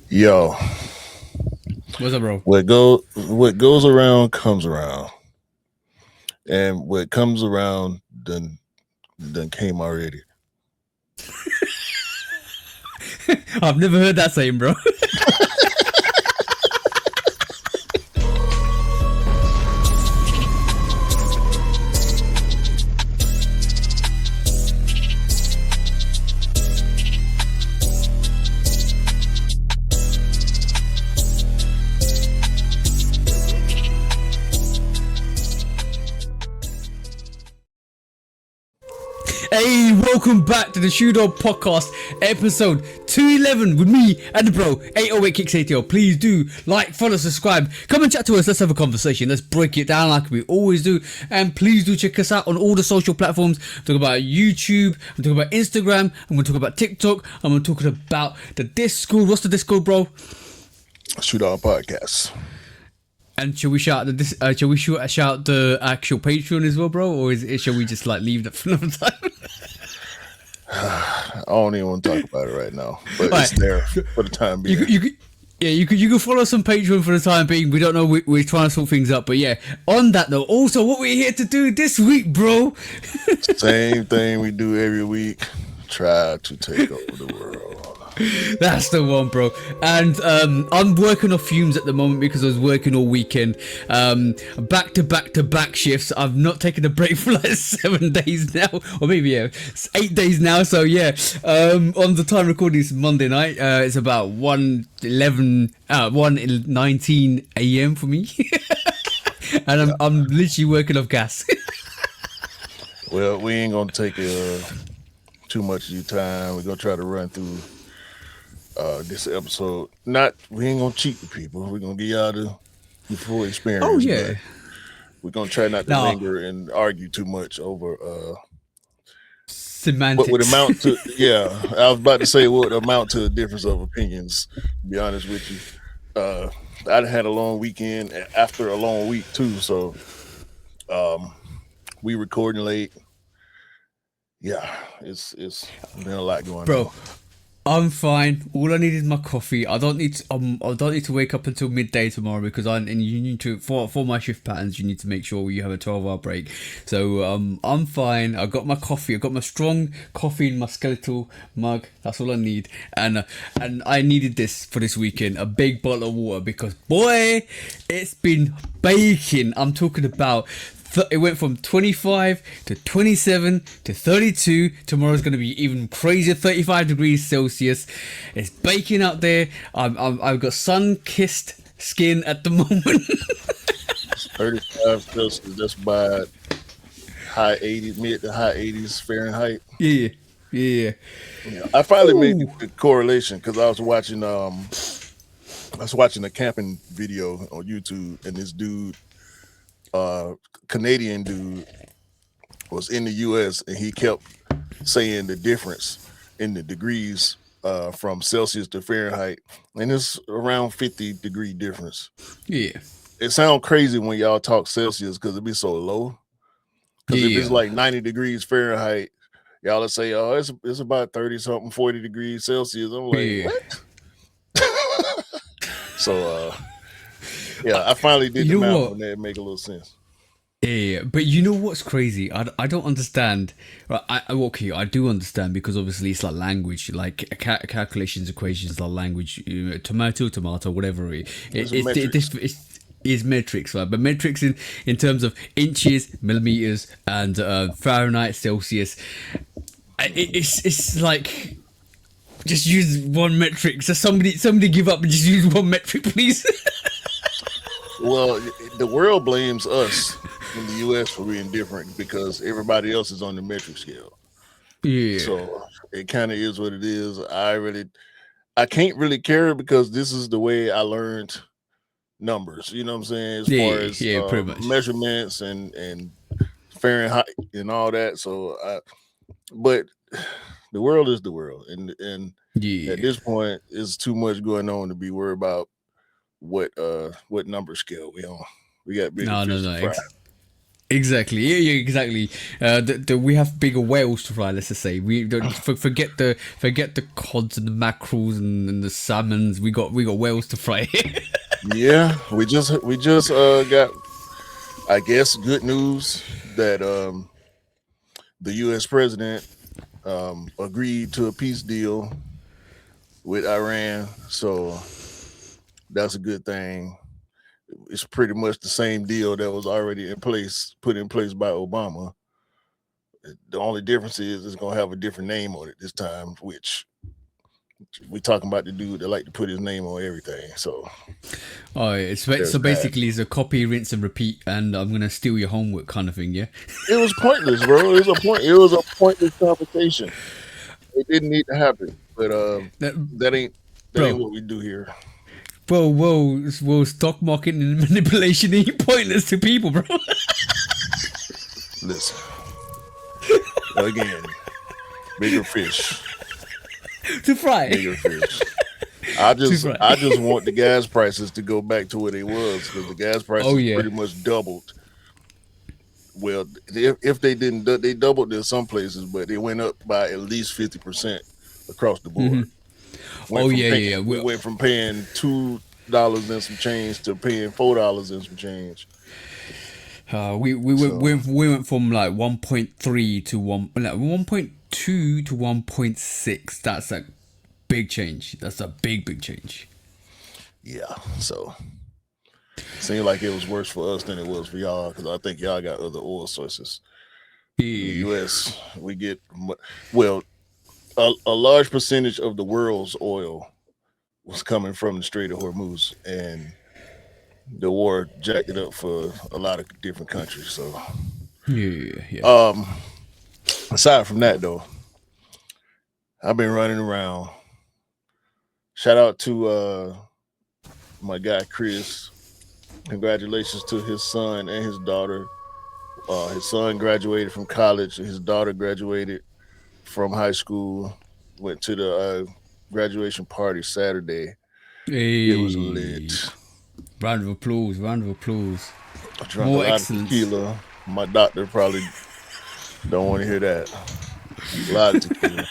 Yo, What's up, bro? what goes around comes around, and what comes around done came already. I've never heard that saying, bro. Hey, welcome back to the Shootout Podcast, episode 211 with me and the bro, 808 Kicks ATL. Please do like, follow, subscribe, come and chat to us. Let's have a conversation. Let's break it down like we always do. And please do check us out on all the social platforms. Talk about YouTube, I'm talking about Instagram, I'm going to talk about TikTok, I'm talking about the Discord. What's the Discord, bro? Shoot our podcasts. And shall we shout shout the actual Patreon as well, bro? Or shall we just like leave that for another time? I don't even want to talk about it right now, but Right. it's there for the time being. You can follow us on Patreon for the time being. We don't know, we're trying to sort things out, but yeah. On that though, also what we're here to do this week, bro. Same thing we do every week. Try to take over the world. That's the one, bro. And I'm working off fumes at the moment because I was working all weekend. Back to back shifts. I've not taken a break for like 7 days now, or maybe 8 days now. So yeah, on the time recording is Monday night. It's about 1:19 a.m. for me, and I'm literally working off gas. Well, we ain't gonna take too much of your time. We're gonna try to run through this episode. We ain't gonna cheat the people. We're gonna give y'all the full experience. Oh yeah. But we're gonna try not to No. linger and argue too much over Semantics. what would amount to. Yeah, I was about to say what would amount to a difference of opinions. To be honest with you, I had a long weekend after a long week too, so we recording late. Yeah, it's been a lot going on. Bro, I'm fine. All I need is my coffee. I don't need to wake up until midday tomorrow because and you need to for my shift patterns. You need to make sure you have a 12-hour break. So I'm fine. I got my coffee. I got my strong coffee in my skeletal mug. That's all I need. And I needed this for this weekend. A big bottle of water because boy, it's been baking. I'm talking about. It went from 25 to 27 to 32. Tomorrow's going to be even crazier, 35 degrees Celsius. It's baking out there. I've got sun-kissed skin at the moment. 35 Celsius. That's by high 80s, mid to high 80s Fahrenheit. Yeah. I finally made the correlation because I was watching a camping video on YouTube, and this dude, Canadian dude, was in the US, and he kept saying the difference in the degrees from Celsius to Fahrenheit, and it's around 50-degree difference. Yeah. It sounds crazy when y'all talk Celsius because it be so low. Because if it's like 90 degrees Fahrenheit, y'all will say, oh, it's about 30 something, 40 degrees Celsius. I'm like, what? So yeah, I finally did the math on that. It make a little sense. Yeah, but you know what's crazy? I don't understand. Right, I do understand because obviously it's like language, like calculations, equations, like language. Tomato, whatever. It's metrics, right? But metrics in terms of inches, millimeters, and Fahrenheit, Celsius. It's like just use one metric. So somebody give up and just use one metric, please. Well, the world blames us in the US for being different because everybody else is on the metric scale. Yeah. So it kind of is what it is. I can't really care because this is the way I learned numbers. You know what I'm saying? As far as pretty much. Measurements and Fahrenheit and all that. So but the world is the world, and at this point, it's too much going on to be worried about what number scale we on. We got bigger fish to fry. Exactly. Yeah, exactly. We have bigger whales to fry. Let's just say we don't forget the cods and the mackerels and the salmons. We got whales to fry. Yeah, we just got, I guess, good news that the U.S. president agreed to a peace deal with Iran, so that's a good thing. It's pretty much the same deal that was already in place, put in place by Obama. The only difference is it's gonna have a different name on it this time, which we talking about the dude that like to put his name on everything. So Oh, so there's that. basically it's a copy, rinse, and repeat, and I'm gonna steal your homework kind of thing. Yeah. It was pointless, bro. It was a pointless conversation. It didn't need to happen. But That, that ain't that ain't bro, what we do here. whoa, stock market and manipulation ain't pointless to people, bro. Listen, again, bigger fish, To fry. bigger fish. I To just fry. I just want the gas prices to go back to where they was, because the gas Oh prices yeah. pretty much doubled. Well, if they didn't, they doubled in some places, but they went up by at least 50% across the board. Oh yeah, yeah, yeah. We went from paying $2 and some change to paying $4 and some change. So We went from like 1.3 to 1.2 to 1.6. That's a big change. That's a big change. yeah, so seemed like it was worse for us than it was for y'all, because I think y'all got other oil sources. In the Yeah. U.S., we get well, a large percentage of the world's oil was coming from the Strait of Hormuz, and the war jacked it up for a lot of different countries. So, Yeah. um, aside from that, though, I've been running around. Shout out to my guy Chris. Congratulations to his son and his daughter. His son graduated from college. His daughter graduated from high school. Went to the graduation party Saturday. It was Hey. lit. Round of applause. Round of applause. I drank a More lot of excellence. tequila. My doctor probably don't want to hear that. A lot of tequila.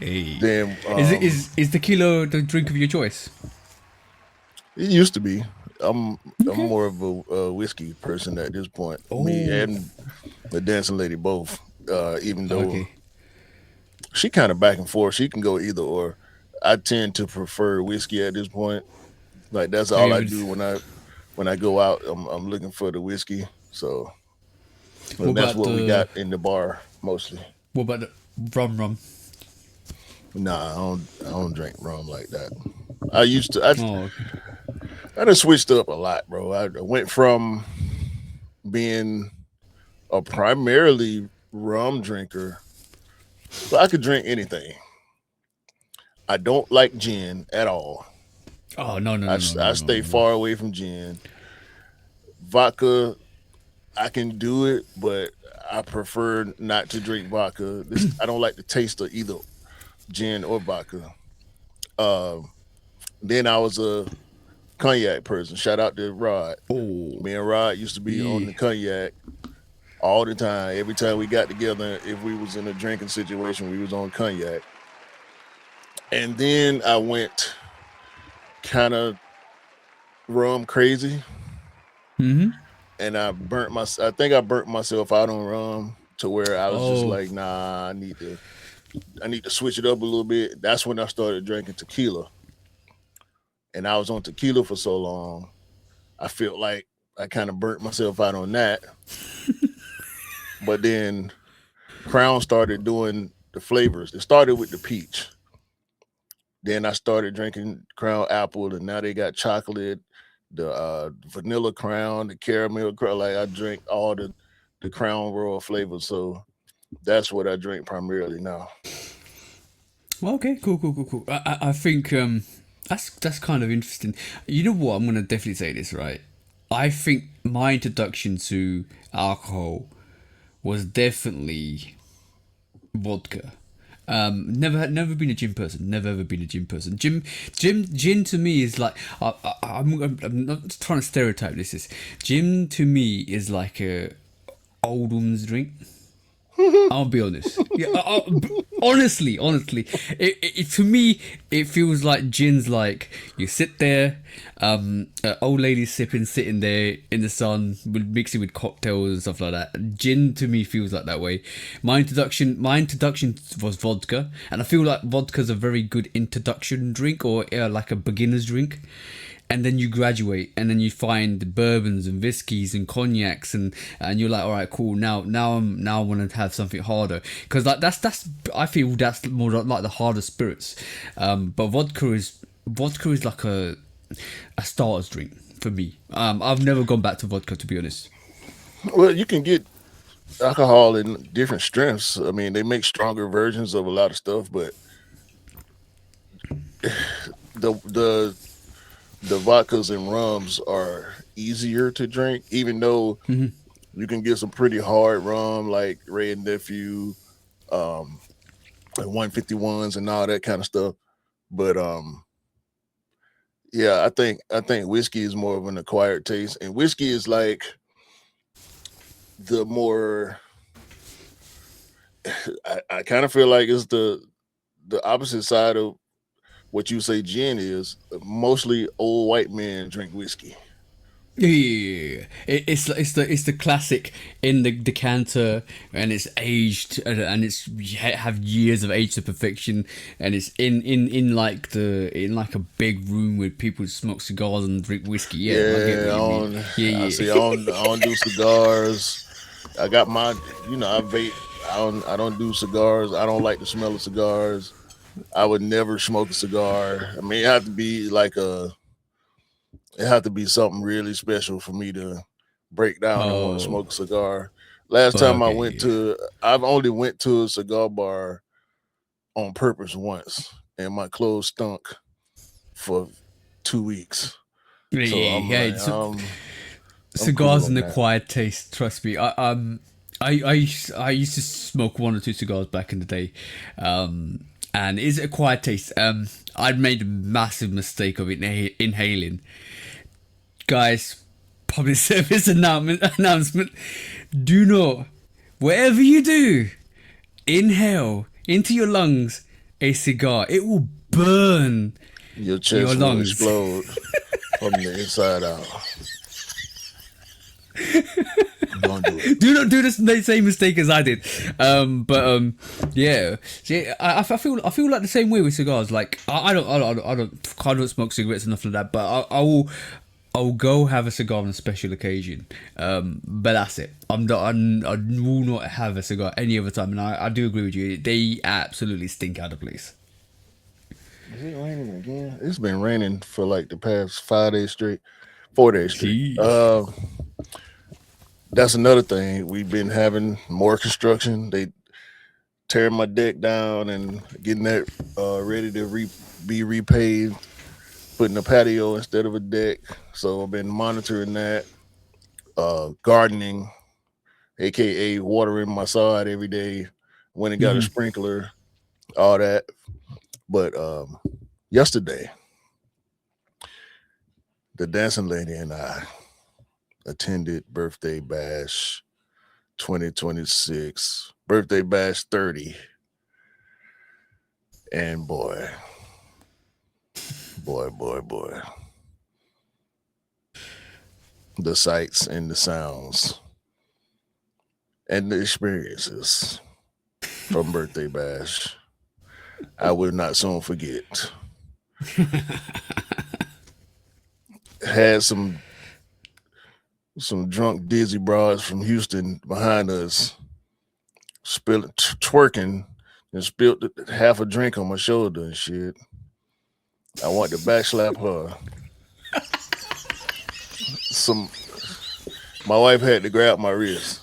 Hey. Then Is tequila the drink of your choice? it used to be. I'm Okay. more of a whiskey person at this point. Me Oh. and the dancing lady both. Even though Okay. she kind of back and forth, she can go either or. I tend to prefer whiskey at this point. Like that's all I Hey, do when I go out. I'm looking for the whiskey. So what and that's about what we the got in the bar mostly. what about the rum? Nah, I don't drink rum like that. I used to. Oh, okay. I done switched up a lot, bro. I went from being a primarily rum drinker, so I could drink anything. I don't like gin at all. Oh no no I no no no I no stay no. far away from gin. Vodka, I can do it, but I prefer not to drink vodka. I don't like the taste of either gin or vodka. Um, then I was a cognac person. Shout out to Rod. Oh Me and Rod used to be on yeah. the cognac all the time. Every time we got together, if we was in a drinking situation, we was on cognac. And then I went kind of rum crazy, Mm-hmm. and I think I burnt myself out on rum to where I was just Oh. like, nah, I need to switch it up a little bit. That's when I started drinking tequila, and I was on tequila for so long. I felt like I kind of burnt myself out on that. But then Crown started doing the flavors. It started with the peach. Then I started drinking Crown Apple, and now they got chocolate, the vanilla Crown, the caramel Crown. Like I drink all the Crown Royal flavors, so that's what I drink primarily now. Okay. Cool. I think that's kind of interesting. You know what? I'm gonna definitely say this right. I think my introduction to alcohol was definitely vodka. Never been a gym person. Never ever been a gym person. Gin to me is like I'm not trying to stereotype this. Is gin to me is like a old woman's drink. I'll be honest. Yeah, honestly, it to me it feels like gin's like you sit there, old lady sitting there in the sun, mixing with cocktails and stuff like that. Gin to me feels like that way. My introduction was vodka, and I feel like vodka's a very good introduction drink or like a beginner's drink. And then you graduate, and then you find bourbons and whiskeys and cognacs, and you're like, all right, cool. Now I want to have something harder, because like that's I feel that's more like the harder spirits. But vodka is like a starter's drink for me. I've never gone back to vodka, to be honest. Well, you can get alcohol in different strengths. I mean, they make stronger versions of a lot of stuff, but the the vodkas and rums are easier to drink, even though you can get some pretty hard rum like Ray and Nephew, um, and 151s and all that kind of stuff. But yeah, I think whiskey is more of an acquired taste, and whiskey is like the more. I kind of feel like it's the opposite side of what you say gin is. Mostly old white men drink whiskey. Yeah, it's the classic in the decanter, and it's aged, and it's have years of age to perfection, and it's in like a big room where people smoke cigars and drink whiskey. Yeah, I get Yeah, what you mean. Yeah, I yeah. see. I don't do cigars. I got my, I vape. I don't do cigars. I don't like the smell of cigars. I would never smoke a cigar. I mean, it had to be something really special for me to break down and want to Oh, smoke a cigar. Last time okay. I've only went to a cigar bar on purpose once, and my clothes stunk for 2 weeks. Yeah, So I'm yeah. like, It's, I'm cool cigars on an that. acquired taste. Trust me. I used to smoke one or two cigars back in the day, and it's a quiet taste. I'd made a massive mistake of inhaling. Guys, public service announcement. Do not, whatever you do, inhale into your lungs a cigar. It will burn Your your chest will lungs. explode from the inside out. Don't do it. Do not do this the same mistake as I did. Yeah. See, I feel like the same way with cigars. Like I don't smoke cigarettes and nothing like that. But I will go have a cigar on a special occasion. But that's it. I will not have a cigar any other time. And I do agree with you. They absolutely stink out of place. Is it raining again? It's been raining for like the past 5 days straight, 4 days straight. Sheesh. That's another thing. We've been having more construction. They tearing my deck down and getting that ready to be repaved, putting a patio instead of a deck. So I've been monitoring that. Gardening, aka watering my sod every day. When it got a Mhm. sprinkler, all that. But yesterday, the dancing lady and I attended birthday bash 2026, birthday bash 30, and boy, the sights and the sounds and the experiences from birthday bash, I will not soon forget. Had some drunk dizzy broads from Houston behind us spilling twerking and spilled half a drink on my shoulder and shit. I want to backslap her. Some My wife had to grab my wrist.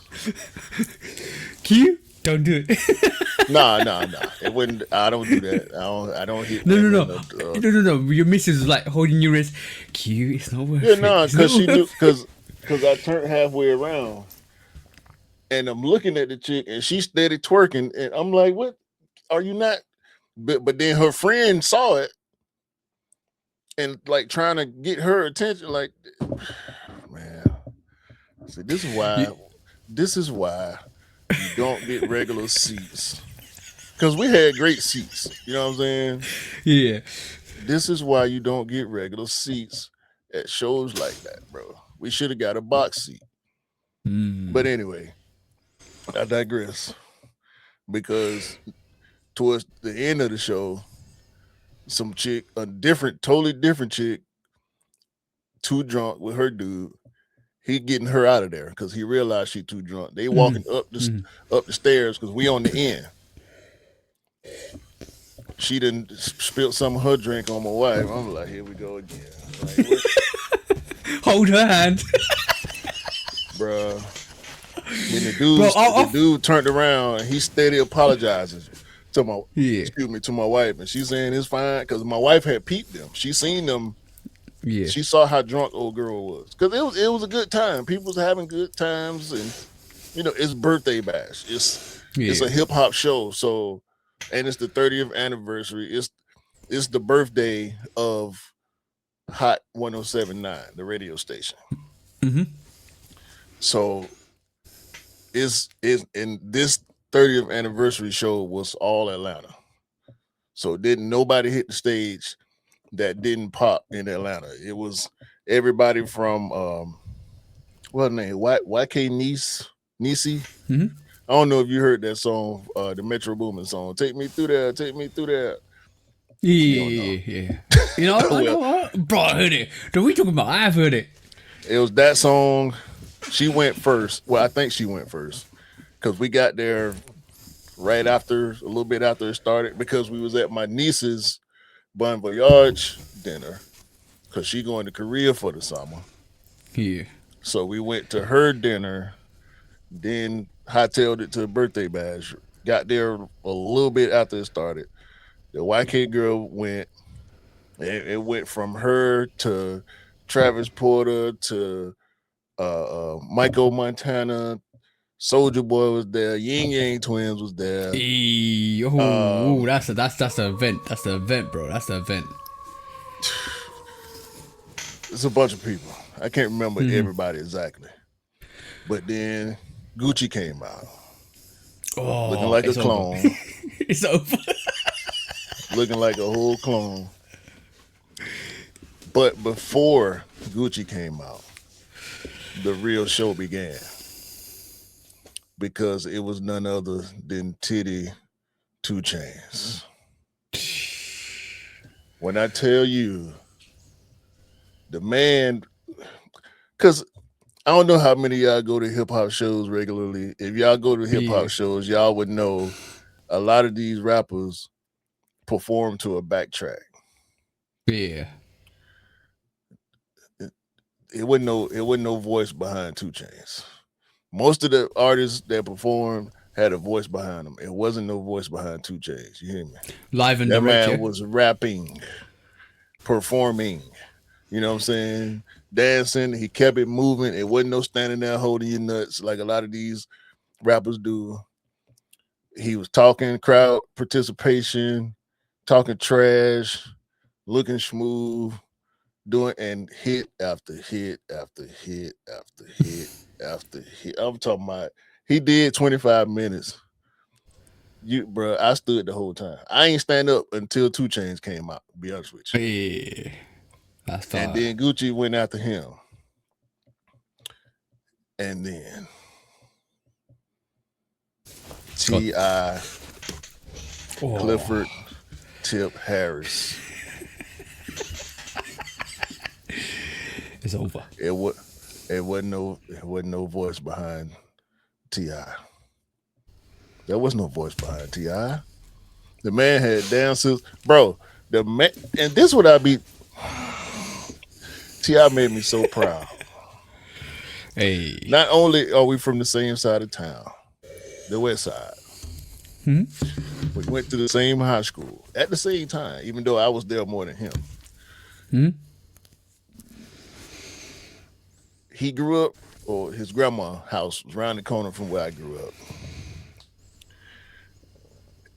Q, don't do it. Nah. It wouldn't. I don't do that. I don't hit No, no, women. no, no, no, no. Your missus was like holding your wrist. Q, it's not Yeah, worth it. nah, It's not because she knew worth it. because I turned halfway around and I'm looking at the chick and she's steady twerking and I'm like, what? Are you not? But then her friend saw it and like trying to get her attention. Like, man, see, You, this is why you don't get regular seats. Because we had great seats. You know what I'm saying? yeah. This is why you don't get regular seats at shows like that, bro. We should have got a box seat. But Mm. anyway, I digress. Because towards the end of the show, some chick, a different, totally different chick, too drunk with her dude. He getting her out of there because he realized she too drunk. They Mm. walking Mm. up the stairs because we on the end. She didn't spilt some of her drink on my wife. I'm like, here we go again. Like, what, Hold her hand. bruh. Then Bro, the dude turned around and he steady apologizes to my yeah. excuse me to my wife, and she's saying it's fine because my wife had peeped them. She seen them. Yeah. She saw how drunk old girl was because it was a good time. People was having good times, and it's birthday bash. It's Yeah. a hip hop show, so and it's the 30th anniversary. It's the birthday of Hot 1079, the radio station. Mm-hmm. So is in this 30th anniversary show was all Atlanta. So didn't nobody hit the stage that didn't pop in Atlanta. It was everybody from what name? YK Nisi. Mm-hmm. I don't know if you heard that song, the Metro Boomin song. Take me through there, take me through there. Yeah, You don't know. yeah, yeah, yeah. I Well, know, bro, I heard it. What are we talking about? I've heard it. it was that song. She went first. Well, I think she went first because we got there right after, a little bit after it started, because we was at my niece's Bon Voyage dinner because she going to Korea for the summer. Yeah. So we went to her dinner, then hightailed it to a birthday bash. Got there a little bit after it started. The YK girl went. It went from her to Travis Porter to Michael Montana. Soldier Boy was there. Yin Yang Twins was there. Oh, that's the event. That's the event, bro. That's the event. It's a bunch of people. I can't remember Mm-hmm. everybody exactly. But then Gucci came out looking Oh, like a it's over. clone, It's over. looking like a whole clone. But before Gucci came out, the real show began because it was none other than Titty Two Chains. When I tell you, the man, because I don't know how many of y'all go to hip hop shows regularly. If y'all go to hip Yeah. hop shows, y'all would know a lot of these rappers perform to a backtrack. Yeah. It, it wasn't no voice behind Two Chains. Most of the artists that performed had a voice behind them. It wasn't no voice behind Two Chains. You hear me? Live and That direct, man yeah? was rapping, performing. You know what I'm saying? Dancing. He kept it moving. It wasn't no standing there holding your nuts like a lot of these rappers do. He was talking crowd participation, talking trash, looking smooth, doing and hit after hit after hit after hit after hit. I'm talking about he did 25 minutes. You bro, I stood the whole time. I ain't stand up until Two Chains came out, to be honest with you. Yeah. That's And fire. then Gucci went after him. And then God. T.I. Oh, Clifford Tip Harris. it's over. It was it wasn't no voice behind T.I. There was no voice behind T.I. The man had dancers. Bro, the man and this would I be T.I. made me so proud. Hey. Not only are we from the same side of town, the west side, Hmm? we went to the same high school at the same time, even though I was there more than him. Hmm? He grew up, or his grandma house was around the corner from where I grew up.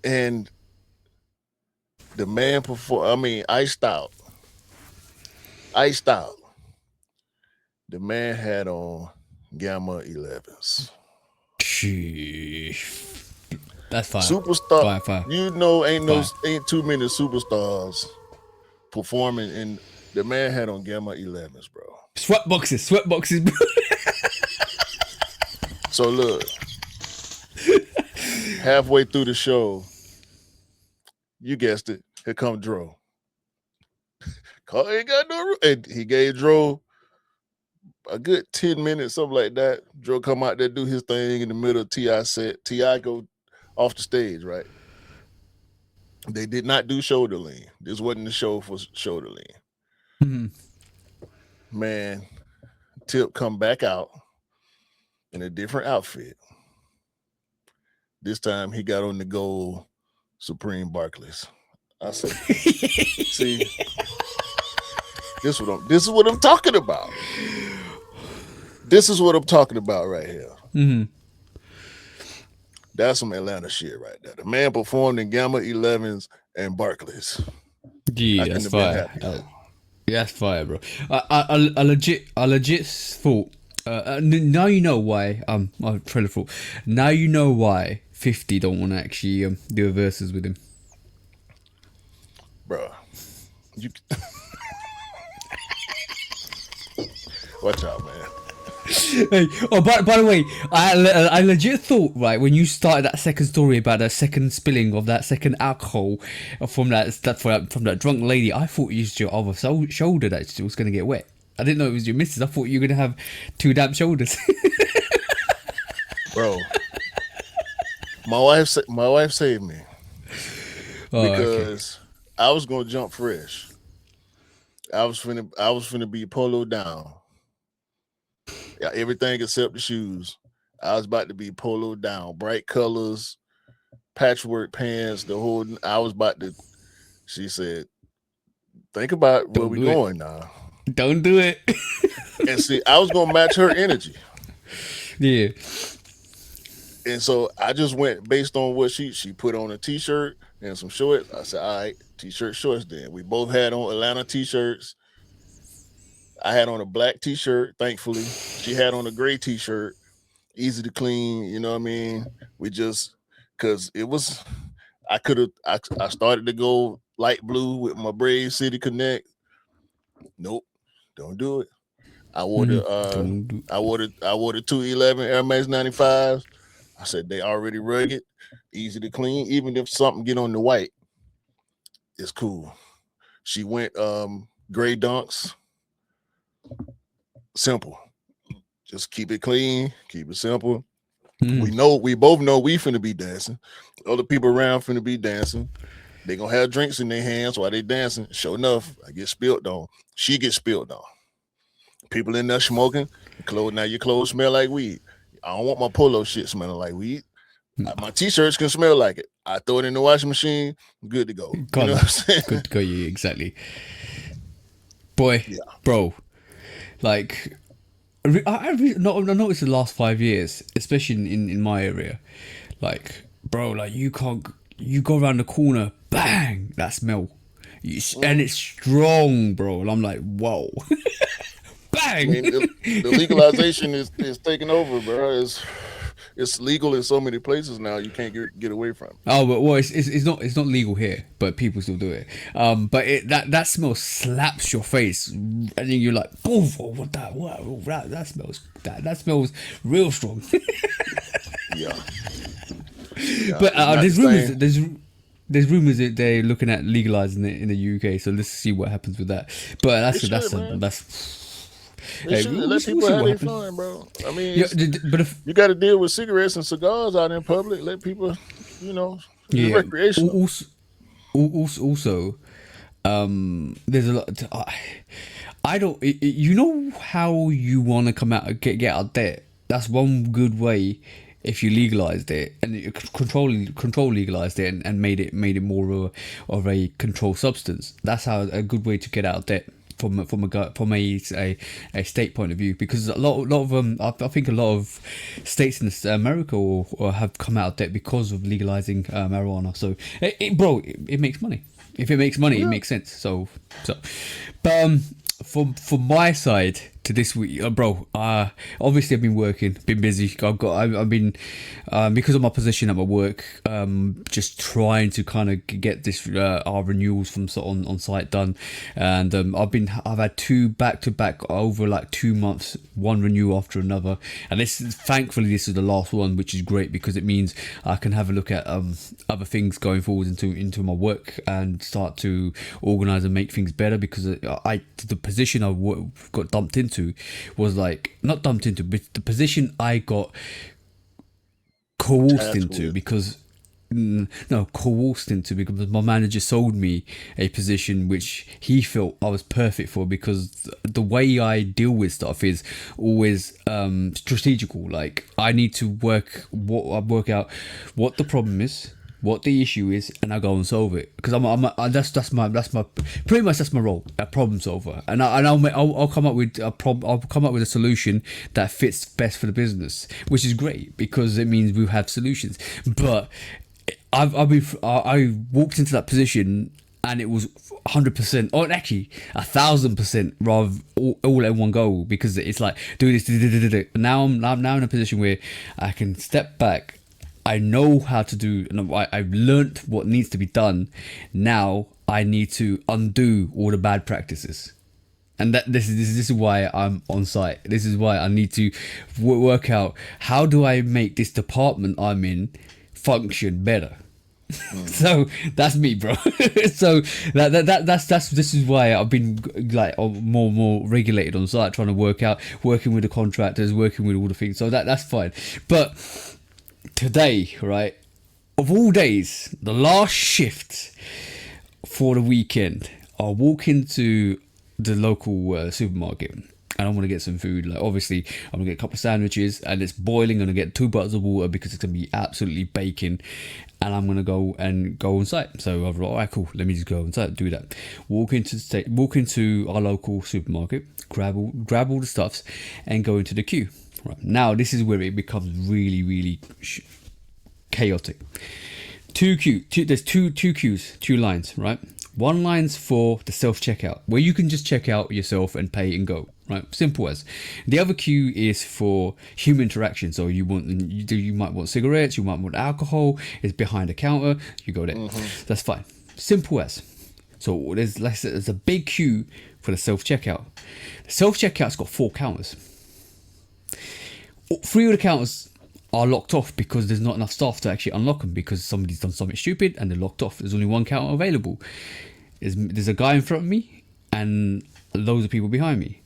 And The man perform. I mean, iced out. The man had on Gamma 11s. Sheesh. That's fire. Superstar. Fire. You know, Fire. ain't too many superstars performing, and the man had on Gamma 11s, bro. Sweatboxes, bro. So look, halfway through the show, you guessed it. Here come Dro. Ain't got no. And he gave Dro a good 10 minutes, something like that. Dro come out there, do his thing in the middle of T.I. set. T.I. go off the stage, right? They did not do shoulder lean. This wasn't the show for shoulder lean. Mm-hmm. Man, Tip come back out in a different outfit. This time he got on the gold Supreme Barclays. I said, see, this is what I'm talking about. This is what I'm talking about right here. Mm-hmm. That's some Atlanta shit right there. The man performed in Gamma 11s and Barclays. Yeah, that's fire. That's fire, bro. I legit thought. Now you know why. I trailer thought. Now you know why 50 don't want to actually do a verses with him, bro. You watch out, man. Hey, oh, by the way, I legit thought, right, when you started that second story about the second spilling of that second alcohol from that drunk lady, I thought it was your other shoulder that was going to get wet. I didn't know it was your missus. I thought you were going to have two damp shoulders. Bro, my wife saved me because I was going to jump fresh. I was finna be polo down. Yeah, everything except the shoes. I was about to be polo down, bright colors, patchwork pants, the whole. I was about to. She said, "Think about where we going now. Don't do it." And see, I was gonna match her energy. Yeah. And so I just went based on what she put on a t-shirt and some shorts. I said, all right, t-shirt, shorts. Then we both had on Atlanta t-shirts. I had on a black t-shirt, thankfully. She had on a gray t-shirt, easy to clean. You know what I mean? We just, cause it was, I started to go light blue with my Brave City Connect. Nope, don't do it. I wore the 211 Air Max 95s. I said they already rugged, easy to clean. Even if something get on the white, it's cool. She went gray dunks. Simple. Just keep it clean, keep it simple. We both know we finna be dancing. Other people around finna be dancing. They gonna have drinks in their hands while they dancing. Sure enough, I get spilled on. She gets spilled on. People in there smoking. Now your clothes smell like weed. I don't want my polo shit smelling like weed. My t-shirts can smell like it. I throw it in the washing machine. Good to go. You know what I'm saying? Good to go. Yeah, exactly. Boy, yeah. Bro, like I noticed the last 5 years, especially in my area, like, bro, like you go around the corner, bang, that smell, and it's strong, bro, and I'm like, whoa. Bang. I mean, the legalization is taking over, bro. It's legal in so many places now. You can't get away from it. Oh, but well, it's not legal here, but people still do it. But that smell slaps your face, and then you're like, "Oh, what that smells? That smells real strong." Yeah. But there's rumors that they're looking at legalizing it in the UK. So let's see what happens with that. But that's. They should let people have their fun, bro. I mean, but if you got to deal with cigarettes and cigars out in public, let people, recreational. Also, there's a lot. I don't. You know how you want to come out get out of debt. That's one good way. If you legalized it and control legalized it and made it more of a controlled substance, that's how a good way to get out of debt. From a state point of view, because a lot of I think a lot of states in America or have come out of debt because of legalizing marijuana. So it makes money If it makes money, it makes sense. So, but from my side to this week, bro. Obviously I've been working, been busy. I've been because of my position at my work, just trying to kind of get this our renewals from on site done, and I've had two back to back over like 2 months, one renewal after another, and thankfully this is the last one, which is great because it means I can have a look at other things going forward into my work and start to organize and make things better, because the position I got dumped into was like, not dumped into, but the position I got coerced into because my manager sold me a position which he felt I was perfect for, because the way I deal with stuff is always strategical. Like, I need to work out what the problem is, what the issue is, and I go and solve it, because that's my pretty much that's my role, a problem solver, and I'll come up with a solution that fits best for the business, which is great because it means we have solutions. But I walked into that position and it was 100%, or actually 1,000% rather all in one go, because it's like, do this. Now I'm in a position where I can step back. I know how to do, and I've learnt what needs to be done. Now I need to undo all the bad practices, and this is why I'm on site. This is why I need to work out how do I make this department I'm in function better. So that's me, bro. So this is why I've been like more regulated on site, trying to working with the contractors, working with all the things. So that's fine, but today, right, of all days, the last shift for the weekend, I'll walk into the local supermarket and I want to get some food. Like, obviously I'm gonna get a couple of sandwiches and it's boiling. I'm gonna get 2 bottles of water because it's gonna be absolutely baking, and I'm gonna go on site. So I've like, alright, cool, let me just go on site, do that. Walk into our local supermarket, grab all the stuffs and go into the queue. Right, now this is where it becomes really chaotic. There's two queues, 2 lines, right? One line's for the self-checkout, where you can just check out yourself and pay and go, right? Simple as. The other queue is for human interaction. So you might want cigarettes, you might want alcohol. It's behind the counter. You go there. Mm-hmm. That's fine. Simple as. So there's a big queue for the self-checkout. The self-checkout's got 4 counters. 3 of the counters are locked off because there's not enough staff to actually unlock them, because somebody's done something stupid and they're locked off. There's only 1 counter available. There's a guy in front of me and loads of people behind me.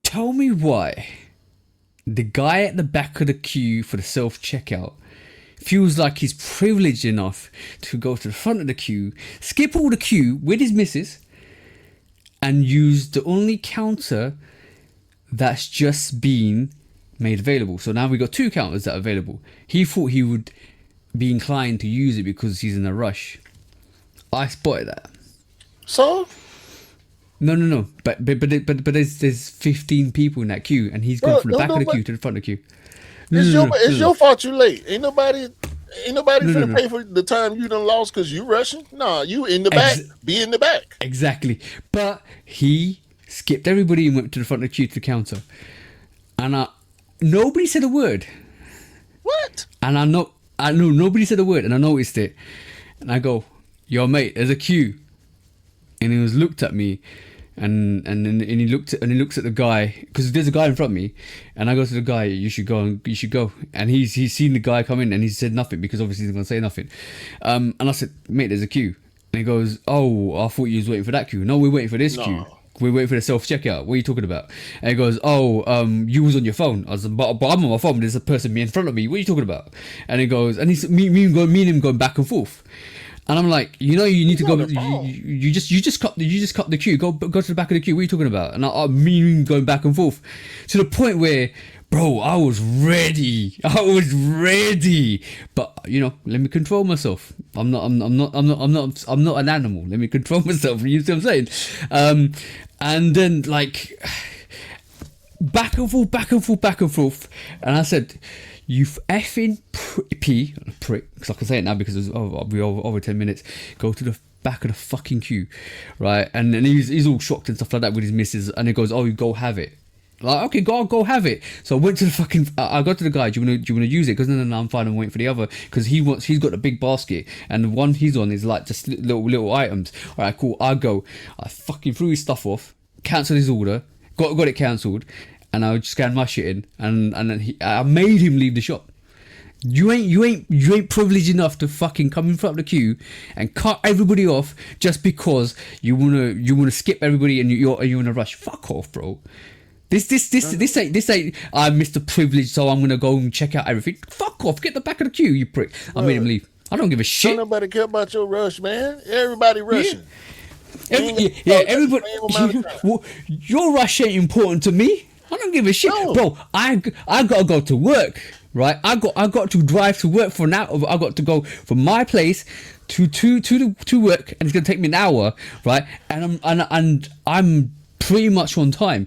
Tell me why the guy at the back of the queue for the self-checkout feels like he's privileged enough to go to the front of the queue, skip all the queue with his missus, and use the only counter that's just been made available. So now we've got 2 counters that are available. He thought he would be inclined to use it because he's in a rush. I spotted that. So? No. But there's 15 people in that queue, and he's gone from the back of the queue to the front of the queue. It's your fault you late. Ain't nobody finna pay for the time you done lost because you rushing. Nah, you in the back. Be in the back. Exactly. But he skipped everybody and went to the front of the queue to the counter, and nobody said a word. What? And I know nobody said a word, and I noticed it, and I go, "Yo, mate, there's a queue," and he was looked at me, and he looks at the guy, because there's a guy in front of me, and I go to the guy, you should go, and he's seen the guy come in, and he said nothing because obviously he's gonna say nothing, and I said, "Mate, there's a queue," and he goes, "Oh, I thought you was waiting for that queue." "No, we're waiting for this queue. We're waiting for the self-checkout. What are you talking about?" And he goes, "Oh, you was on your phone." I was like, but I'm on my phone. There's a person in front of me. What are you talking about? And he goes, and he's me and him going back and forth. And I'm like, you need to go. You just cut the queue. Go to the back of the queue. What are you talking about? And me and him going back and forth to the point where, bro, I was ready. But let me control myself. I'm not an animal. Let me control myself. You see what I'm saying? And then like back and forth. And I said, You effing prick, because I can say it now because we're over 10 minutes. Go to the back of the fucking queue, right? And he's all shocked and stuff like that with his missus, and he goes, "Oh, you go have it." Like, okay, go have it. So I went to the fucking. I got to the guy. Do you want to use it? Because no, I'm fine. I'm waiting for the other because he's got a big basket, and the one he's on is like just little items. All right, cool. I go. I fucking threw his stuff off, cancelled his order, got it cancelled, and I scanned my shit in, and then I made him leave the shop. You ain't privileged enough to fucking come in front of the queue and cut everybody off just because you wanna skip everybody and you're in a rush. Fuck off, bro. This ain't I'm Mr. Privileged, so I'm gonna go and check out everything. Fuck off, get the back of the queue, you prick. I made him leave. I don't give a shit. Don't nobody care about your rush, man. Everybody rushing. Everybody. Your rush ain't important to me. I don't give a shit, bro. I gotta go to work, right? I got to drive to work for an hour. I got to go from my place to work, and it's gonna take me an hour, right? And I'm pretty much on time.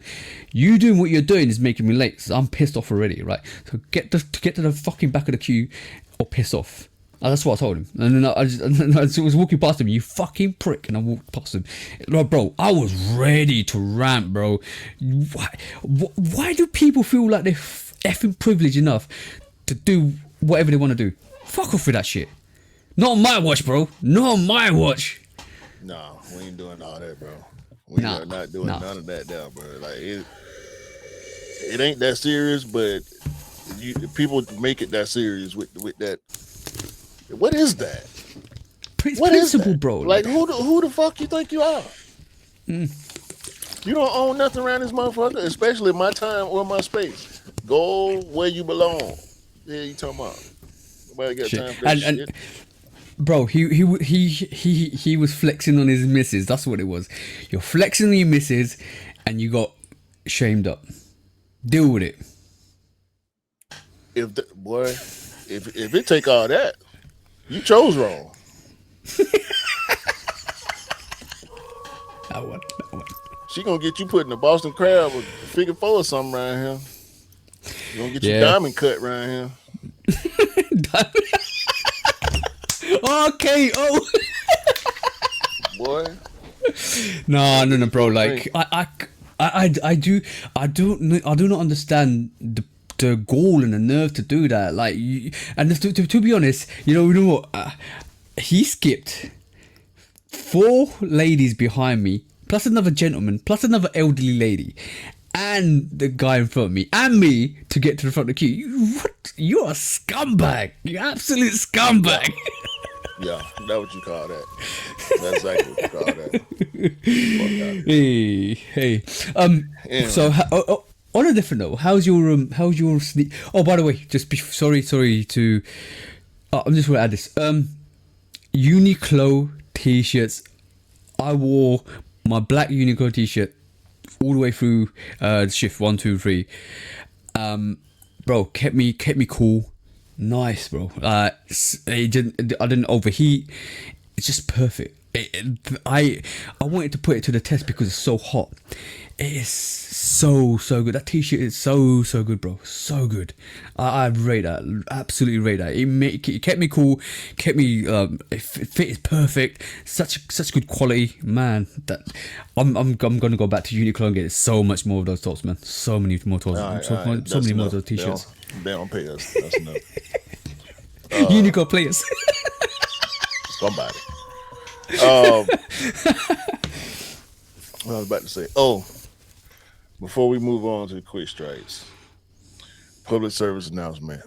You doing what you're doing is making me late, so I'm pissed off already, right? So get to the fucking back of the queue or piss off. That's what I told him. And then I was walking past him, you fucking prick, and I walked past him. Bro, I was ready to rant, bro. Why do people feel like they're effing privileged enough to do whatever they want to do? Fuck off with that shit. Not on my watch, bro. Not on my watch. No, we ain't doing all that, bro. We are not doing none of that down, bro. Like it ain't that serious, but people make it that serious with that. What is that? What is that, bro? Like who the fuck you think you are? You don't own nothing around this motherfucker, especially my time or my space. Go where you belong. Yeah, you talking about? Nobody got time for that shit. Bro, he was flexing on his missus. That's what it was. You're flexing on your missus, and you got shamed up. Deal with it. If it take all that, you chose wrong. That one. She gonna get you put in a Boston crab or figure four or something around here. You gonna get your diamond cut around here. Okay. Oh. Boy. No, bro. Like I do not understand the gall and the nerve to do that. Like, and to be honest, you know what? He skipped 4 ladies behind me, plus another gentleman, plus another elderly lady, and the guy in front of me, and me to get to the front of the queue. You're a scumbag. You're absolute scumbag. Yeah, that's what you call that. That's exactly what you call that. Hey. Anyway. So on a different note, how's your sleep? Oh, by the way, sorry to. I'm just gonna add this. Uniqlo t-shirts. I wore my black Uniqlo t-shirt all the way through shift 1, 2, 3. Bro, kept me cool. Nice, bro. I didn't overheat. It's just perfect. I wanted to put it to the test because it's so hot. It is so good. That t-shirt is so good, bro. So good. I rate that. Absolutely rate that. It kept me cool. Kept me. It fit is perfect. Such good quality, man. That I'm gonna go back to Uniqlo and get so much more of those tops, man. So many more tops. So many more of those t-shirts. They don't pay us. That's enough. Uniqlo players. Somebody. What I was about to say. Before we move on to the quick strikes, public service announcement.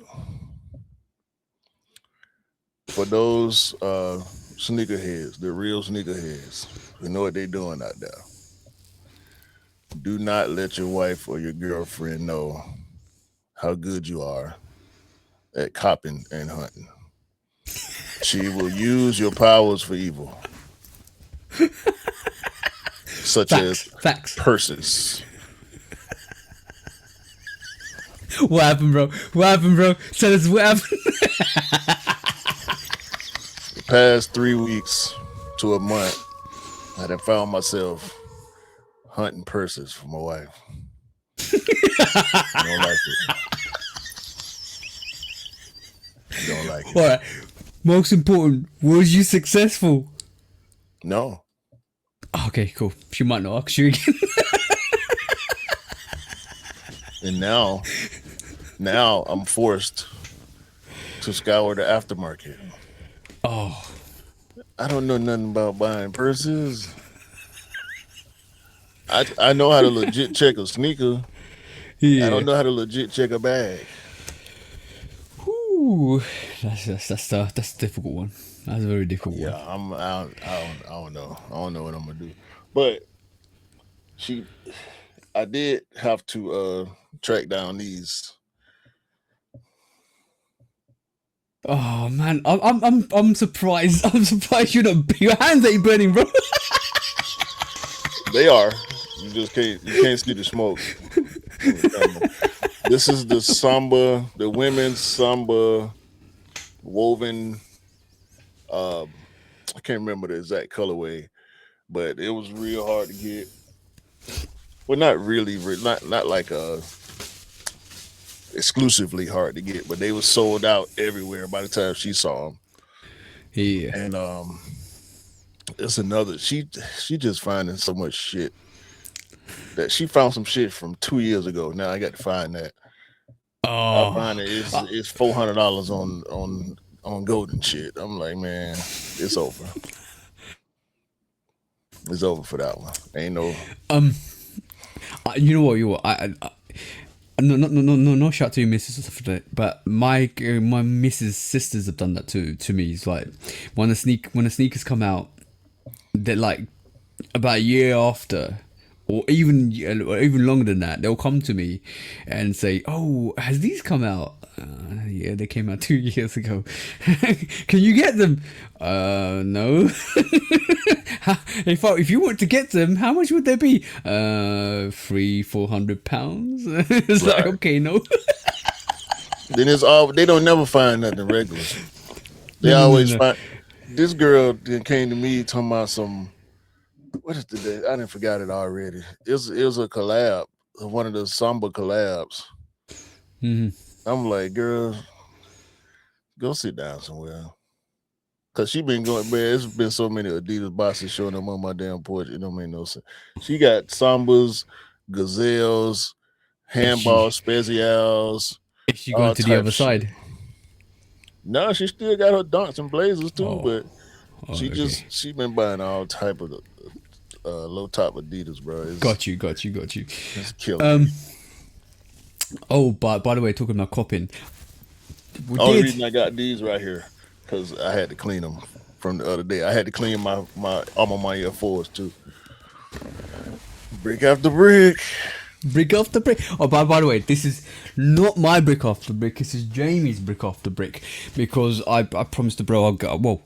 For those sneakerheads, the real sneakerheads who know what they're doing out there, do not let your wife or your girlfriend know how good you are at copping and hunting. She will use your powers for evil. Such as purses. What happened, bro? Tell us what happened. The past 3 weeks to a month, I done found myself hunting purses for my wife. I don't like it. Don't like it. All right. Most important, was you successful? No. Okay, cool. She might not ask you again. And now I'm forced to scour the aftermarket. Oh, I don't know nothing about buying purses. I know how to legit check a sneaker. I yeah. don't know how to legit check a bag. Ooh, that's a difficult one. That's a very difficult Yeah, one. I don't know. I don't know what I'm gonna do. But she, I did have to track down these. Oh man, I'm surprised. I'm surprised your hands ain't burning, bro. They are. You can't see the smoke on the camera. This is the women's samba woven. I can't remember the exact colorway, but it was real hard to get. Well, not really, not like exclusively hard to get, but they were sold out everywhere by the time she saw them. Yeah. And it's another. She just finding so much shit that she found some shit from 2 years ago. Now I got to find that. I Oh, find it's $400 on golden shit. I'm like, man, it's over. It's over for that one. Ain't no. you know what? No shout to your missus or stuff like that. But my missus sisters have done that to me. It's like when the sneakers come out, they're like about a year after, or even longer than that, they'll come to me and say, "Oh, has these come out?" Yeah, they came out 2 years ago. Can you get them? No. If you want to get them, how much would they be? £300-400. It's like, Right. okay, no. Then it's all they don't never find nothing regular. They No, no, no, always no. find. This girl then came to me talking about some. What is the? I didn't forgot it already. It was a collab, one of the samba collabs. Mhm. I'm like, girl, go sit down somewhere. Cause she been going, man. It's been so many Adidas boxes showing up on my damn porch. It don't make no sense. She got sambas, gazelles, Is handball she specials, is she going all to the type other of shit. side? No, she still got her dunks and blazers too, Oh, but oh, okay. she been buying all type of low top Adidas, bro. Got you. It's killing me. Um. Oh, but by the way, talking about copping, we Only did. reason I got these right here, cause I had to clean them from the other day. I had to clean my A Ma Maniére fours too. Brick after brick. Brick off the brick. Oh, by the way, this is not my brick off the brick. This is Jamie's brick off the brick because I promised the bro I'll go. Well,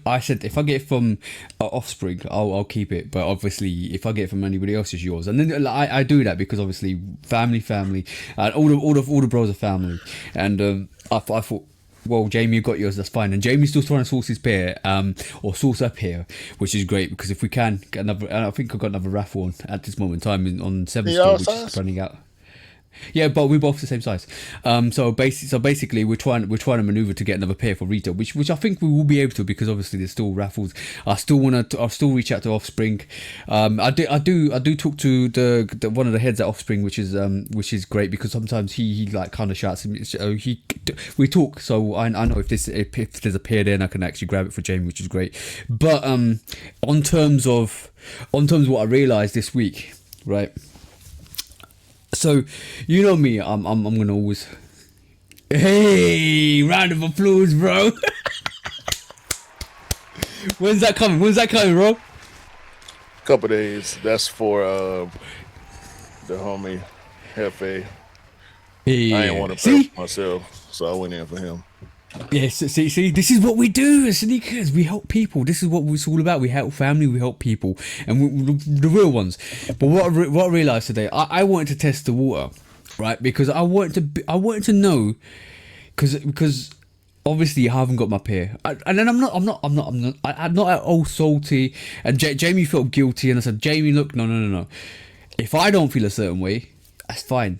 I said if I get it from Offspring, I'll keep it. But obviously, if I get it from anybody else, it's yours. And then I do that because obviously family, and all the bros are family. And I thought. Well, Jamie, you got yours. That's fine. And Jamie's still trying to source his pair, or source up here, which is great because if we can get another, and I think I've got another raffle on at this moment in time on Seven Y'all Store, which is size? running out. Yeah, but we're both the same size. So basically, we're trying to maneuver to get another pair for retail, which I think we will be able to because obviously there's still raffles. I still reach out to Offspring. I do talk to the one of the heads at Offspring, which is great because sometimes he like kind of shouts at me. So we talk, so I know if there's a pair there and I can actually grab it for Jamie, which is great. But on terms of what I realized this week, right? So, you know me, I'm gonna always. Hey, round of applause, bro. When's that coming, bro? Couple days. That's for the homie Hefe. I ain't want Yeah. to pay See? for myself, so I went in for him. Yes. See. This is what we do as sneakers. We help people. This is what it's all about. We help family. We help people, and the real ones. But what I realized today, I wanted to test the water, right? Because I wanted to know, because obviously I haven't got my pair, and then I'm not at all salty. And Jamie felt guilty, and I said, Jamie, look, no. If I don't feel a certain way, that's fine.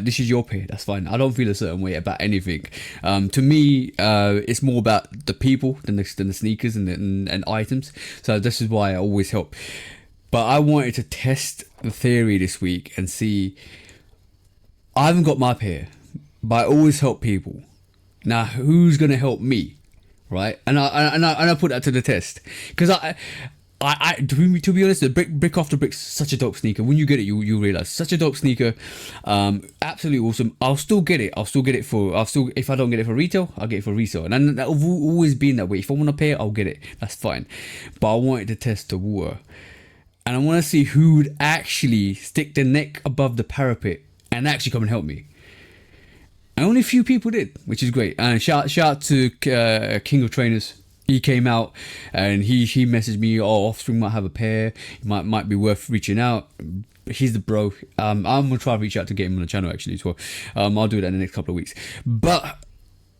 This is your pair. That's fine. I don't feel a certain way about anything. To me, it's more about the people than the sneakers and items. So this is why I always help. But I wanted to test the theory this week and see. I haven't got my pair, but I always help people. Now, who's gonna help me, right? And I put that to the test because to be honest, the brick after brick's such a dope sneaker. When you get it, you realize such a dope sneaker, absolutely awesome. I'll still get it. If I don't get it for retail, I'll get it for resale. And I've always been that way. If I want a pair, I'll get it. That's fine. But I wanted to test the water, and I want to see who would actually stick their neck above the parapet and actually come and help me. And only a few people did, which is great. And shout out to King of Trainers. He came out and he messaged me, Offspring might have a pair, might be worth reaching out. He's the bro. I'm gonna try to reach out to get him on the channel actually as well. I'll do that in the next couple of weeks. But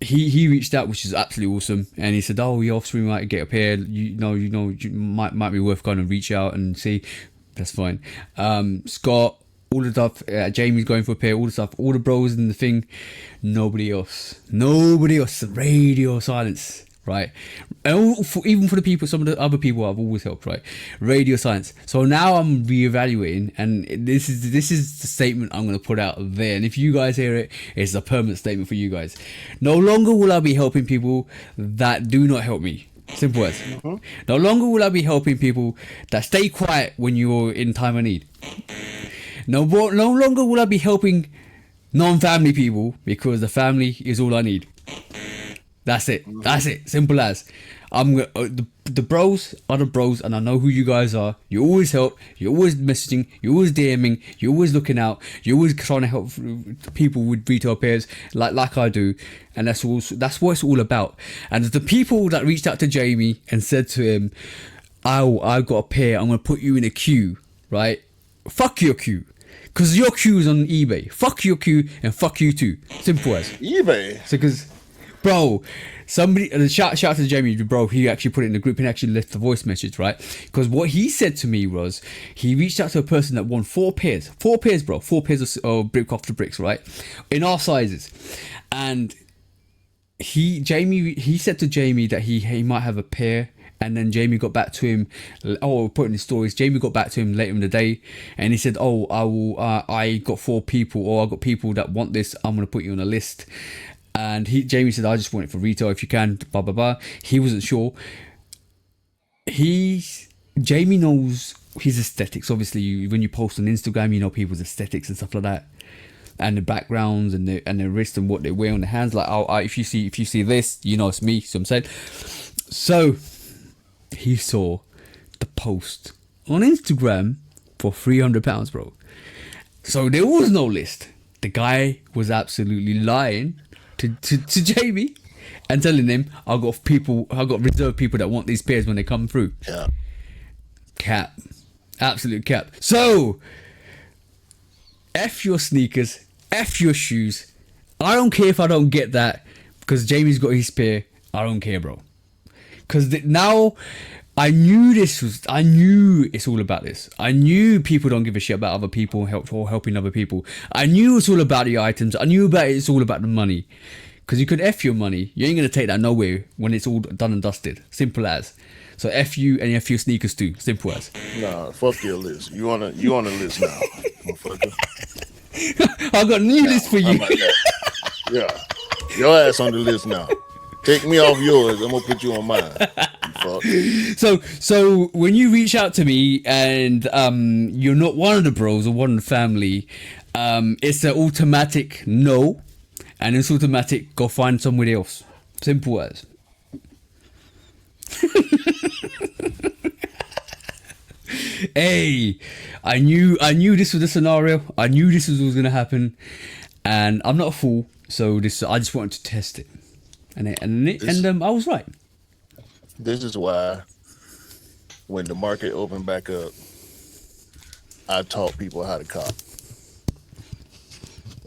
he reached out, which is absolutely awesome, and he said, your Offspring might get a pair. You might be worth kind of reach out and see. That's fine. Scott, all the stuff, Jamie's going for a pair, all the stuff, all the bros in the thing. Nobody else. Radio silence. Right, and even for the people, some of the other people I've always helped, right? Radio silence. So now I'm reevaluating, and this is the statement I'm going to put out there. And if you guys hear it, it's a permanent statement for you guys. No longer will I be helping people that do not help me. Simple as. No longer will I be helping people that stay quiet when you're in time of need. No longer will I be helping non-family people because the family is all I need. That's it. Simple as. The bros are the bros, and I know who you guys are. You always help. You're always messaging. You're always DMing. You're always looking out. You're always trying to help people with retail pairs, like I do. And that's what it's all about. And the people that reached out to Jamie and said to him, "I've got a pair. I'm gonna put you in a queue, right? Fuck your queue." Because your queue is on eBay. Fuck your queue and fuck you too. Simple as. eBay. So because, bro, somebody shout out to Jamie, bro. He actually put it in the group and actually left the voice message, right? Because what he said to me was he reached out to a person that won four pairs, bro, 4 pairs of brick after bricks, right, in our sizes, and he said to Jamie that he might have a pair. And then Jamie got back to him. Putting his stories. Jamie got back to him later in the day, and he said, I got 4 people, or I got people that want this. I'm gonna put you on a list." And Jamie said, "I just want it for retail if you can." Blah blah blah. He wasn't sure. Jamie knows his aesthetics. Obviously, when you post on Instagram, you know people's aesthetics and stuff like that, and the backgrounds and their wrists and what they wear on their hands. Like, if you see this, you know it's me. So I'm saying, so. He saw the post on Instagram for £300, bro. So there was no list. The guy was absolutely lying to Jamie and telling him, I got reserved people that want these pairs when they come through. Yeah. Cap. Absolute cap. So, F your sneakers, F your shoes. I don't care if I don't get that because Jamie's got his pair. I don't care, bro. Because now I knew it's all about this. I knew people don't give a shit about other people helping other people. I knew it's all about the items. I knew it's all about the money. Because you could F your money. You ain't going to take that nowhere when it's all done and dusted. Simple as. So F you and F your sneakers too. Simple as. Nah, fuck your list. You on a list now, motherfucker. I got a new list for you. Yeah. Your ass on the list now. Take me off yours. I'm gonna put you on mine. You fuck. So when you reach out to me and you're not one of the bros or one of the family, it's an automatic no, and it's automatic go find somebody else. Simple as. Hey, I knew this was the scenario. I knew this was gonna happen, and I'm not a fool. So I just wanted to test it. And I was right. This is why when the market opened back up, I taught people how to cop.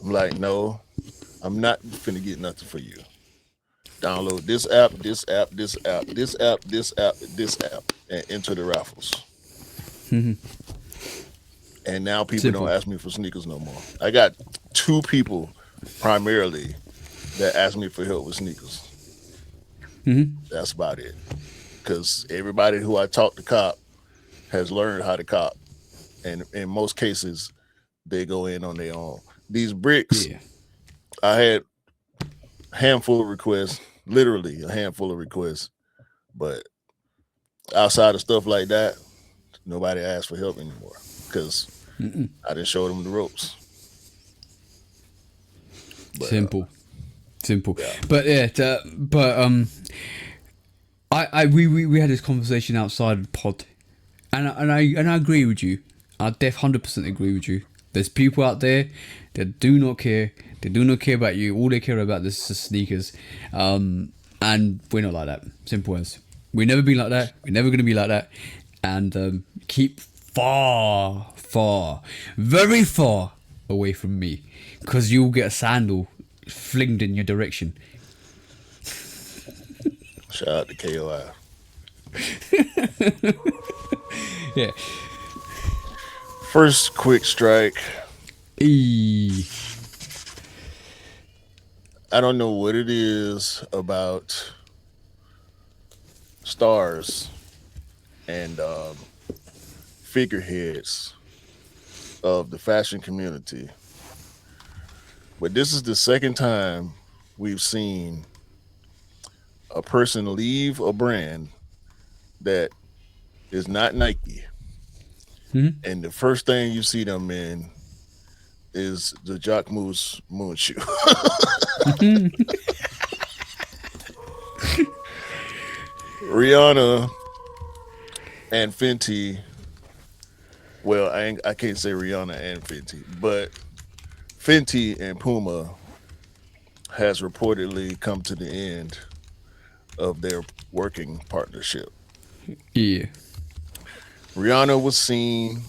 I'm like, no, I'm not finna get nothing for you. Download this app, and enter the raffles. And now people don't ask me for sneakers no more. I got two people primarily that ask me for help with sneakers. That's about it. Because everybody who I talk to cop has learned how to cop, and in most cases, they go in on their own. These bricks, Yeah. I had a handful of requests, literally a handful of requests, but outside of stuff like that, nobody asked for help anymore because I didn't show them the ropes. But Simple. yeah, But yeah, we had this conversation outside of the pod, and I agree with you. I 100% agree with you. There's people out there that do not care. They do not care about you. All they care about is the sneakers. And we're not like that. Simple as. We've never been like that. We're never going to be like that. And keep very far away from me, because you'll get a sandal flinged in your direction. shout out to KOI. Yeah. First quick strike. E. I don't know what it is about stars and figureheads of the fashion community, but this is the second time we've seen a person leave a brand that is not Nike, and the first thing you see them in is the Jacquemus moon shoe. Rihanna and Fenty. Well, I can't say Rihanna and Fenty, but Fenty and Puma has reportedly come to the end of their working partnership. Yeah. Rihanna was seen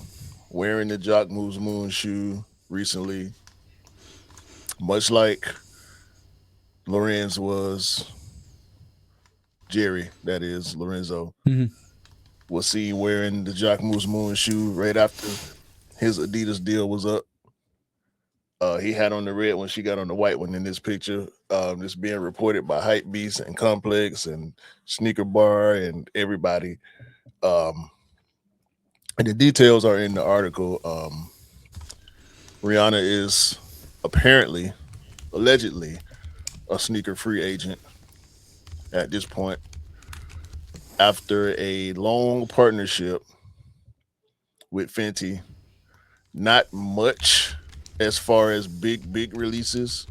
wearing the Jacquemus moon shoe recently, much like Lorenz was. Jerry, that is Lorenzo, was seen wearing the Jacquemus moon shoe right after his Adidas deal was up. He had on the red one, she got on the white one in this picture. This being reported by Hypebeast and Complex and Sneaker Bar and everybody. And the details are in the article. Rihanna is apparently, allegedly, a sneaker free agent at this point, after a long partnership with Fenty. Not much as far as big releases,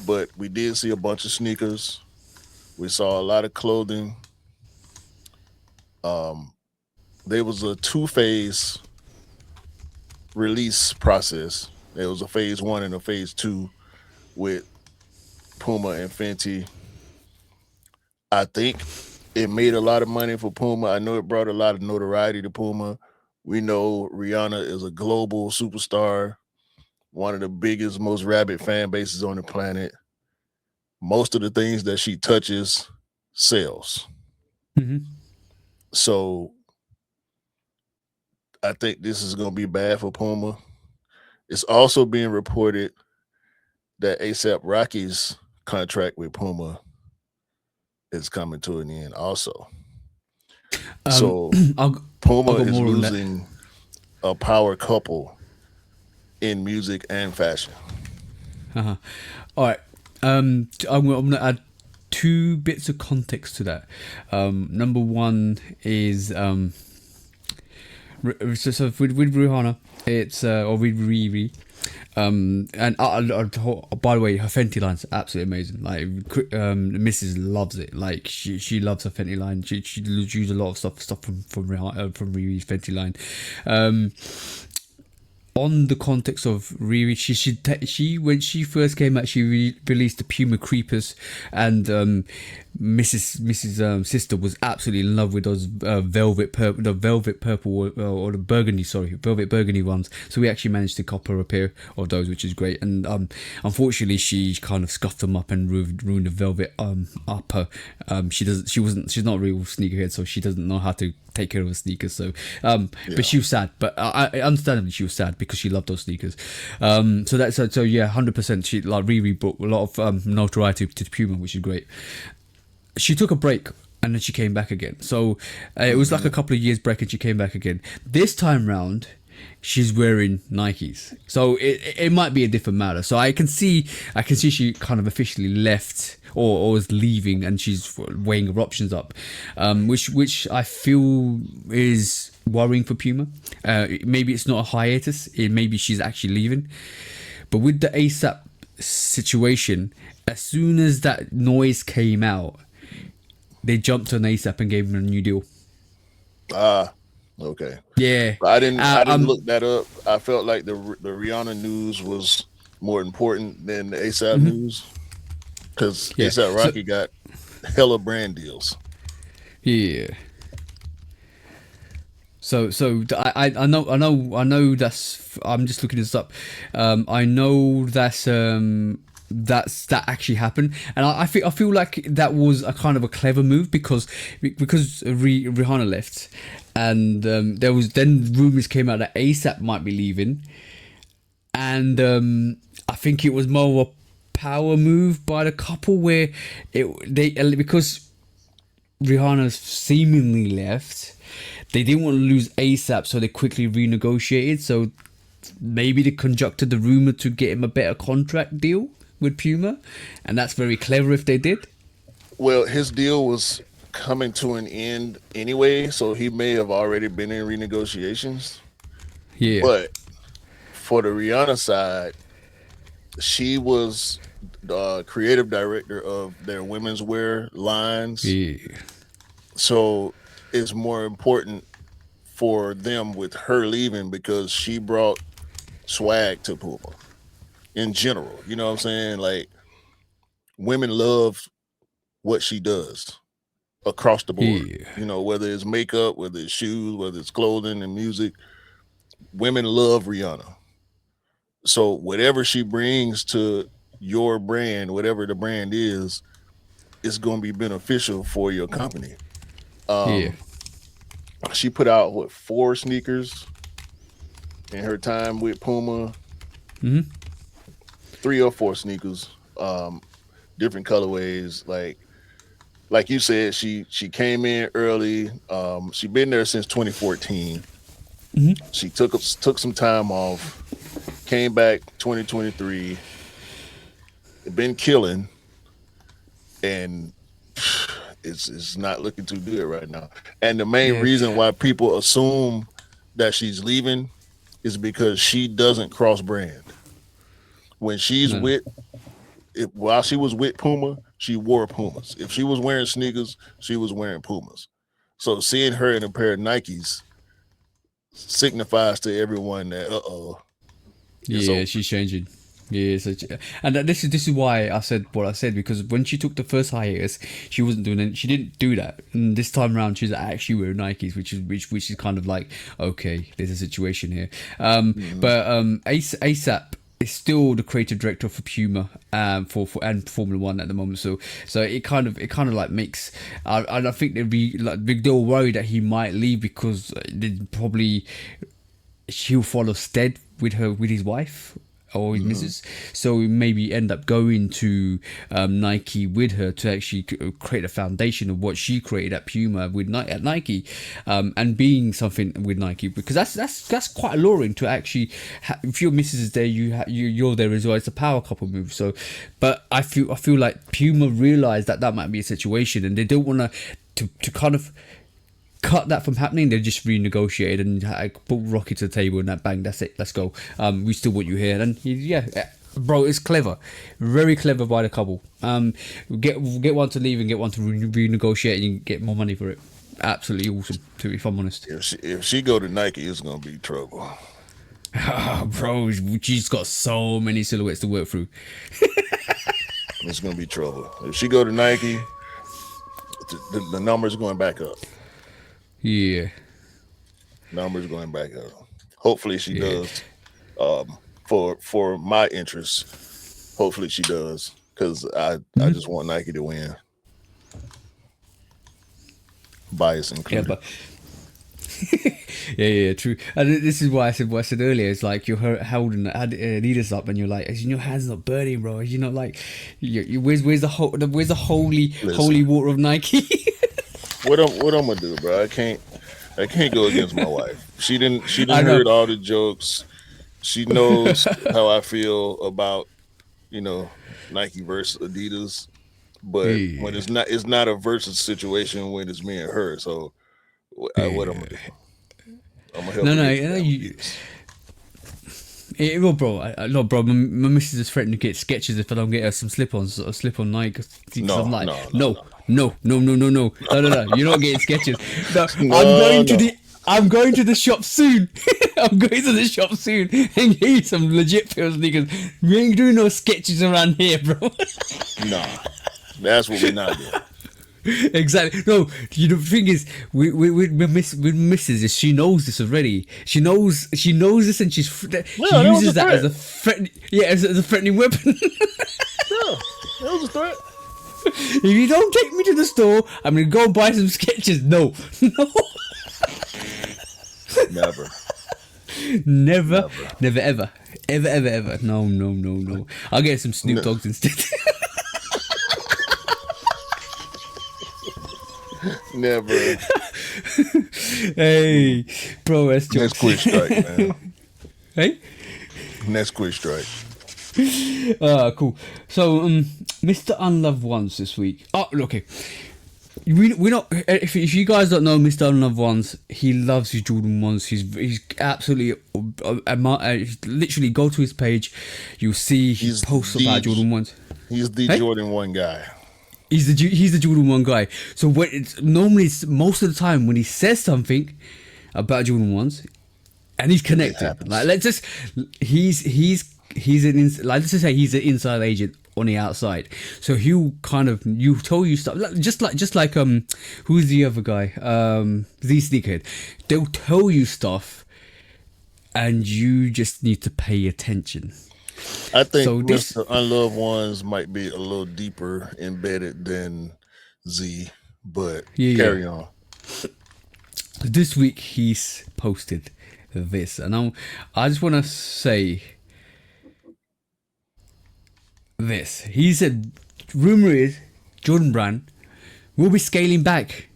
but we did see a bunch of sneakers. We saw a lot of clothing. There was a two-phase release process. There was a phase one and a phase two with Puma and Fenty. I think it made a lot of money for Puma. I know it brought a lot of notoriety to Puma. We know Rihanna is a global superstar, one of the biggest, most rabid fan bases on the planet. Most of the things that she touches sells. So I think this is going to be bad for Puma. It's also being reported that ASAP Rocky's contract with Puma is coming to an end also. So Puma is losing a power couple in music and fashion. All right. I'm going to add two bits of context to that. Number one is so with Rihanna, it's or with Riri. And by the way, her Fenty line's absolutely amazing. Like, Mrs. loves it. Like, she loves her Fenty line. She uses a lot of stuff from Rihanna, from Riri's Fenty line. On the context of Riri, she when she first came out, she released the Puma Creepers, and Mrs. Sister was absolutely in love with those velvet purple or the burgundy, velvet burgundy ones. So we actually managed to cop her a pair of those, which is great. And unfortunately, she kind of scuffed them up and ruined the velvet upper. She's not a real sneakerhead, so she doesn't know how to take care of her sneakers. So but she was sad, but I understandably she was sad because she loved those sneakers. So yeah, 100%. She like brought a lot of notoriety to Puma, which is great. She took a break and then she came back again. So it was like a couple of years break and she came back again. This time round, she's wearing Nikes. So it might be a different matter. So I can see she kind of officially left or was leaving and she's weighing her options up, which I feel is worrying for Puma. Maybe it's not a hiatus. Maybe she's actually leaving. But with the ASAP situation, as soon as that noise came out, they jumped on ASAP and gave him a new deal. Okay. Yeah. I didn't look that up. I felt like the Rihanna news was more important than the ASAP news, because ASAP Rocky got hella brand deals. Yeah. So I know that's, I'm just looking this up. I know that actually happened, and I feel like that was a kind of a clever move because Rihanna left, and there was then rumors came out that ASAP might be leaving, and I think it was more of a power move by the couple where because Rihanna seemingly left, they didn't want to lose ASAP, so they quickly renegotiated. So maybe they conjuncted the rumor to get him a better contract deal with Puma, and that's very clever if they did. Well, his deal was coming to an end anyway, so he may have already been in renegotiations. Yeah. But for the Rihanna side, she was the creative director of their women's wear lines. Yeah. So it's more important for them with her leaving because she brought swag to Puma in general. You know what I'm saying? Like, women love what she does across the board. Yeah. You know, whether it's makeup, whether it's shoes, whether it's clothing and music, women love Rihanna. So whatever she brings to your brand, whatever the brand is going to be beneficial for your company. She put out 4 sneakers in her time with Puma. 3 or 4 sneakers, different colorways. Like you said, she came in early. She been there since 2014. She took some time off, came back 2023. Been killing, and it's not looking too good right now. And the main reason why people assume that she's leaving is because she doesn't cross brand. When she's while she was with Puma, she wore Pumas. If she was wearing sneakers, she was wearing Pumas. So seeing her in a pair of Nikes signifies to everyone that she's changing. Yeah, and this is why I said what I said, because when she took the first hiatus, she wasn't doing it. She didn't do that, and this time around, she's actually wearing Nikes, which is kind of like, okay, there's a situation here. But ASAP is still the creative director for Puma, for and Formula One at the moment. So it kind of like makes. I think they're worried that he might leave because she'll follow stead with his wife or his missus, so maybe end up going to Nike with her to actually create a foundation of what she created at Puma at Nike, and being something with Nike, because that's quite alluring to actually if your missus is there, you're there as well. It's a power couple move. So, but I feel like Puma realized that might be a situation, and they don't want to kind of cut that from happening. They just renegotiated and put Rocky to the table, and that bang, that's it, let's go. We still want you here. And bro, it's clever, very clever by the couple. Get one to leave and get one to renegotiate and get more money for it. Absolutely awesome, if I'm honest. If she go to Nike, it's gonna be trouble. Bro, she's got so many silhouettes to work through. It's gonna be trouble if she go to Nike. the numbers going back up. Yeah. Numbers going back up. Hopefully she Yeah. does. For my interest, hopefully she does, because I just want Nike to win. Bias Yeah, included. but yeah, true. And this is why I said what I said earlier. It's like you're holding Adidas up, and you're like, "Is your hands not burning, bro? Is you not like, where's the holy water of Nike?" What I'm gonna do, bro? I can't go against my wife. She didn't I know. heard all the jokes. She knows how I feel about Nike versus Adidas. But when Yeah. it's not a versus situation when it's me and her. So what I'm gonna do? I'm gonna help No, her no, get you know, down with you, this. well, bro, no, bro. My missus is threatening to get sketches if I don't get her some slip-ons or slip-on Nike. No, I'm like, no. no. You're not getting sketches. No, No, I'm going to the shop soon. I'm going to the shop soon and get you some legit pair of sneakers. We ain't doing no sketches around here, bro. Nah, that's what we're not doing. Exactly. No, the thing is, with Mrs. is she knows this already. She knows this, and she uses that as a threat. Yeah, as a threatening weapon. Yeah, that was a threat. If you don't take me to the store, I'm gonna go buy some sketches. No. Never, ever. No. I'll get some Snoop Dogg's instead. Never. Hey, bro, that's Next quick strike, man. Hey. Next quick strike. Cool. So, Mr. Unloved Ones this week. Oh, okay. We're not. If you guys don't know Mr. Unloved Ones, he loves his Jordan ones. He's absolutely literally go to his page. You'll see he posts about Jordan ones. He's the Jordan 1 guy. He's the Jordan 1 guy. So when normally most of the time when he says something about Jordan 1s and he's connected, like let's just he's let's just say he's an inside agent on the outside. So he'll tell you stuff just like who's the other guy? The Sneakerhead. They'll tell you stuff and you just need to pay attention. I think Mr. Unloved Ones might be a little deeper embedded than Z, but carry on. This week he's posted this, and I just want to say this. He said, rumor is Jordan Brand will be scaling back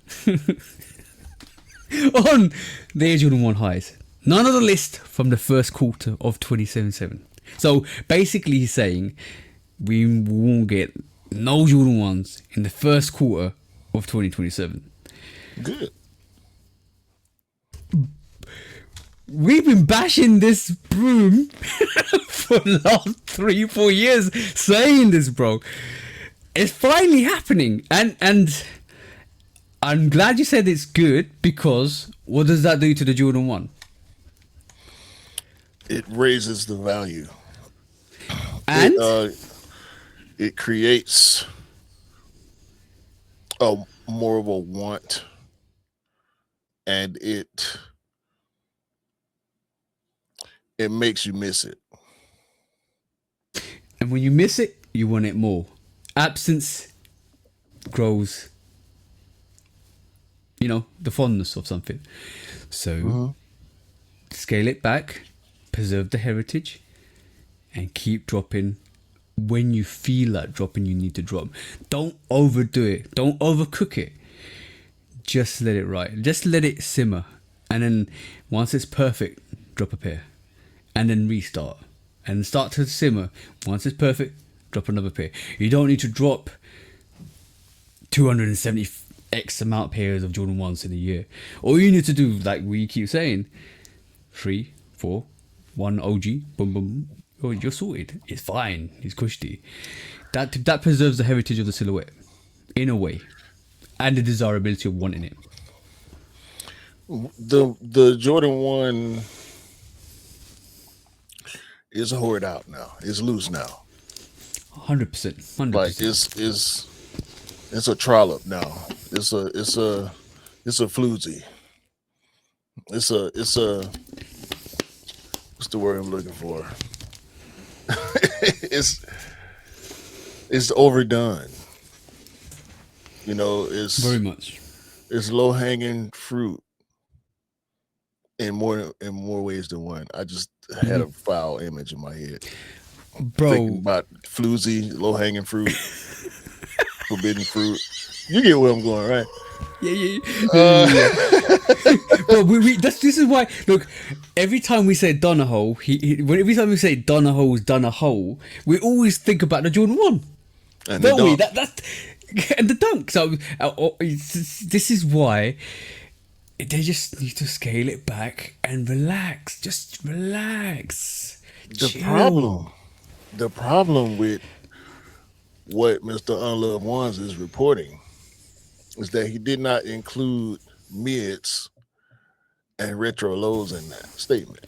on their Jordan 1 highs. None of the list from the first quarter of 2077. So basically he's saying we won't get no Jordan 1s in the first quarter of 2027. Good. We've been bashing this broom for the last 3-4 years saying this, bro. It's finally happening. And I'm glad you said it's good, because what does that do to the Jordan 1? It raises the value. And it creates more of a want, and it makes you miss it. And when you miss it, you want it more. Absence grows, the fondness of something. So scale it back, preserve the heritage, and keep dropping. When you feel like dropping, you need to drop. Don't overdo it. Don't overcook it. Just let it ride. Just let it simmer. And then once it's perfect, drop a pair. And then restart. And start to simmer. Once it's perfect, drop another pair. You don't need to drop 270 X amount of pairs of Jordan 1s in a year. All you need to do, like we keep saying, 3, 4, 1 OG, boom, boom. Oh, you're sorted. It's fine. It's cushy. That preserves the heritage of the silhouette, in a way, and the desirability of wanting it. The Jordan 1 is hoard out now. It's loose now. 100%. Like It's a trollop now. It's a floozy. It's a what's the word I'm looking for? it's it's overdone. You know, Very much. it's low hanging fruit in more ways than one. I just had a foul image in my head. Thinking Bro, about floozy, low hanging fruit, forbidden fruit. You get where I'm going, right? yeah, yeah, Uh, yeah, yeah. Bro, this is why. Look, every time we say Donahoe, every time we say Donahoe's done a hole, we always think about the Jordan 1. and the Don't we? dunk. That's and the dunk. So this is why they just need to scale it back and relax. Just relax, The chill. problem, the problem with what Mr. Unloved Ones is reporting is that he did not include mids and retro lows in that statement.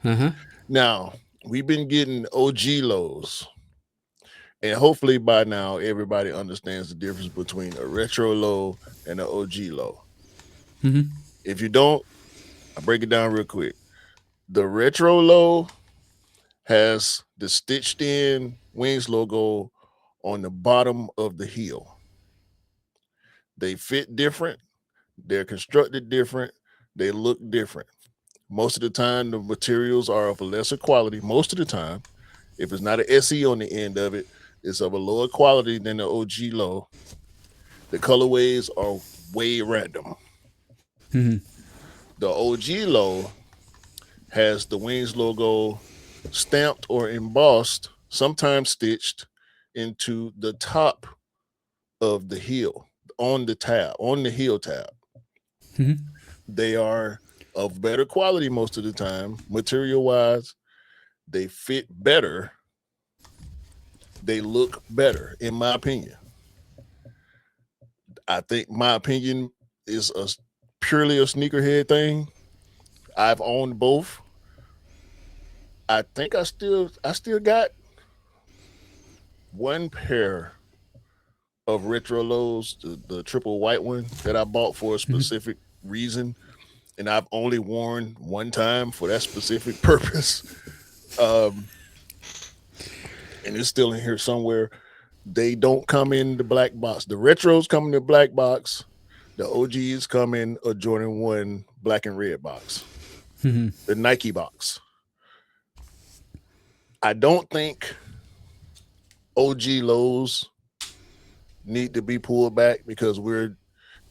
Uh huh. Now, we've been getting OG lows, and hopefully by now everybody understands the difference between a retro low and an OG low. If you don't, I'll break it down real quick. The retro low has the stitched in wings logo on the bottom of the heel. They fit different, they're constructed different, they look different. Most of the time, the materials are of a lesser quality. Most of the time, if it's not an SE on the end of it, it's of a lower quality than the OG low. The colorways are way random. The OG low has the Wings logo stamped or embossed, sometimes stitched into the top of the heel, on the tab, on the heel tab. They are of better quality most of the time, material wise. They fit better. They look better, in my opinion. I think my opinion is purely a sneakerhead thing. I've owned both. I think I still got one pair of retro lows, the triple white one that I bought for a specific reason, and I've only worn one time for that specific purpose. Um, and it's still in here somewhere. They don't come in the black box. The retros come in the black box. The OGs come in a Jordan 1 black and red box. The Nike box. I don't think OG lows need to be pulled back because we're in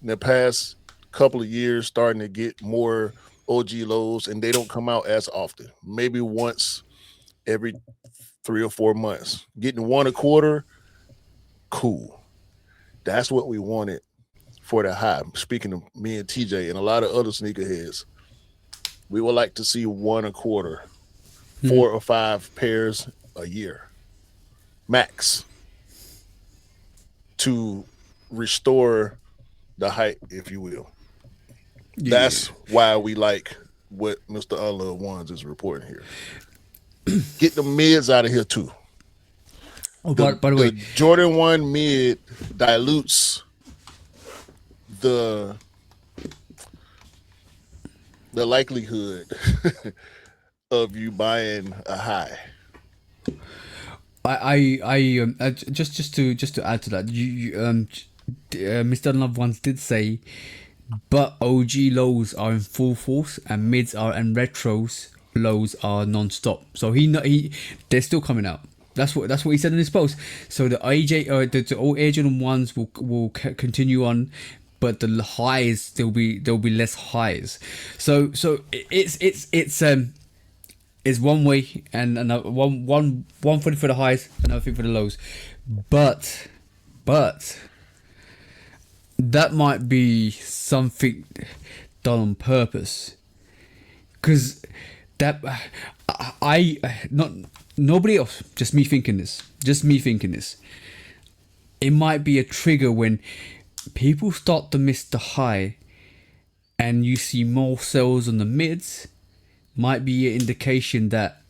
the past couple of years starting to get more OG lows and they don't come out as often. Maybe once every 3 or 4 months. Getting one a quarter, cool. That's what we wanted for the high. Speaking of me and TJ and a lot of other sneakerheads, we would like to see one a quarter, 4 or 5 pairs a year, max, to restore the height, if you will. Yeah. That's why we like what Mr. Unloved Ones is reporting here. Get the mids out of here too. Oh, The by the the way, Jordan 1 mid dilutes the the likelihood of you buying a high. just to add to that, Mr. Love once did say, but OG lows are in full force and mids are and retros lows are non-stop. So they're still coming out. That's what he said in his post. So the the all Air Jordan ones will continue on, but the highs there'll be less highs. So it's one way and another one thing for the highs, another thing for the lows. But that might be something done on purpose, because that I not nobody else, just me thinking this. It might be a trigger when people start to miss the high and you see more sales on the mids. Might be an indication that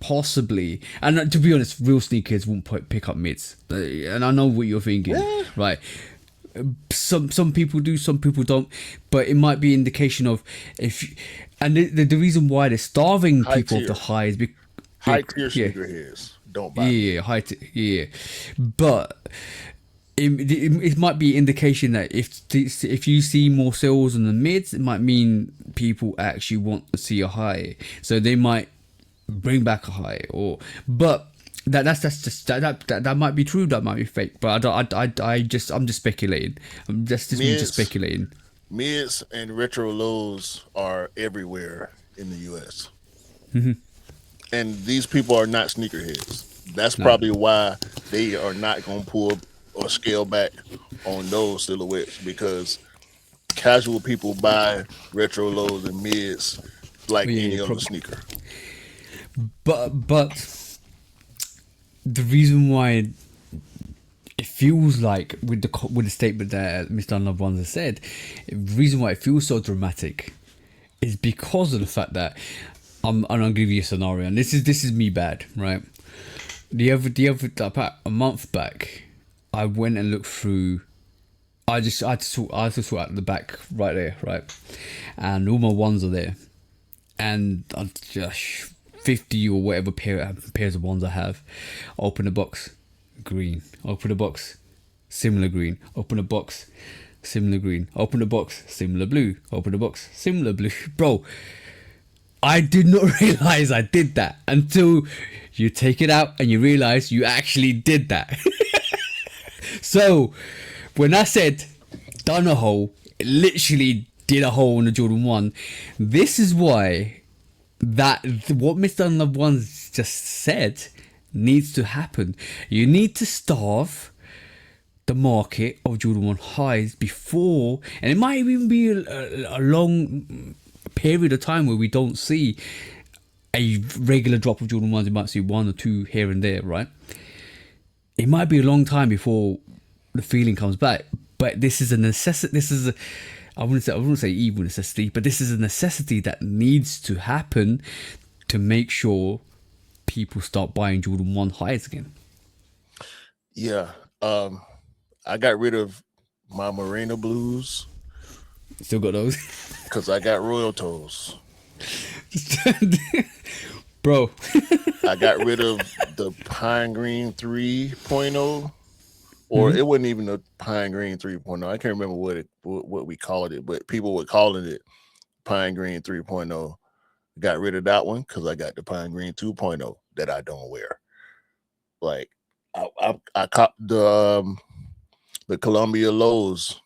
possibly. And to be honest, real sneakers won't pick up mids. And I know what you're thinking, right? Some people do, some people don't, but it might be indication of if. And the reason why they're starving High people of the tier. high is because High tier yeah, sneakerheads don't buy me. yeah, yeah, but it might be indication that if you see more sales on the mids, it might mean people actually want to see a high, so they might bring back a high. Or but that's just that might be true, that might be fake, but I'm just speculating. This me just speculating. Mids and retro lows are everywhere in the US. And these people are not sneakerheads. That's No. probably why they are not going to pull or scale back on those silhouettes, because casual people buy retro lows and mids like any other sneaker. But the reason why it feels like with the statement that Mr. Unloved Ones has said, the reason why it feels so dramatic is because of the fact that I'll give you a scenario, and this is me bad, right? The other about a month back, I went and looked through. I just saw at the back right there, right, and all my ones are there, and I just 50 or whatever pairs of ones I have. Open the box, green. Open the box, similar green. Open the box, similar green. Open the box, similar blue. Open the box, similar blue. Bro, I did not realize I did that until you take it out and you realize you actually did that. So when I said done a hole, it literally did a hole in the Jordan 1. This is why what Mr. Unloved Ones just said needs to happen. You need to starve the market of Jordan 1 highs before, and it might even be a long period of time where we don't see a regular drop of Jordan 1s. You might see one or two here and there, right? It might be a long time before the feeling comes back, but this is a necessity. This is I wouldn't say evil necessity, but this is a necessity that needs to happen to make sure people start buying Jordan 1 highs again. Yeah. I got rid of my Marina Blues. Still got those? Because I got Royal Toes. Bro. I got rid of the Pine Green 3.0. Or it wasn't even a Pine Green 3.0. I can't remember what we called it, but people were calling it Pine Green 3.0. Got rid of that one because I got the Pine Green 2.0 that I don't wear. Like I copped the Columbia lows.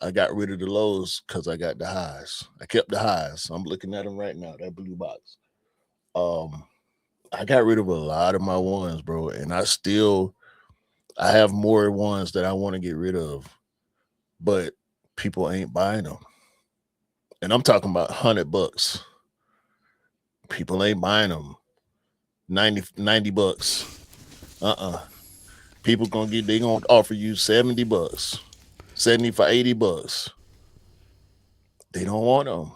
I got rid of the lows because I got the highs. I kept the highs. I'm looking at them right now, that blue box. I got rid of a lot of my ones, bro, and I have more ones that I want to get rid of, but people ain't buying them. And I'm talking about $100. People ain't buying them. 90 bucks. People they gonna offer you $70, 75, $80. They don't want them.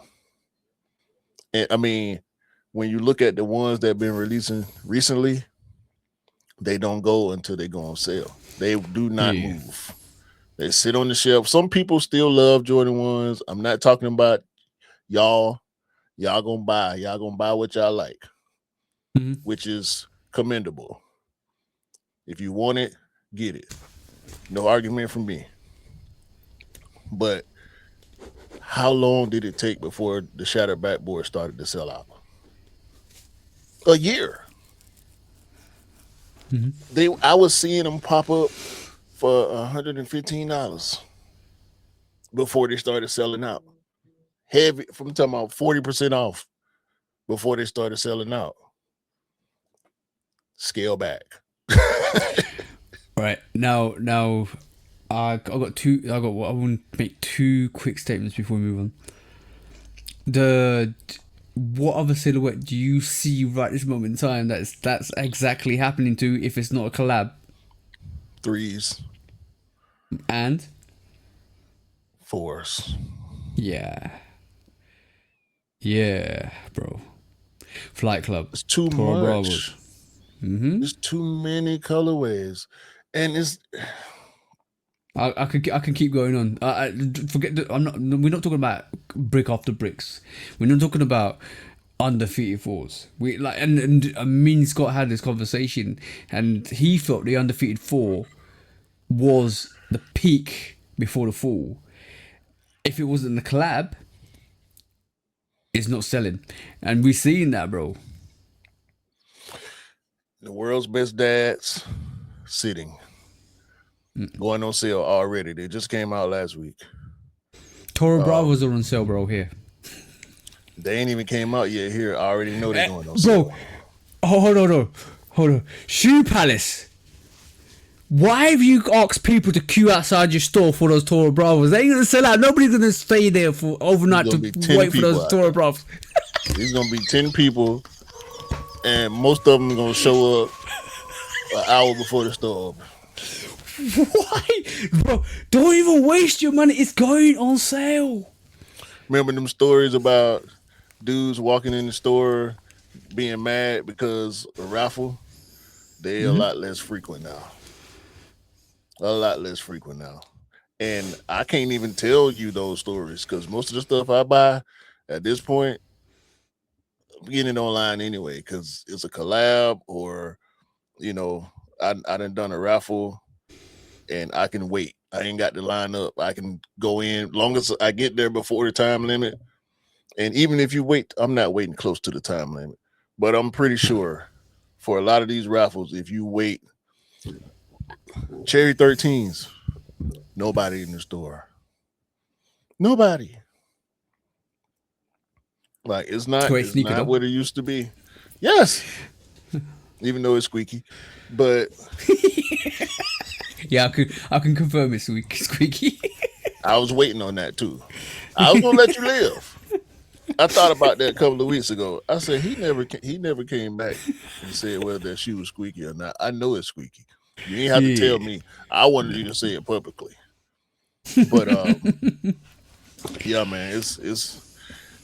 And I mean, when you look at the ones that have been releasing recently, they don't go until they go on sale. They do not move. They sit on the shelf. Some people still love Jordan 1s. I'm not talking about y'all. Y'all gonna buy. Y'all gonna buy what y'all like, which is commendable. If you want it, get it. No argument from me. But how long did it take before the shattered backboard started to sell out? A year. I was seeing them pop up for $115 before they started selling out. Heavy, from talking about 40% off before they started selling out. Scale back. Right now, I want to make two quick statements before we move on. What other silhouette do you see right this moment in time that's exactly happening to, if it's not a collab? Threes. And? Fours. Yeah. Yeah, bro. Flight Club. It's too Toro much. Bravos. Mm-hmm. There's too many colorways, and it's I can keep going on. Forget that we're not talking about brick after bricks. We're not talking about undefeated fours. We like and me and Scott had this conversation, and he felt the undefeated four was the peak before the fall. If it wasn't the collab, it's not selling, and we've seen that, bro. the world's best dads sitting, going on sale already. They just came out last week. Toro Bravos are on sale, bro. Here, They ain't even came out yet. Here, I already know they're going on sale. bro. Oh, hold on. Shoe Palace. Why have you asked people to queue outside your store for those Toro Bravos? They ain't gonna sell out. Nobody's gonna stay there for overnight to wait for those Toro Bravos. There's gonna be 10 people, and most of them gonna show up an hour before the store open. Why, bro? Don't even waste your money. It's going on sale. Remember them stories about dudes walking in the store being mad because a raffle? They're a lot less frequent now. A lot less frequent now. And I can't even tell you those stories because most of the stuff I buy at this point, I'm getting it online anyway because it's a collab or, I done a raffle and I can wait. I ain't got to line up. I can go in long as I get there before the time limit. And even if you wait, I'm not waiting close to the time limit. But I'm pretty sure for a lot of these raffles, if you wait, Cherry 13s, nobody in the store. Nobody. Like it's not what it used to be. Yes. Even though it's squeaky. But yeah, I can confirm it's squeaky. I was waiting on that too. I was gonna let you live. I thought about that a couple of weeks ago. I said he never came back and said whether that shoe was squeaky or not. I know it's squeaky. You ain't have to tell me. I wanted you to say it publicly. But yeah, man, it's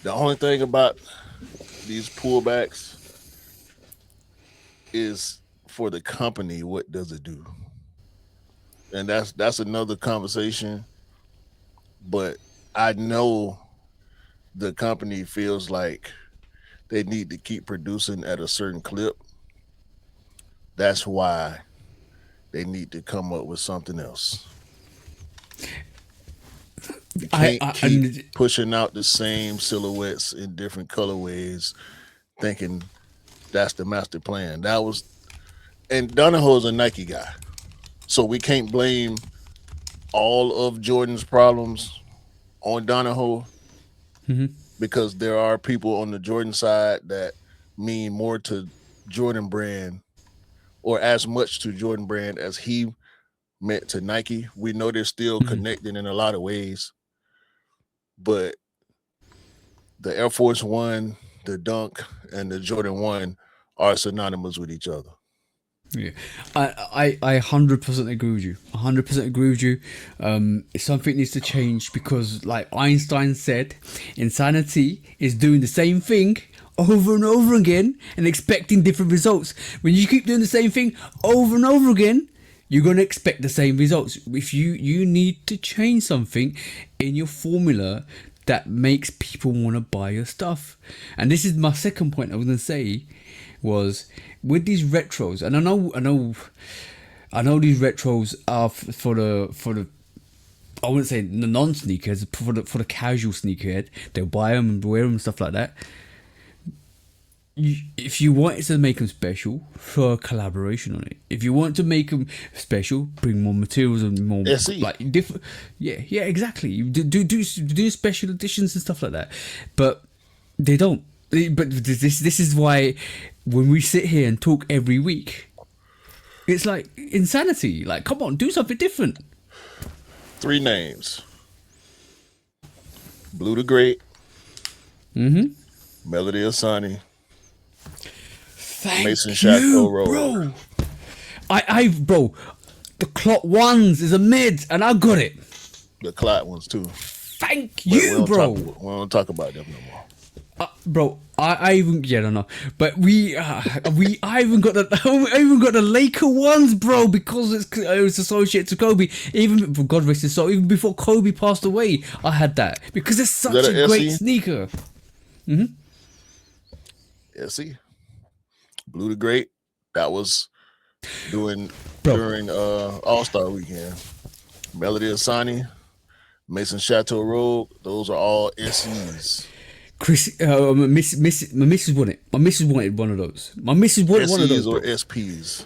the only thing about these pullbacks is for the company, what does it do? And that's another conversation. But I know the company feels like they need to keep producing at a certain clip. That's why they need to come up with something else. You can't keep pushing out the same silhouettes in different colorways, thinking that's the master plan. And Donahoe's a Nike guy, so we can't blame all of Jordan's problems on Donahoe because there are people on the Jordan side that mean more to Jordan brand or as much to Jordan brand as he meant to Nike. We know they're still connected in a lot of ways, but the Air Force One, the Dunk, and the Jordan 1 are synonymous with each other. Yeah, I 100% agree with you. 100% agree with you. Something needs to change because, like Einstein said, insanity is doing the same thing over and over again and expecting different results. When you keep doing the same thing over and over again, you're going to expect the same results. If you need to change something in your formula that makes people want to buy your stuff. And this is my second point I was going to say was with these retros, and I know these retros are for the I wouldn't say the non-sneakers, for the casual sneakerhead. They'll buy them and wear them and stuff like that. If you wanted to make them special, throw a collaboration on it. If you want to make them special, bring more materials and more like different. Yeah, exactly. You do special editions and stuff like that, but they don't. But this is why when we sit here and talk every week, it's like insanity. Like, come on, do something different. 3 names: Blue the Great, Melody Asani. Thank Mason you, bro. Bro, the clock ones is a mid, and I got it. The clock ones too. Thank you, bro. We don't talk about them no more. Bro, I even no, but I even got the I even got the Laker ones, bro, because it was associated to Kobe. Even for God rest his soul, even before Kobe passed away, I had that because it's Is that such a an great SE? sneaker. SE? Blue the Great. That was doing Bro, during All-Star weekend. Melody Asani, Mason Chateau Road, those are all SEs. Chris, my missus wanted. My missus wanted one of those. My missus wanted one of those, SEs or bro. SPs.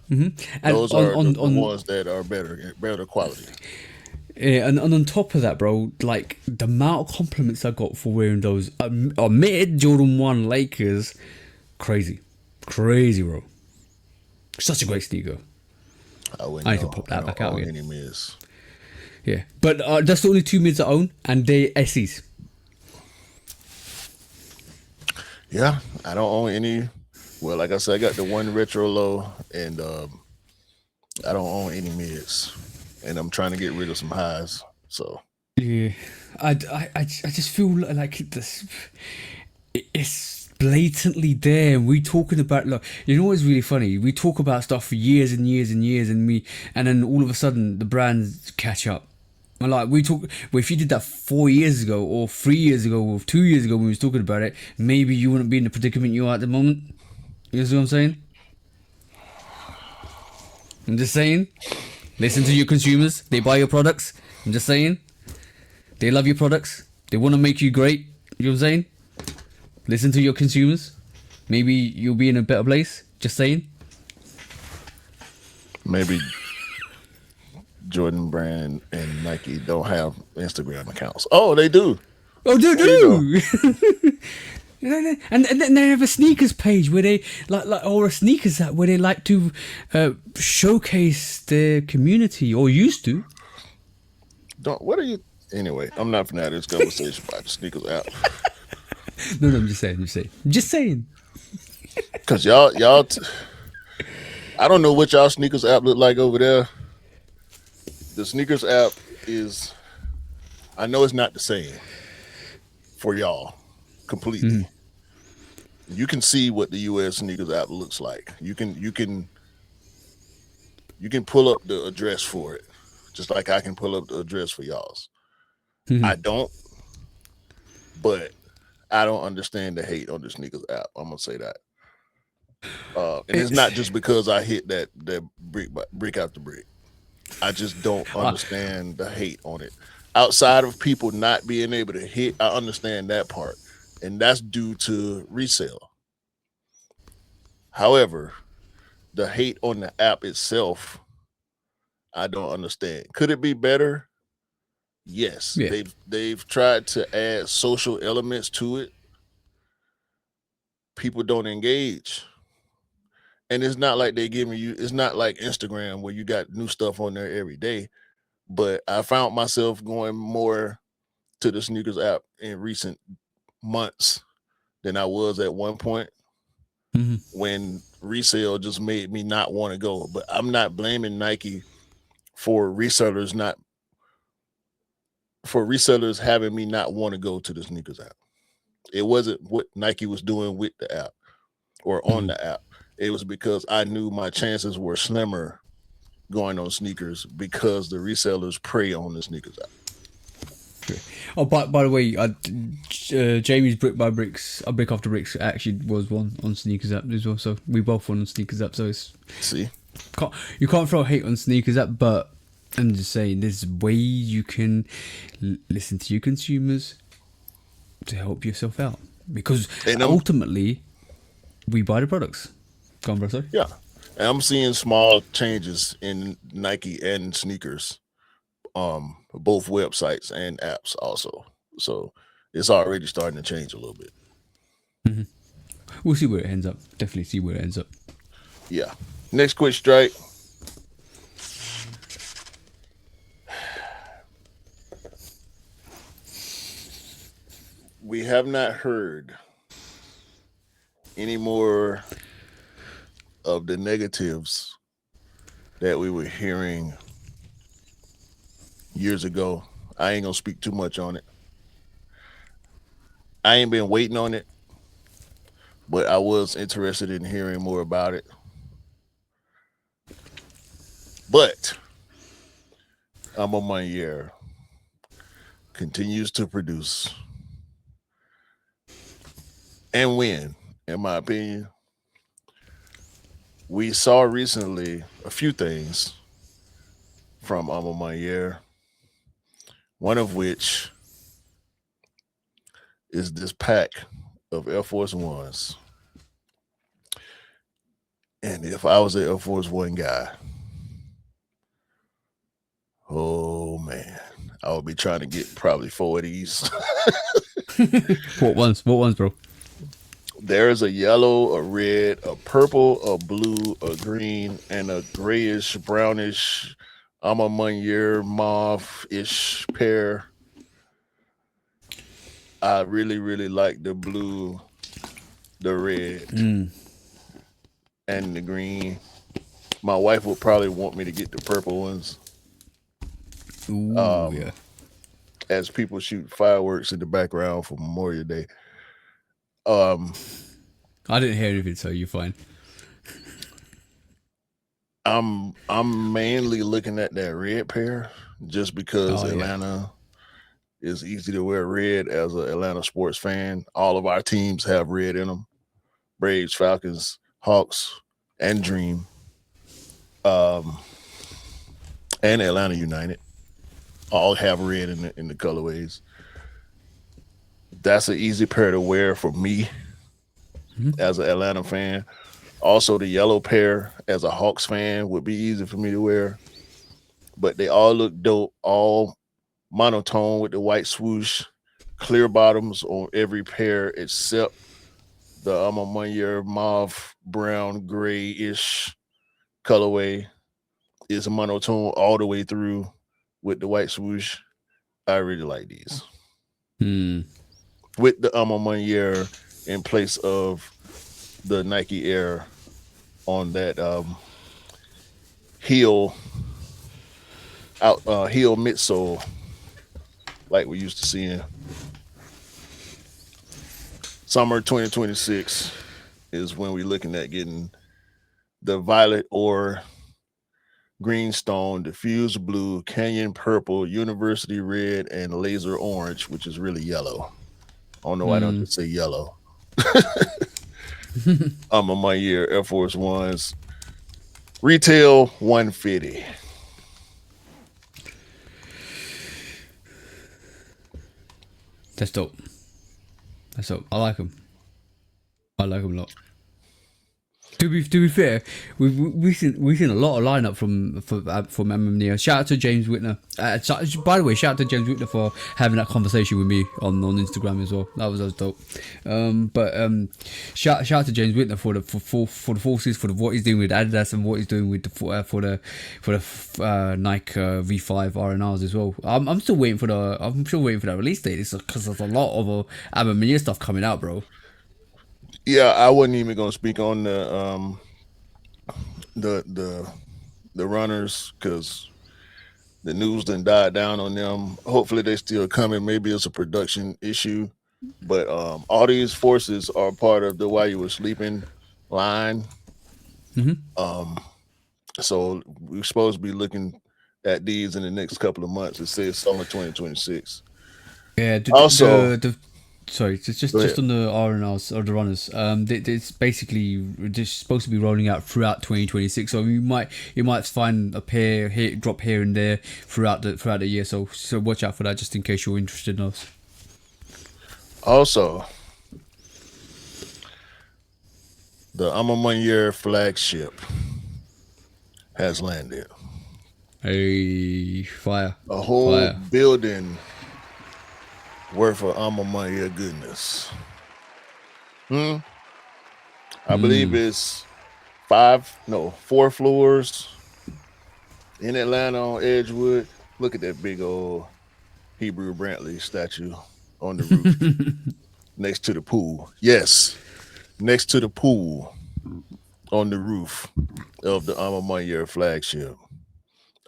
And Those are the ones that are better quality. yeah, and on top of that, bro, like the amount of compliments I got for wearing those omitted Jordan 1 Lakers, crazy, bro. Such a great sneaker. I wouldn't I need to know. pop I that don't back out own again. any mids. Yeah, but that's the only two mids I own, and they SEs. Yeah, I don't own any. Well, like I said, I got the one retro low, and I don't own any mids, and I'm trying to get rid of some highs. So Yeah, I just feel like this. It's blatantly there. We talking about look. You know what's really funny? We talk about stuff for years and years and years, and then all of a sudden the brands catch up. And like we talk, well, if you did that 4 years ago, or 3 years ago, or 2 years ago when we was talking about it, maybe you wouldn't be in the predicament you are at the moment. You know what I'm saying? I'm just saying. Listen to your consumers. They buy your products. I'm just saying. They love your products. They want to make you great. You know what I'm saying? Listen to your consumers. Maybe you'll be in a better place. Just saying. maybe Jordan Brand and Nike don't have Instagram accounts. Oh, they do. Oh, There you go. do. And then they have a sneakers page where they like or a sneakers app where they like to showcase their community or used to. Don't. What are you? Anyway, I'm not finna have this conversation about the sneakers app No, I'm just saying. Just saying. because y'all. I don't know what y'all sneakers app look like over there. The sneakers app is. I know it's not the same for y'all completely. You can see what the US sneakers app looks like. You can pull up the address for it, just like I can pull up the address for y'all's. I don't, but I don't understand the hate on the sneakers app. I'm gonna say that, and it's It's not just because I hit that brick after brick. I just don't understand the hate on it. Outside of people not being able to hit, I understand that part, and that's due to resale. However, the hate on the app itself, I don't understand. Could it be better? Yes, yeah. they've tried to add social elements to it. People don't engage. And it's not like they giving you it's not like Instagram where you got new stuff on there every day. But I found myself going more to the sneakers app in recent months than I was at one point Mhm. when resale just made me not want to go. But I'm not blaming Nike for resellers not for resellers having me not want to go to the sneakers app. It wasn't what Nike was doing with the app or on the app. It was because I knew my chances were slimmer going on sneakers because the resellers prey on the sneakers app. Oh, by the way, Jamie's brick by bricks, a brick after bricks actually was one on sneakers app as well. So we both won on sneakers app. So it's See, you can't throw hate on sneakers app, but I'm just saying there's ways you can listen to your consumers to help yourself out because and ultimately we buy the products. Go on, bro. Sorry. yeah, and I'm seeing small changes in Nike and sneakers, both websites and apps also. So it's already starting to change a little bit. We'll see where it ends up. Definitely see where it ends up. Yeah. Next quick strike. We have not heard any more of the negatives that we were hearing years ago. I ain't gonna speak too much on it. I ain't been waiting on it, but I was interested in hearing more about it. But A Ma Maniére continues to produce and win, in my opinion. We saw recently a few things from A Ma Maniére, one of which is this pack of Air Force Ones. And if I was an Air Force One guy, oh man, I would be trying to get probably four of these. What ones? What ones, bro? There's a yellow, a red, a purple, a blue, a green, and a grayish, brownish, I'm a Maniere mauve-ish pair. I really, really like the blue, the red, and the green. My wife would probably want me to get the purple ones. Ooh, yeah. As people shoot fireworks in the background for Memorial Day. Um, I didn't hear anything, so you're fine. I'm mainly looking at that red pair just because Oh, yeah. Atlanta is easy to wear red as an Atlanta sports fan. All of our teams have red in them. Braves, Falcons, Hawks, and Dream. Um, and Atlanta United all have red in the colorways. That's an easy pair to wear for me as an Atlanta fan. Also, the yellow pair as a Hawks fan would be easy for me to wear. But they all look dope, all monotone with the white swoosh, clear bottoms on every pair except the A Ma Maniére mauve, brown, gray-ish colorway is monotone all the way through with the white swoosh. I really like these. With the A Ma Maniére in place of the Nike Air on that heel heel midsole like we used to see in summer 2026 is when we're looking at getting the violet or greenstone, diffuse blue, canyon purple, university red, and laser orange, which is really yellow. I don't know why I don't just say yellow. I'm a My Year Air Force Ones. Retail 150. That's dope. That's dope. I like them. I like them a lot. To be fair, we've seen a lot of lineup from Ma Maniere. Shout out to James Whitner. By the way, shout out to James Whitner for having that conversation with me on Instagram as well. That was dope. Shout out to James Whitner for the forces for what he's doing with Adverts and what he's doing with the for the Nike V5 RNRs as well. I'm still waiting for that release date. It's because there's a lot of Ma Maniere stuff coming out, bro. Yeah, I wasn't even gonna speak on the runners because the news done died down on them. Hopefully they still coming. Maybe it's a production issue. But all these forces are part of the While You Were Sleeping line. So we're supposed to be looking at these in the next couple of months. It says summer 2026. Yeah. Also, Sorry, just on the RNRs or the runners. It's basically just supposed to be rolling out throughout 2026. So you might find a pair drop here and there throughout the year. So watch out for that, just in case you're interested in those. Also, the A Ma Maniére flagship has landed. Hey, fire! A whole Fire. building worth of A Ma Maniére goodness. I believe it's 4 floors in Atlanta on Edgewood. Look at that big old Hebrew Brantley statue on the roof next to the pool. Yes, next to the pool on the roof of the A Ma Maniére flagship.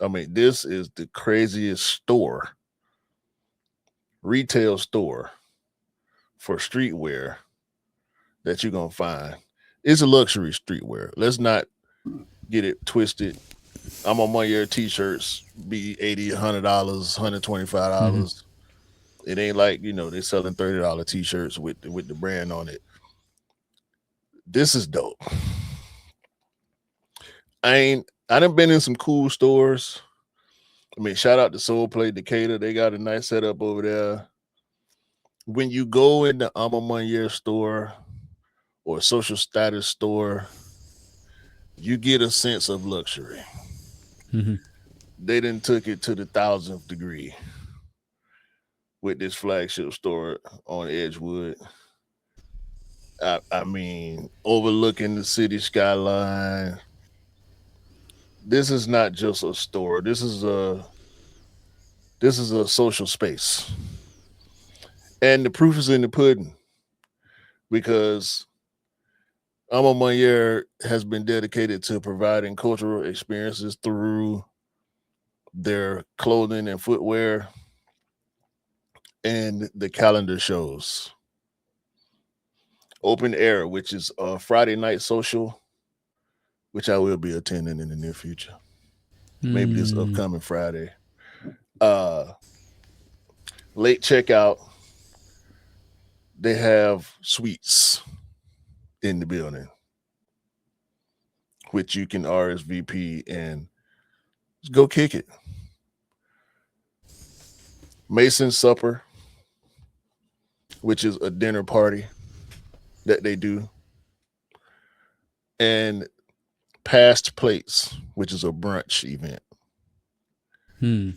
I mean, this is the craziest retail store for streetwear that you're gonna find. It's a luxury streetwear. Let's not get it twisted. I'm on one year t-shirts be $80, $100, Mm-hmm. $125. It ain't like, they're selling $30 t-shirts with the brand on it. This is dope. I done been in some cool stores. I mean, shout out to Soul Play Decatur. They got a nice setup over there. When you go in the A Ma Maniére store or social status store, you get a sense of luxury. Mm-hmm. They done took it to the thousandth degree with this flagship store on Edgewood. I mean, overlooking the city skyline. This is not just a store. This is a social space. And the proof is in the pudding because A Ma Maniére has been dedicated to providing cultural experiences through their clothing and footwear and the calendar shows. Open Air, which is a Friday night social, which I will be attending in the near future. Maybe this Mm. upcoming Friday. Uh Late checkout, they have suites in the building, which you can RSVP and go kick it. Mason Supper, which is a dinner party that they do, and Past Plates, which is a brunch event. Hmm.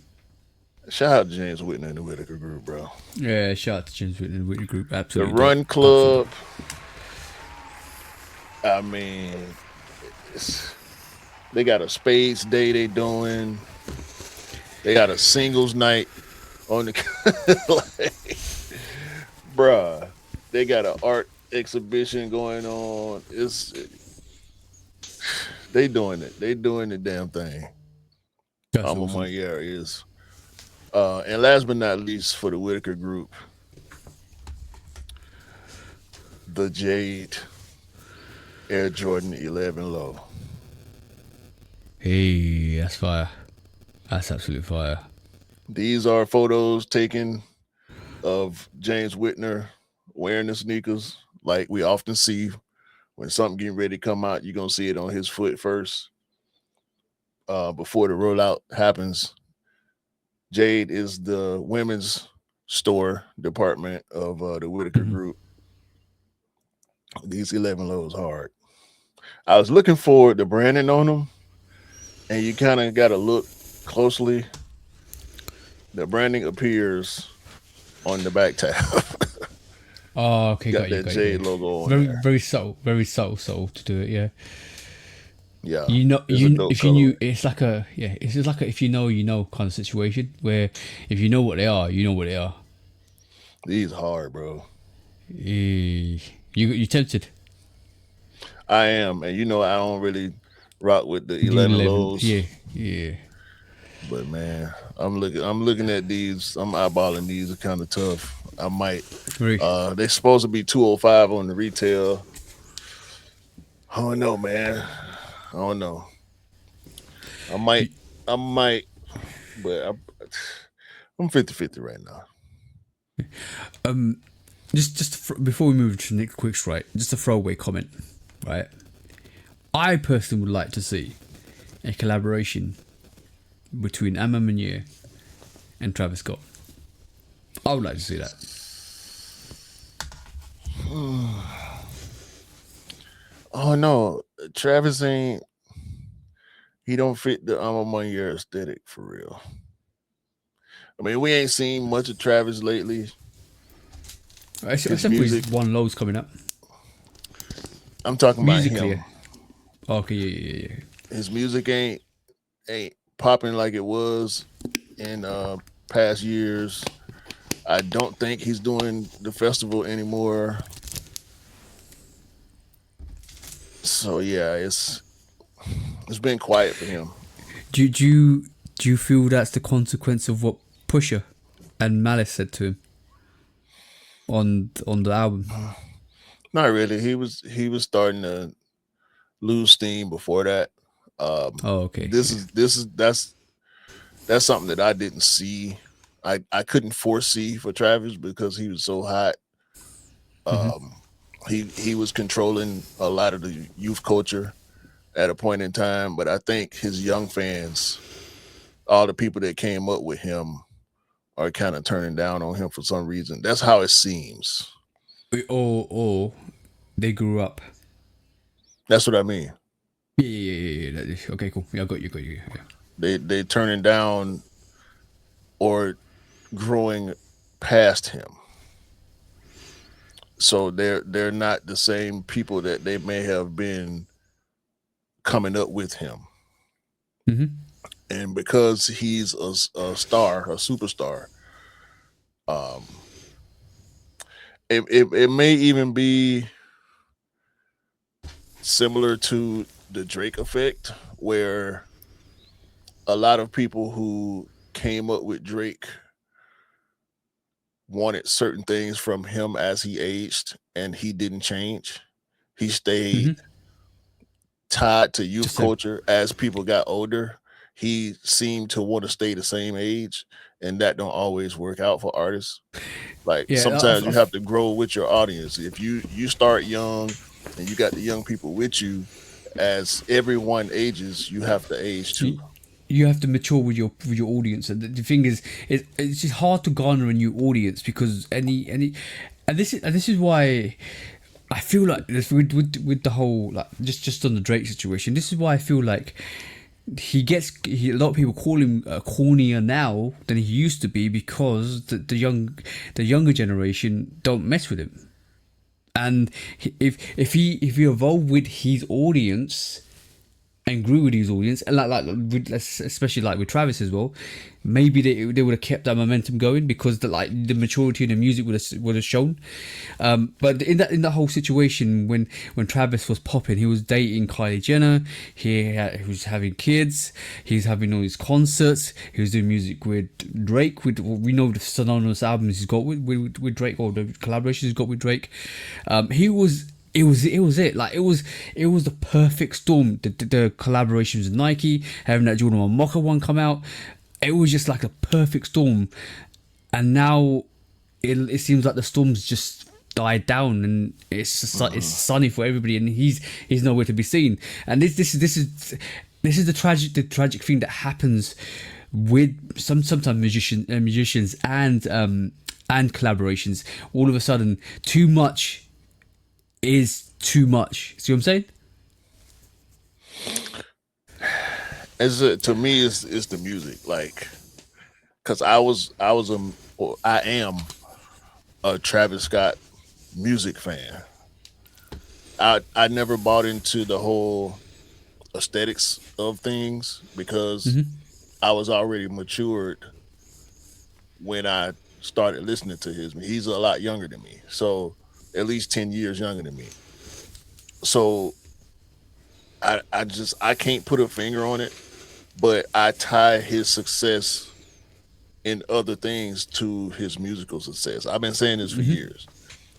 Shout out to James Whitney and the Whitaker Group, bro. Yeah, shout out to James Whitney Group. The Absolutely dope. Run Club, I mean, they got a spades day they doing. They got a singles night on the like, bruh. They got an art exhibition going on. They doing it. They doing the damn thing. That's Alma awesome. Maniere is. And last but not least, for the Whitaker Group, the Jade Air Jordan 11 Low. Hey, that's fire. That's absolute fire. These are photos taken of James Whitner wearing the sneakers, like we often see when something getting ready to come out. You're gonna see it on his foot first, before the rollout happens. Jade is the women's store department of the Whitaker Mhm. Group. These 11 lows hard. I was looking for the branding on them, and you kind of got to look closely. The branding appears on the back tab. Oh, okay, Got got you, that got you. Jade logo on Very, there. very subtle to do it. Yeah, Yeah, you know, it's a dope if you knew, colorway. it's like a it's just like a if you know kind of situation where if you know what they are, you know what they are. These hard, bro. You tempted. I am, and I don't really rock with the You 11 11, lows, yeah, yeah. but man, I'm looking at these. I'm eyeballing these. Are kind of tough. I might. Very. They're supposed to be 205 on the retail. I don't know, man. I don't know. I might. I might, but I'm 50-50 right now. Um, before we move to the next quick strike, just a throwaway comment, right? I personally would like to see a collaboration between A Ma Maniére and Travis Scott. I would like to see that. Oh no, Travis ain't. He don't fit the I'm a Money aesthetic for real. I mean, we ain't seen much of Travis lately. His Except for his music. one lows coming up. I'm talking about Musically, yeah. him. Okay, yeah. His music ain't popping like it was in past years. I don't think he's doing the festival anymore. So yeah, it's been quiet for him. Do you feel that's the consequence of what Pusha and Malice said to him? on the album? Not really. He was starting to lose steam before that. Oh, okay. This Yeah. is this is that's something that I didn't see. I couldn't foresee for Travis because he was so hot. Hmm. Um, he was controlling a lot of the youth culture at a point in time, but I think his young fans, all the people that came up with him, are kind of turning down on him for some reason. That's how it seems. Or they grew up. That's what I mean. Yeah. Okay, cool. Yeah, I got you. Yeah. They turning down or growing past him. So they're not the same people that they may have been coming up with him. Hmm. And because he's a star, a superstar, um, it may even be similar to the Drake effect, where a lot of people who came up with Drake wanted certain things from him as he aged, and he didn't change. He stayed Hmm. tied to youth Just a culture as people got older. He seemed to want to stay the same age, and that don't always work out for artists. Like yeah. sometimes you have to grow with your audience. If you start young and you got the young people with you, as everyone ages, you have to age too. you, you have to mature with your audience, and the thing is, it's just hard to garner a new audience because any, and this is why I feel like this with the whole like just on the Drake situation. This is why I feel like a lot of people call him cornier now than he used to be because the younger generation don't mess with him. And if he evolved with his audience and grew with his audience, and especially like with Travis as well, maybe they would have kept that momentum going because the maturity in the music would have shown. But in that whole situation when Travis was popping, he was dating Kylie Jenner. He was having kids. He's having all these concerts. He was doing music with Drake. We know the synonymous albums he's got with Drake, or the collaborations he's got with Drake. He was. It was it. Like it was the perfect storm. The collaborations with Nike, having that Jordan 1 Mocha one come out, it was just like a perfect storm. And now it seems like the storm's just died down, and it's sunny for everybody, and he's nowhere to be seen. And this is the tragic thing that happens with sometimes musicians and collaborations. All of a sudden, too much is too much. See what I'm saying? To me, it's the music. Like, cause I am a Travis Scott music fan. I never bought into the whole aesthetics of things because Hmm. I was already matured when I started listening to his. He's a lot younger than me, so at least 10 years younger than me. So I can't put a finger on it, but I tie his success in other things to his musical success. I've been saying this for Hmm. years.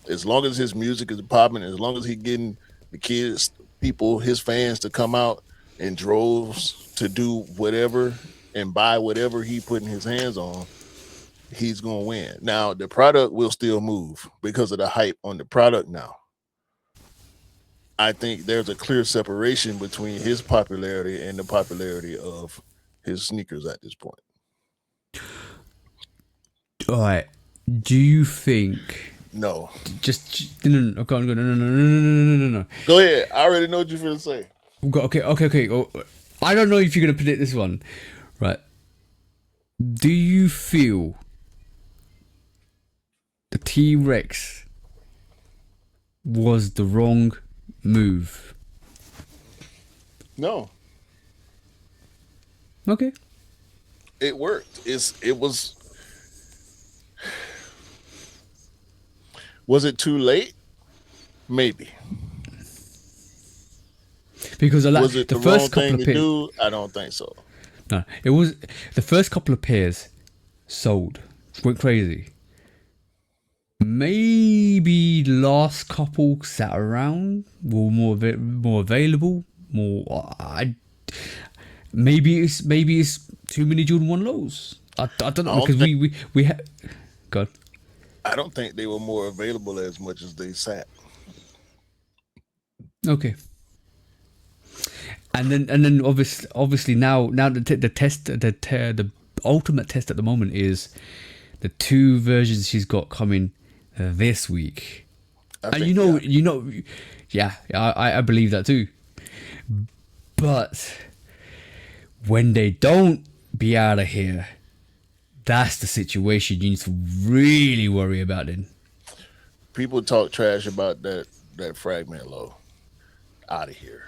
As long as his music is popping, as long as he getting the kids, people, his fans to come out in droves to do whatever and buy whatever he putting his hands on, he's gonna win. Now the product will still move because of the hype on the product now. I think there's a clear separation between his popularity and the popularity of his sneakers at this point. All right. Do you think No. no, go on, no. Go ahead. I already know what you're gonna say. Okay. Oh, I don't know if you're gonna predict this one, right? Do you feel the T Rex was the wrong move? No. Okay. It worked. Was it too late? Maybe. Because Was it the the wrong first couple thing of to pairs, do? I don't think so. no, it was the first couple of pairs sold, went crazy. maybe last couple sat around were more available, more. Maybe it's too many Jordan 1 lows. I don't I know don't because think we had. God. I don't think they were more available as much as they sat. Okay. And then obviously now the ultimate test at the moment is the two versions she's got coming this week. I And think they are. yeah, I believe that too. But when they don't be out of here, that's the situation you need to really worry about then. People talk trash about that fragment low. Out of here.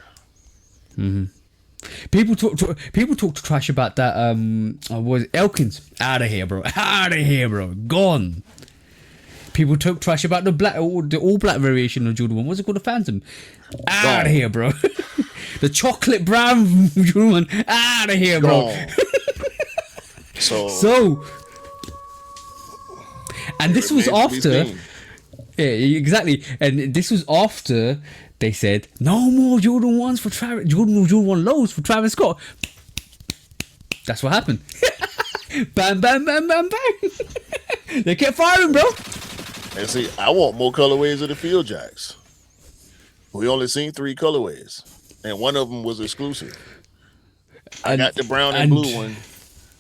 People talk trash about that. Was it Elkins out of here, bro? Out of here, bro. Gone. People talk trash about the all black variation of Jordan 1. What's it called? The Phantom. Out of Gone. here, bro. The chocolate brown Jordan 1. Out of here, bro. Gone. So So, and it this was remains to be after. seen. Yeah, exactly. And this was after they said no more Jordan 1s for Travis. Jordan 1 lows for Travis Scott. That's what happened. Bam, bam, bam, bam, bang. They kept firing, bro. And see, I want more colorways of the Field Jacks. We only seen 3 colorways, and one of them was exclusive. I And got the brown and and blue one.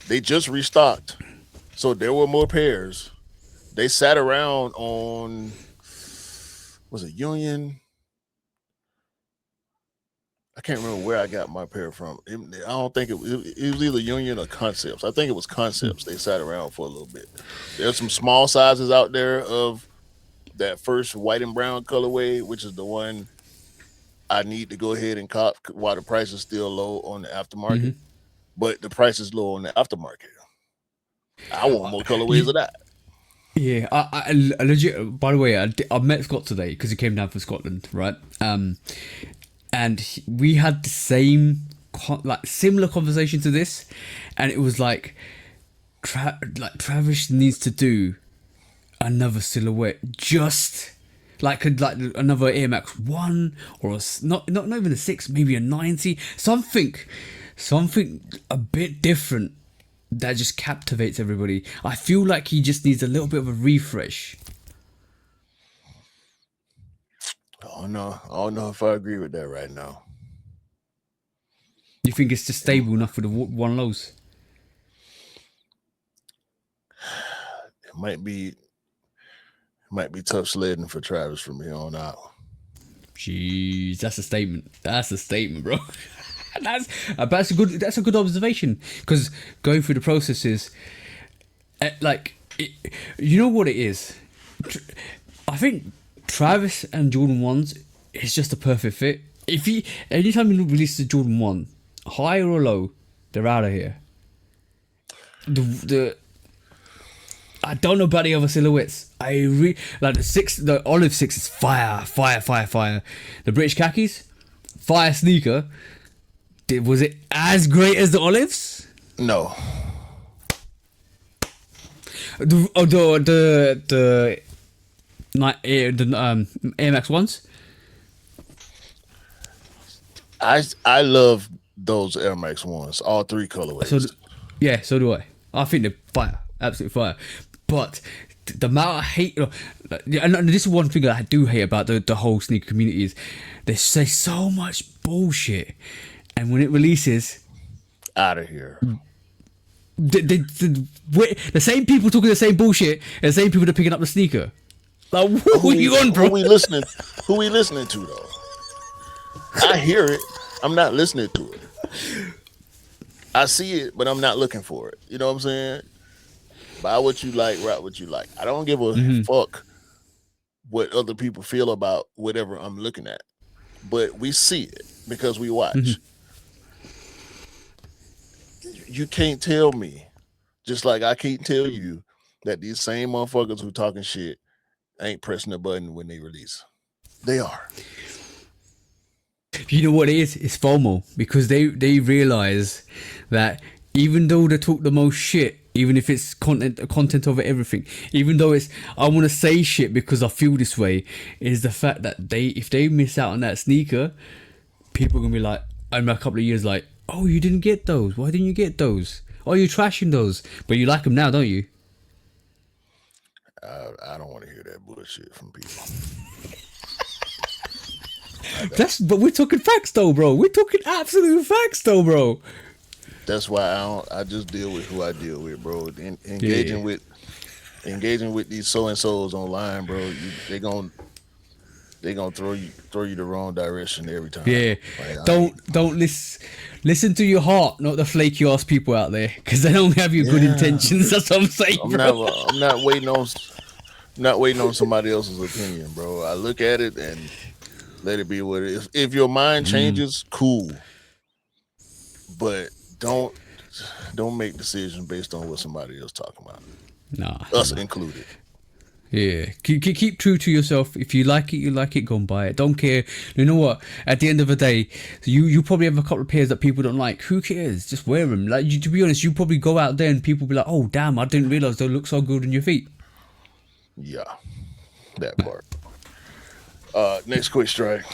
They just restocked, so there were more pairs. They sat around on, was it Union? I can't remember where I got my pair from. I don't think it was either Union or Concepts. I think it was Concepts. They sat around for a little bit. There's some small sizes out there of that first white and brown colorway, which is the one I need to go ahead and cop while the price is still low on the aftermarket. But the price is low on the aftermarket. I want more colorways of that. yeah, I legit. By the way, I met Scott today because he came down from Scotland, right? And we had the same similar conversation to this, and it was like Travis needs to do another silhouette, just like another Air Max 1 or not even a 6, maybe a 90, something a bit different that just captivates everybody. I feel like he just needs a little bit of a refresh. I don't know if I agree with that right now. You think it's just stable enough for the 1 lows? It might be tough sledding for Travis from here on out. Jeez, that's a statement. That's a statement, bro. That's a good observation, because going through the processes, you know what it is. I think Travis and Jordan 1s is just a perfect fit. Anytime you release the Jordan 1, high or low, they're out of here. I don't know about the other silhouettes. The olive 6 is fire. The British khakis, fire sneaker. Was it as great as the olives? No. The Air Max 1s. I love those Air Max 1s, all 3 colorways. So do I. I think they're fire, absolute fire. But the amount of hate, and this is one thing that I do hate about the whole sneaker community is they say so much bullshit, and when it releases, out of here. The same people talking the same bullshit, and the same people that are picking up the sneaker. Like, what are you on, bro? Who we listening to though? I hear it. I'm not listening to it. I see it, but I'm not looking for it. You know what I'm saying? Buy what you like, rock what you like. I don't give a fuck what other people feel about whatever I'm looking at. But we see it because we watch. You can't tell me, just like I can't tell you, that these same motherfuckers who talking shit ain't pressing the button when they release. They are. You know what it is? It's FOMO, because they realize that even though they talk the most shit, even if it's content over everything, even though it's I want to say shit because I feel this way, is the fact that if they miss out on that sneaker, people are gonna be like, in a couple of years, like, oh, you didn't get those. Why didn't you get those? Oh, you're trashing those, but you like them now, don't you? I don't want to hear that bullshit from people. But we're talking facts though, bro. We're talking absolute facts though, bro. That's why I just deal with who I deal with, bro. Engaging with these so and so's online, bro. They gonna throw you the wrong direction every time. Yeah, don't listen to your heart, not the flaky ass people out there, because they don't have your good intentions. That's what I'm saying, bro. I'm not waiting on somebody else's opinion, bro. I look at it and let it be what it is. If your mind changes, cool, but don't make decisions based on what somebody else talking about. Nah, us included. Yeah, keep true to yourself. If you like it, you like it. Go and buy it. Don't care. You know what? At the end of the day, you probably have a couple of pairs that people don't like. Who cares? Just wear them. Like, to be honest, you probably go out there and people be like, "Oh, damn! I didn't realize they look so good on your feet." Yeah, that part. Next quick strike.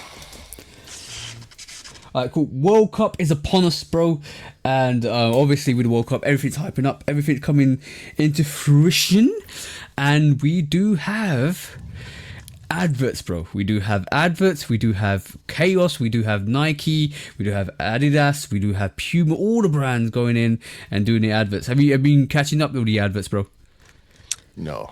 Alright, cool. World Cup is upon us, bro, and obviously with the World Cup, everything's hyping up, everything's coming into fruition, and we do have adverts, bro. We do have adverts, we do have Chaos, we do have Nike, we do have Adidas, we do have Puma, all the brands going in and doing the adverts. Have you been catching up with the adverts, bro? No.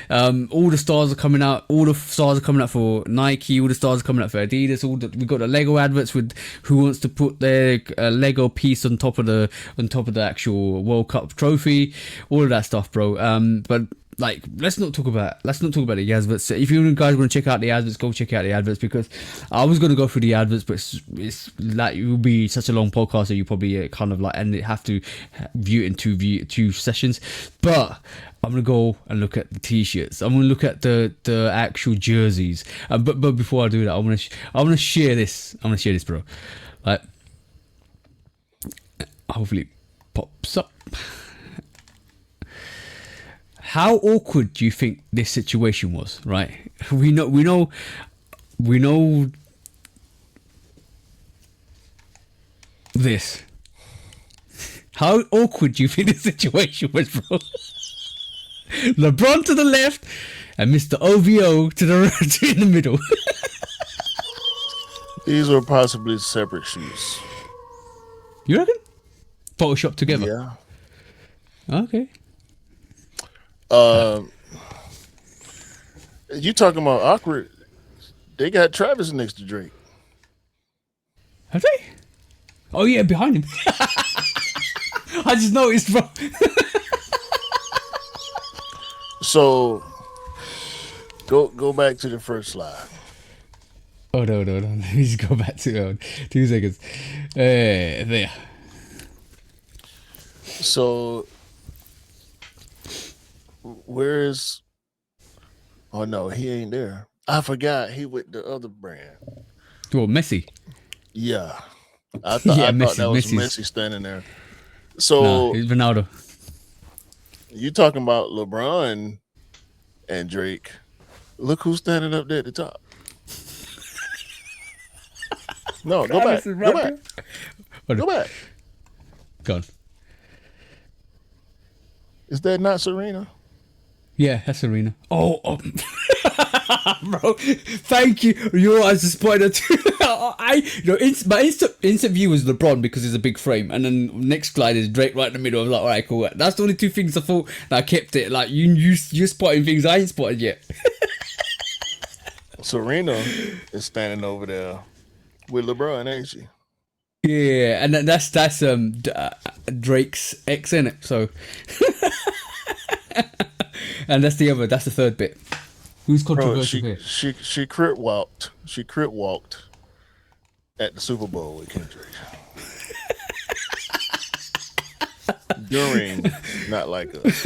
All the stars are coming out. All the stars are coming out for Nike. All the stars are coming out for Adidas. We got the Lego adverts with who wants to put their Lego piece on top of the actual World Cup trophy. All of that stuff, bro. But like, let's not talk about the adverts. If you guys want to check out the adverts, go check out the adverts, because I was going to go through the adverts, but it's like, it will be such a long podcast that you probably kind of like, and have to view it in two sessions. But I'm gonna go and look at the t-shirts. I'm gonna look at the actual jerseys. But before I do that, I want to share this. I'm gonna share this, bro. Like, hopefully it pops up. How awkward do you think this situation was? Right? We know. This. How awkward do you think this situation was, bro? LeBron to the left and Mr. OVO to in the middle. These are possibly separate shoes. You reckon? Photoshopped together? Yeah. Okay. You talking about awkward? They got Travis next to Drake. Have they? Oh yeah, behind him. I just noticed, bro. So go back to the first slide. Oh no. Let me just go back to 2 seconds. There. So where's? Oh no, he ain't there. I forgot he with the other brand. Well, Messi. Yeah, I thought that was Messi standing there. So it's Ronaldo. You talking about LeBron and Drake? Look who's standing up there at the top. No, go back. Go back. Go on. Is that not Serena? Yeah, that's Serena. Oh. Bro, thank you. You're as a spoiler too. My instant view was LeBron because it's a big frame, and then next slide is Drake right in the middle. I was like, all right, cool. That's the only two things I thought. I kept it. Like, you're spotting things I ain't spotted yet. Serena is standing over there with LeBron, ain't she? Yeah, and that's Drake's ex, in it. So, and that's the third bit. Who's controversial here? She crip walked. She crip walked at the Super Bowl with Kendrick. During, not like us.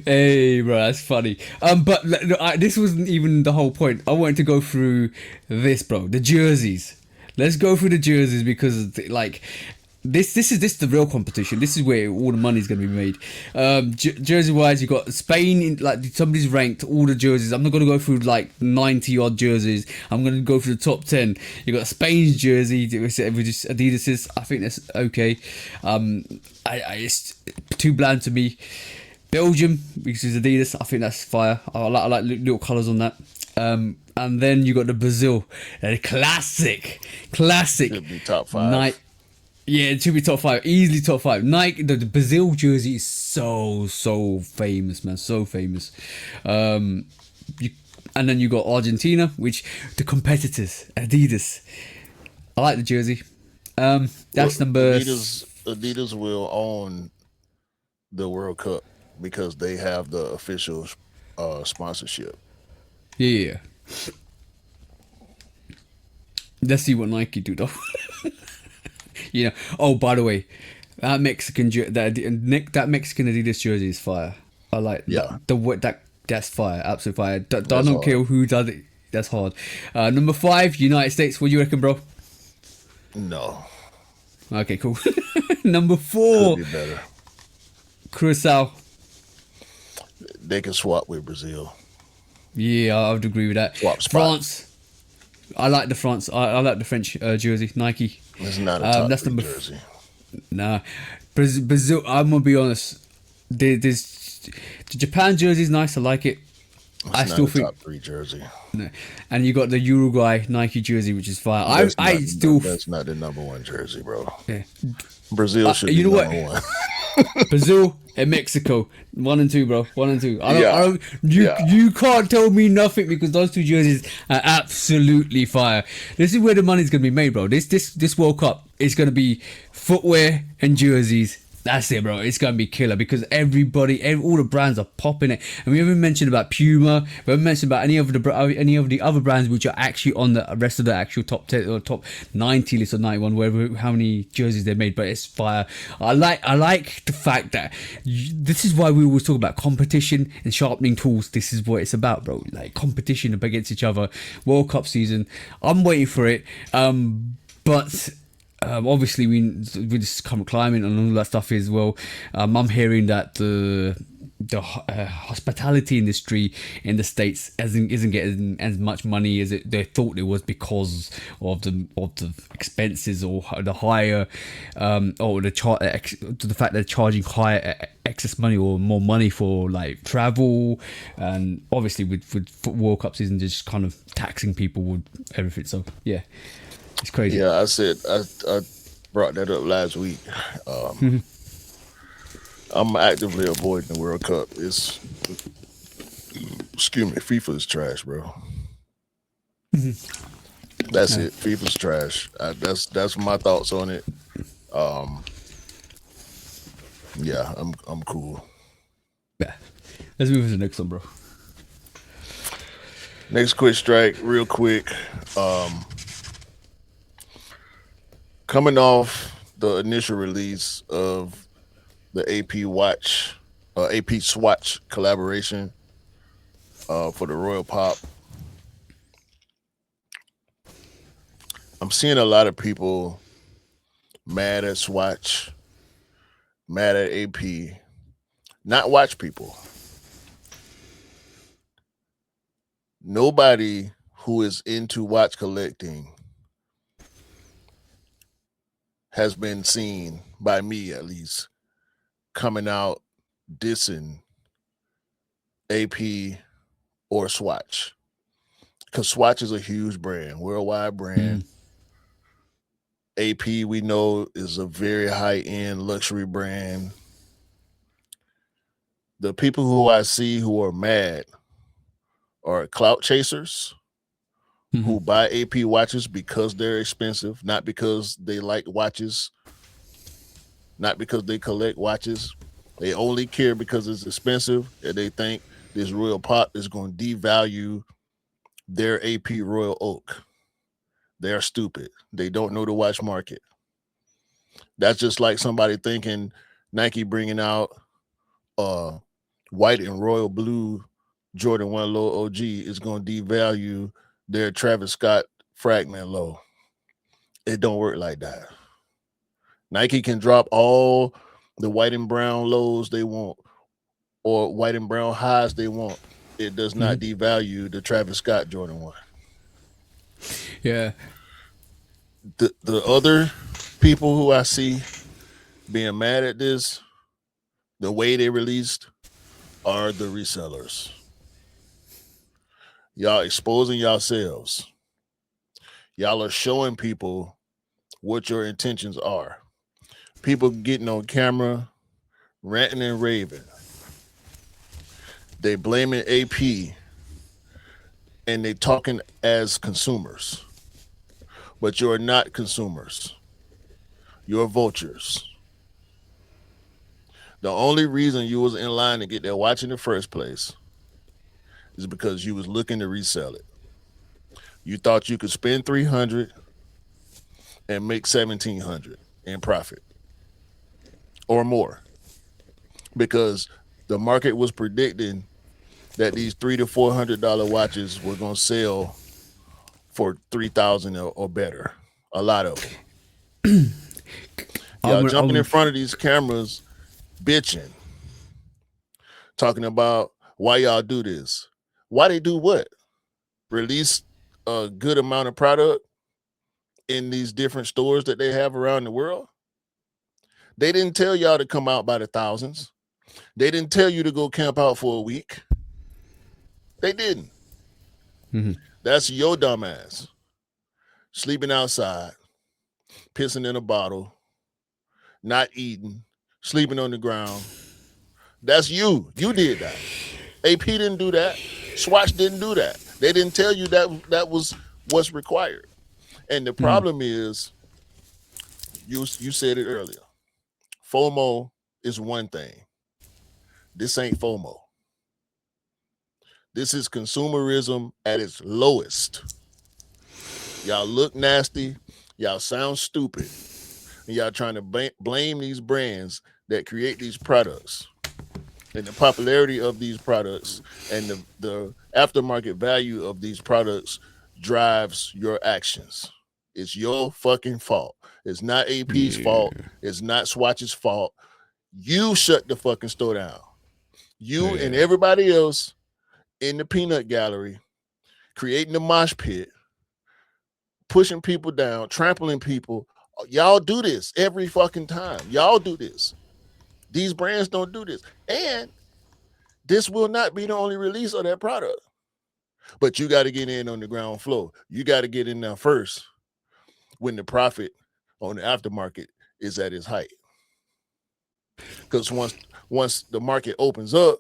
Hey, bro, that's funny. But this wasn't even the whole point. I wanted to go through this, bro. The jerseys. Let's go through the jerseys because, like, This is the real competition. This is where all the money's going to be made. Jersey wise, you got Spain. Like somebody's ranked all the jerseys. I'm not going to go through like 90 odd jerseys. I'm going to go through the top 10. You got Spain's jersey, which is Adidas's. I think that's okay. It's too bland to me. Belgium, which is Adidas. I think that's fire. I like little colours on that. And then you got the Brazil, classic. Should be top 5. Yeah, it should be top 5, easily top 5. Nike, the Brazil jersey is so famous, man, so famous. And then you got Argentina, which the competitors, Adidas. I like the jersey. That's number. Adidas will own the World Cup because they have the official sponsorship. Yeah. Let's see what Nike do though. You know. Oh, by the way, that Mexican Adidas jersey is fire. I like that's fire, absolute fire. I don't care who does it. That's hard. Number 5, United States. What do you reckon, bro? No. Okay, cool. Number 4, Could be better. Curacao. They can swap with Brazil. Yeah, I would agree with that. Swap spot. France. I like the France. I like the French jersey. Nike. It's not a top that's 3 number. jersey. Nah, Brazil. I'm gonna be honest. There's the Japan jersey is nice. I like it. I It's still not a think. top 3 jersey. No. And you got the Uruguay Nike jersey, which is fire. That's not the number 1 jersey, bro. Yeah. Brazil should be number 1. Brazil and Mexico, 1 and 2, bro. 1 and 2. Yeah. You can't tell me nothing because those 2 jerseys are absolutely fire. This is where the money's gonna be made, bro. This World Cup is gonna be footwear and jerseys. That's it, bro. It's gonna be killer because all the brands are popping it, and we haven't mentioned about Puma. We haven't mentioned about any of the other brands which are actually on the rest of the actual top 10 or top 90 list or 91, wherever how many jerseys they made. But it's fire. I like the fact that this is why we always talk about competition and sharpening tools. This is what it's about, bro. Like competition against each other. World Cup season. I'm waiting for it. But. Obviously, with this current climate and all that stuff as well, I'm hearing that the hospitality industry in the States isn't getting as much money as they thought it was because of the expenses or the higher or the fact they're charging higher excess money or more money for like travel, and obviously with World Cup season just kind of taxing people with everything. So yeah. It's crazy. Yeah, I brought that up last week. I'm actively avoiding the World Cup. FIFA is trash, bro. That's it. FIFA's trash. That's my thoughts on it. Yeah, I'm cool. Yeah. Let's move to the next one, bro. Next quick strike, real quick. Coming off the initial release of the AP Swatch collaboration for the Royal Pop, I'm seeing a lot of people mad at Swatch, mad at AP, not watch people. Nobody who is into watch collecting has been seen, by me at least, coming out dissing AP or Swatch. Because Swatch is a huge brand, worldwide brand. AP, we know, is a very high-end luxury brand. The people who I see who are mad are clout chasers who buy AP watches because they're expensive, not because they like watches, not because they collect watches. They only care because it's expensive, and they think this Royal Pop is going to devalue their AP Royal Oak. They're stupid. They don't know the watch market. That's just like somebody thinking Nike bringing out white and royal blue Jordan 1 Low OG is going to devalue their Travis Scott Fragment Low. It don't work like that. Nike can drop all the white and brown lows they want or white and brown highs they want. It does not devalue the Travis Scott Jordan 1. Yeah. The other people who I see being mad at this, the way they released, are the resellers. Y'all exposing yourselves. Y'all are showing people what your intentions are. People getting on camera, ranting and raving. They blaming AP and they talking as consumers. But you're not consumers. You're vultures. The only reason you was in line to get that watch in the first place is because you was looking to resell it. You thought you could spend $300 and make $1,700 in profit or more, because the market was predicting that these $300 to $400 watches were going to sell for $3,000 or better. A lot of them. Y'all jumping in front of these cameras, bitching, talking about why y'all do this. Why they do what? Release a good amount of product in these different stores that they have around the world. They didn't tell y'all to come out by the thousands. They didn't tell you to go camp out for a week. They didn't. That's your dumb ass. Sleeping outside, pissing in a bottle, not eating, sleeping on the ground. That's you. You did that. AP didn't do that. Swatch didn't do that. They didn't tell you that was what's required. And the problem is, you said it earlier. FOMO is one thing. This ain't FOMO. This is consumerism at its lowest. Y'all look nasty. Y'all sound stupid. And y'all trying to blame these brands that create these products. And the popularity of these products and the aftermarket value of these products drives your actions. It's your fucking fault. It's not AP's fault. It's not Swatch's fault. You shut the fucking store down. You and everybody else in the peanut gallery creating the mosh pit, pushing people down, trampling people. Y'all do this every fucking time. Y'all do this. These brands don't do this. And this will not be the only release of that product. But you got to get in on the ground floor. You got to get in there first when the profit on the aftermarket is at its height. Because once the market opens up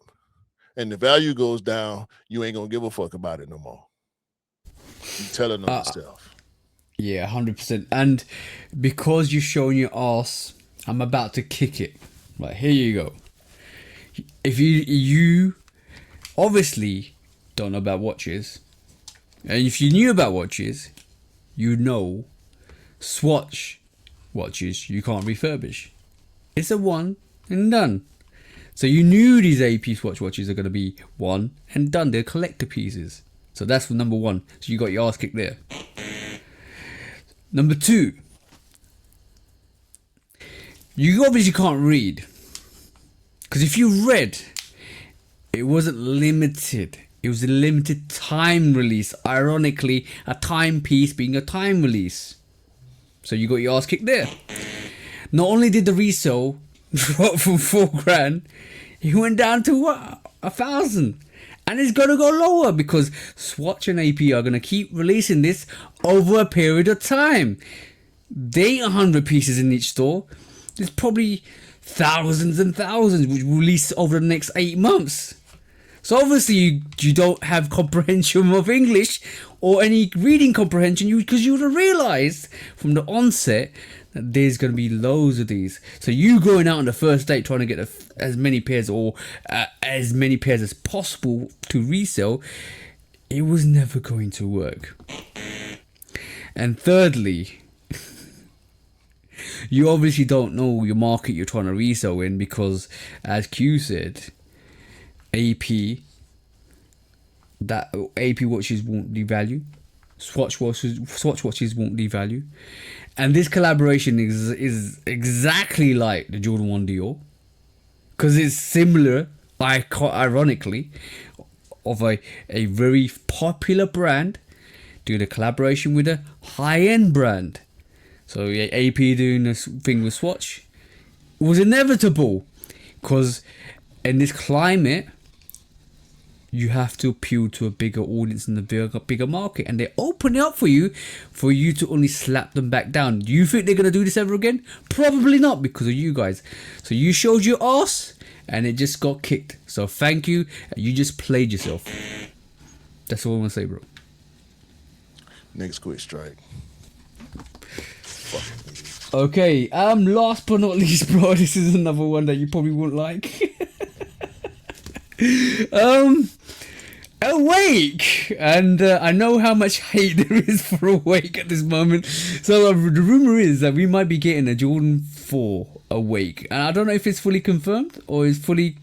and the value goes down, you ain't going to give a fuck about it no more. You telling on yourself. Yeah, 100%. And because you're showing your ass, I'm about to kick it. Right, here you go. If you obviously don't know about watches, and if you knew about watches, you know Swatch watches you can't refurbish. It's a one and done. So you knew these AP Swatch watches are going to be one and done. They're collector pieces. So that's number one. So you got your ass kicked there. Number two, you obviously can't read. Because if you read, it wasn't limited. It was a limited time release. Ironically, a timepiece being a time release. So you got your ass kicked there. Not only did the resale drop from $4,000, it went down to what? 1,000. And it's going to go lower because Swatch and AP are going to keep releasing this over a period of time. They ain't 100 pieces in each store. There's probably thousands and thousands which will release over the next 8 months. So obviously you don't have comprehension of English or any reading comprehension because you would have realised from the onset that there's going to be loads of these. So you going out on the first date trying to get as many pairs or as many pairs as possible to resell, it was never going to work. And thirdly, you obviously don't know your market you're trying to resell in because, as Q said, AP watches won't devalue, Swatch watches won't devalue, And this collaboration is exactly like the Jordan 1 Dior because it's similar, ironically, of a very popular brand doing a collaboration with a high-end brand. So yeah, AP doing this thing with Swatch was inevitable because in this climate you have to appeal to a bigger audience in the bigger market, and they open it up for you to only slap them back down. Do you think they're gonna do this ever again? Probably not, because of you guys. So you showed your ass and it just got kicked. So thank you. You just played yourself. That's all I'm gonna say, bro. Next quick strike. Okay, last but not least, bro, this is another one that you probably won't like. Awake, and I know how much hate there is for Awake at this moment. So the rumor is that we might be getting a Jordan 4 Awake, and I don't know if it's fully confirmed or it's fully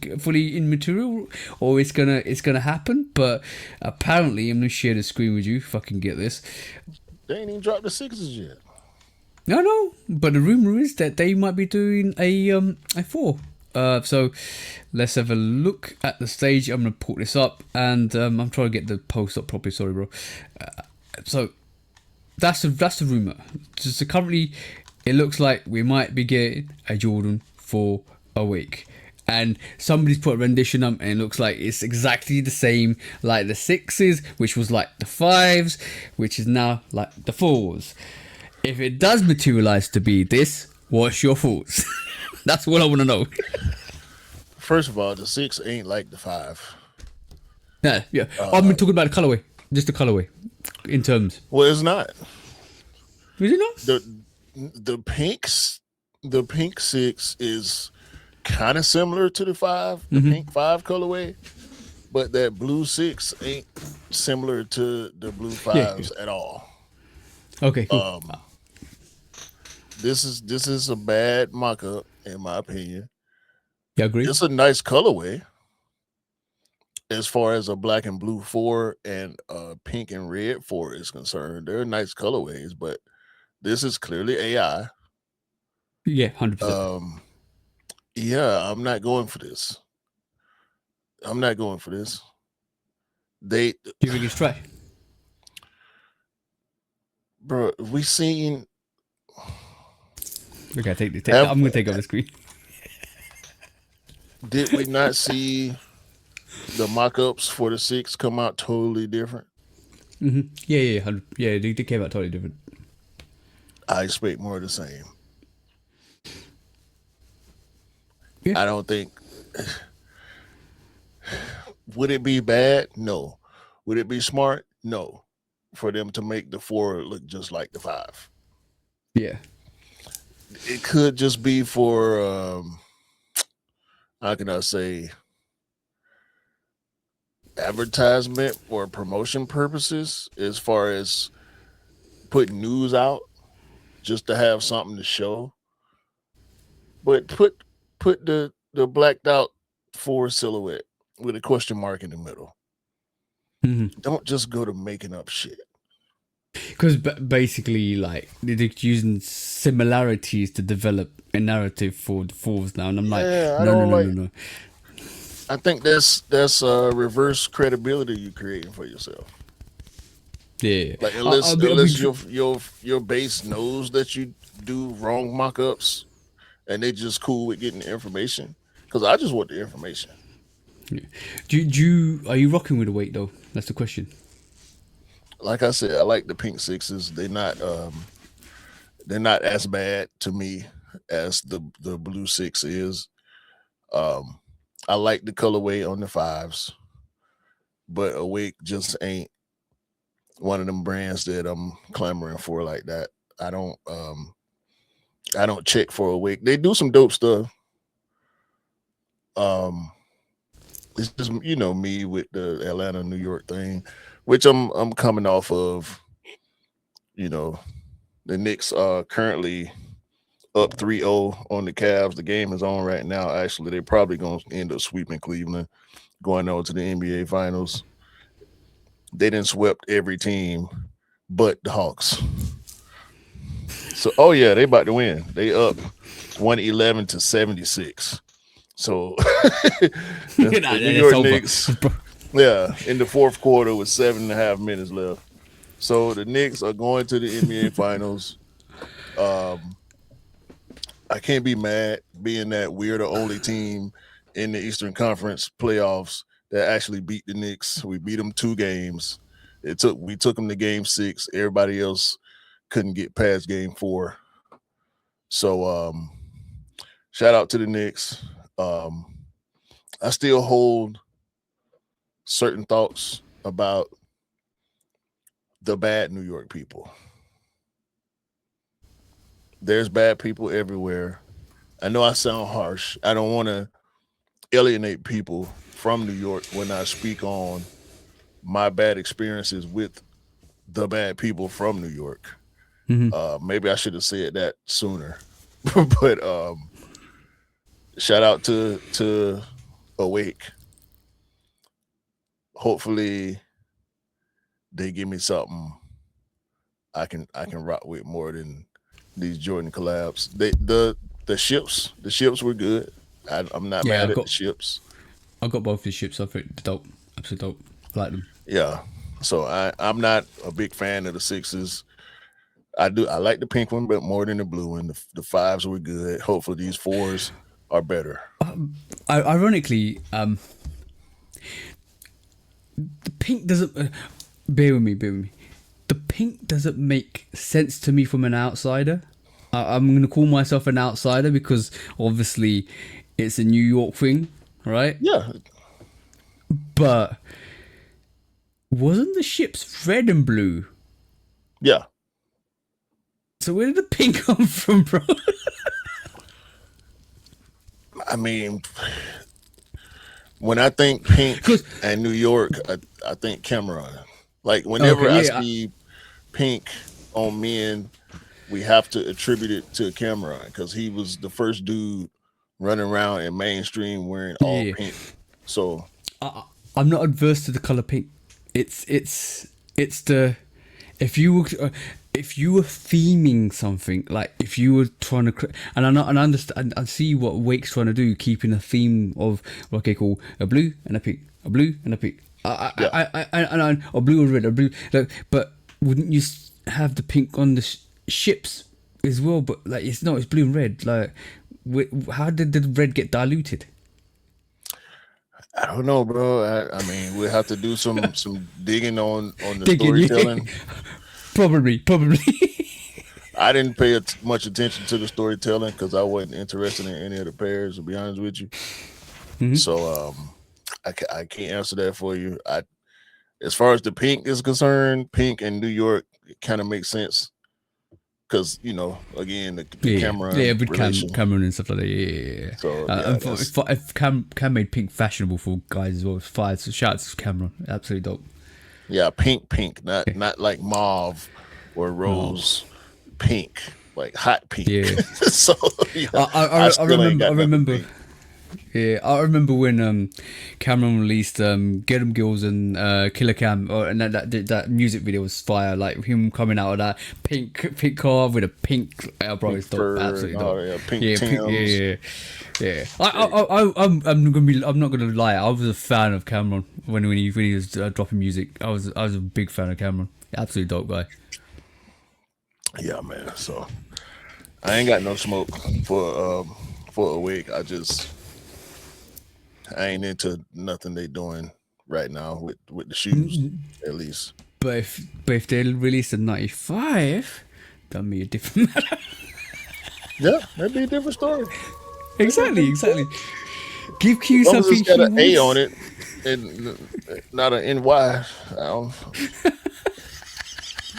immaterial or it's gonna happen. But apparently, I'm gonna share the screen with you if I can get this. They ain't even dropped the sixes yet. No, but the rumor is that they might be doing a 4. So let's have a look at the stage. I'm gonna pull this up, and I'm trying to get the post up properly. Sorry, bro. So that's the rumor. So currently, it looks like we might be getting a Jordan 4 Awake, and somebody's put a rendition up, and it looks like it's exactly the same like the 6s, which was like the 5s, which is now like the 4s. If it does materialize to be this, what's your thoughts? That's what I want to know. First of all, the 6 ain't like the 5. Yeah. I'm talking about the colorway, just the colorway, in terms. Well, it's not. Is it not? The pink 6 is kind of similar to the 5, the pink 5 colorway, but that blue 6 ain't similar to the blue 5s at all. Okay, cool. This is a bad mock-up, in my opinion. Yeah, agree. It's a nice colorway as far as a black and blue 4 and pink and red 4 is concerned. They're nice colorways, but this is clearly AI. Yeah, 100%. Yeah, I'm not going for this. Do you think it's trash? Bro, we seen. Okay, I'm gonna take over the screen. Did we not see the mock-ups for the 6 come out totally different? Mm-hmm. Yeah, they came out totally different. I expect more of the same. Yeah. I don't think. Would it be bad? No. Would it be smart? No. For them to make the 4 look just like the 5. Yeah. It could just be for how can I say, advertisement or promotion purposes, as far as putting news out just to have something to show. But put the blacked out 4 silhouette with a question mark in the middle. Mm-hmm. Don't just go to making up shit. Because basically, like, they're using similarities to develop a narrative for the 4s now, and I'm like, no. I think that's reverse credibility you're creating for yourself. Yeah. Like unless your base knows that you do wrong mock-ups, and they just cool with getting the information. Because I just want the information. Yeah. Are you rocking with the weight though? That's the question. Like I said, I like the pink 6s. They're not as bad to me as the blue 6 is. I like the colorway on the 5s, but Awake just ain't one of them brands that I'm clamoring for like that. I don't check for Awake. They do some dope stuff. It's just, me with the Atlanta, New York thing, which I'm coming off of. The Knicks are currently up 3-0 on the Cavs. The game is on right now. Actually, they're probably going to end up sweeping Cleveland, going on to the NBA Finals. They didn't swept every team but the Hawks. So, oh yeah, they about to win. They up 111-76. So Nah, the New it's York over. Knicks, yeah, in the fourth quarter with 7.5 minutes left. So the Knicks are going to the NBA Finals. Um, I can't be mad being that we're the only team in the Eastern Conference playoffs that actually beat the Knicks. We beat them 2 games. We took them to game 6. Everybody else couldn't get past game 4. So shout out to the Knicks. Um, I still hold certain thoughts about the bad New York people. There's bad people everywhere. I know I sound harsh. I don't want to alienate people from New York when I speak on my bad experiences with the bad people from New York. Maybe I should have said that sooner. But shout out to Awake. Hopefully they give me something I can rock with more than these Jordan collabs. The ships were good. I'm not mad at the ships. I got both the ships. I think they're dope, absolutely dope. I like them. Yeah. So I'm not a big fan of the 6s. I like the pink one, but more than the blue one. The 5s were good. Hopefully these 4s are better. Ironically, the pink doesn't. Bear with me. The pink doesn't make sense to me from an outsider. I'm going to call myself an outsider because obviously it's a New York thing, right? Yeah. But wasn't the ships red and blue? Yeah. So where did the pink come from, bro? I mean, when I think pink and New York, I think Cameron. Like whenever I see pink on men, we have to attribute it to Cameron because he was the first dude running around in mainstream wearing all pink. So I'm not adverse to the color pink. It's the if you were theming something, like if you were trying to and I understand, I see what Wake's trying to do, keeping a theme of okay, cool, a blue and a pink, a blue and a pink. I or blue or red or blue, like, but wouldn't you have the pink on the ships as well? But like it's blue and red. Like how did the red get diluted? I don't know, bro. I mean, we'll have to do some digging on the storytelling. Probably. I didn't pay much attention to the storytelling because I wasn't interested in any of the pairs, to be honest with you. So I can't answer that for you. As far as the pink is concerned, pink and New York, it kind of makes sense because again the Cameron, with Cameron and stuff like that. Yeah. So if Cam made pink fashionable for guys as well, it's fire. So shout out to Cameron, absolutely dope. Yeah, pink, not like mauve or rose, pink, like hot pink. Yeah. So I remember. Yeah, I remember when Cameron released Get 'Em Girls and Killer Cam, and that music video was fire. Like him coming out of that pink car with a pink, bro, it's dope, absolutely dope. Pink yeah. I'm not gonna lie. I was a fan of Cameron when he was dropping music. I was a big fan of Cameron. Absolutely dope guy. Yeah, man. So I ain't got no smoke for a week. I ain't into nothing they doing right now with the shoes, at least. But if they release a 95, that'd be a different matter. Yeah, that'd be a different story. Exactly. Give Q something. It's got an A on it and not an NY. I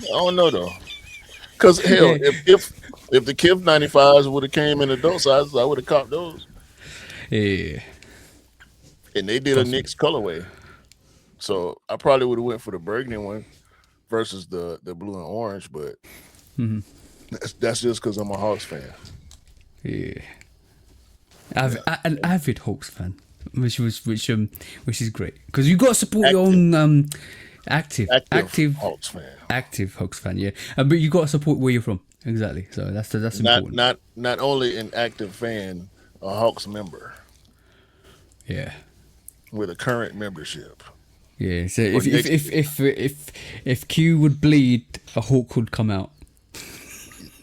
don't know though. Cause hell, if the Kiv 95s would have came in adult sizes, I would have copped those. Yeah. And they did a Knicks colorway, so I probably would have went for the burgundy one versus the blue and orange. But that's just because I'm a Hawks fan. Yeah, an avid Hawks fan, which is great because you got to support your own active Hawks fan. Active Hawks fan, yeah. But you got to support where you're from. exactly. So that's Not important. not not only an active fan, a Hawks member Yeah. with a current membership. Yeah. So For if if next if year. if if if Q would bleed, a hawk would come out.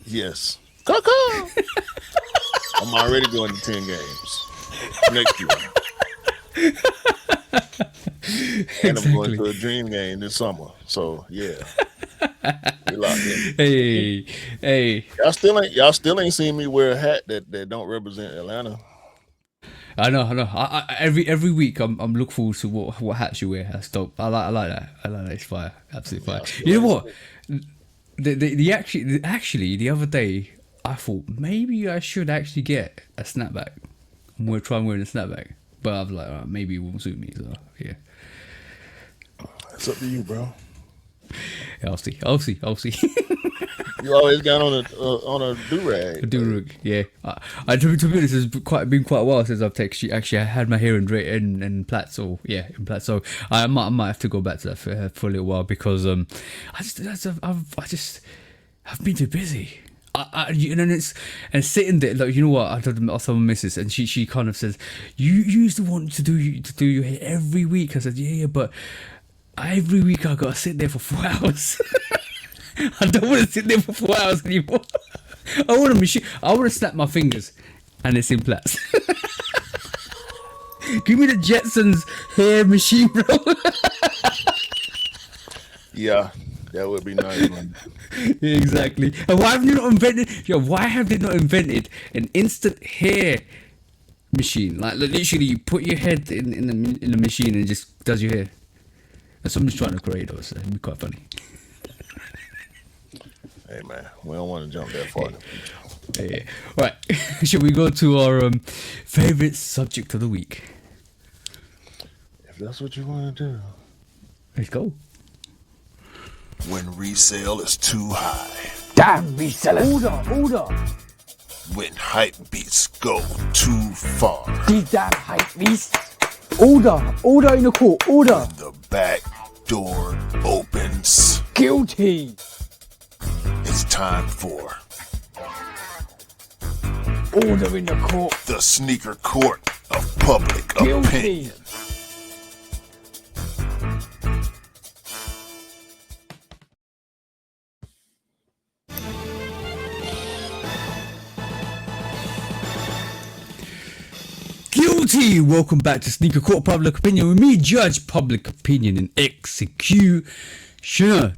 Yes. Caw. I'm already going to 10 games next year. And I'm going Exactly. to a dream game this summer. So yeah, we locked in. Hey, hey. Y'all still ain't seen me wear a hat that don't represent Atlanta. I know, I know. Every week I'm look forward to what hats you wear. That's dope. I like that. I like that. It's fire. Absolutely fire. Y'all still You know ain't what? seen The actually the other day I thought maybe I should actually get a snapback. I'm gonna try and wear a snapback, but I was like, maybe it won't suit me. So yeah, It's up to you, bro. I'll see. I'll see. I'll see. You always got on a do rag. Do yeah. To be honest, it's been quite a while since I've actually I had my hair in plaits or yeah in plaits. So I might have to go back to that for a little while because I've been too busy. And sitting there like you know what I told my missus and she kind of says you used to want to do your hair every week. I said yeah but every week I gotta sit there for 4 hours. I don't want to sit there for 4 hours anymore. I want to machine. I want to snap my fingers, and it's in plaits. Give me the Jetsons hair machine, bro. Yeah, that would be nice. Man. Exactly. And why have you not invented? Yo, why have they not invented an instant hair machine? Like literally, you put your head in the machine and it just does your hair. That's what I'm just trying to create. So it'd be quite funny. Hey man, we don't want to jump that far in the future. Yeah. Right. Should we go to our favorite subject of the week? If that's what you want to do. Let's go. When resale is too high. Damn resellers. Order. When hype beats go too far. These damn hype beasts. Order in the court. Order. The back door opens. Guilty. It's time for Order in the court. the sneaker court of public opinion. Guilty. Welcome back to Sneaker Court of Public Opinion with me, Judge Public Opinion and Executioner.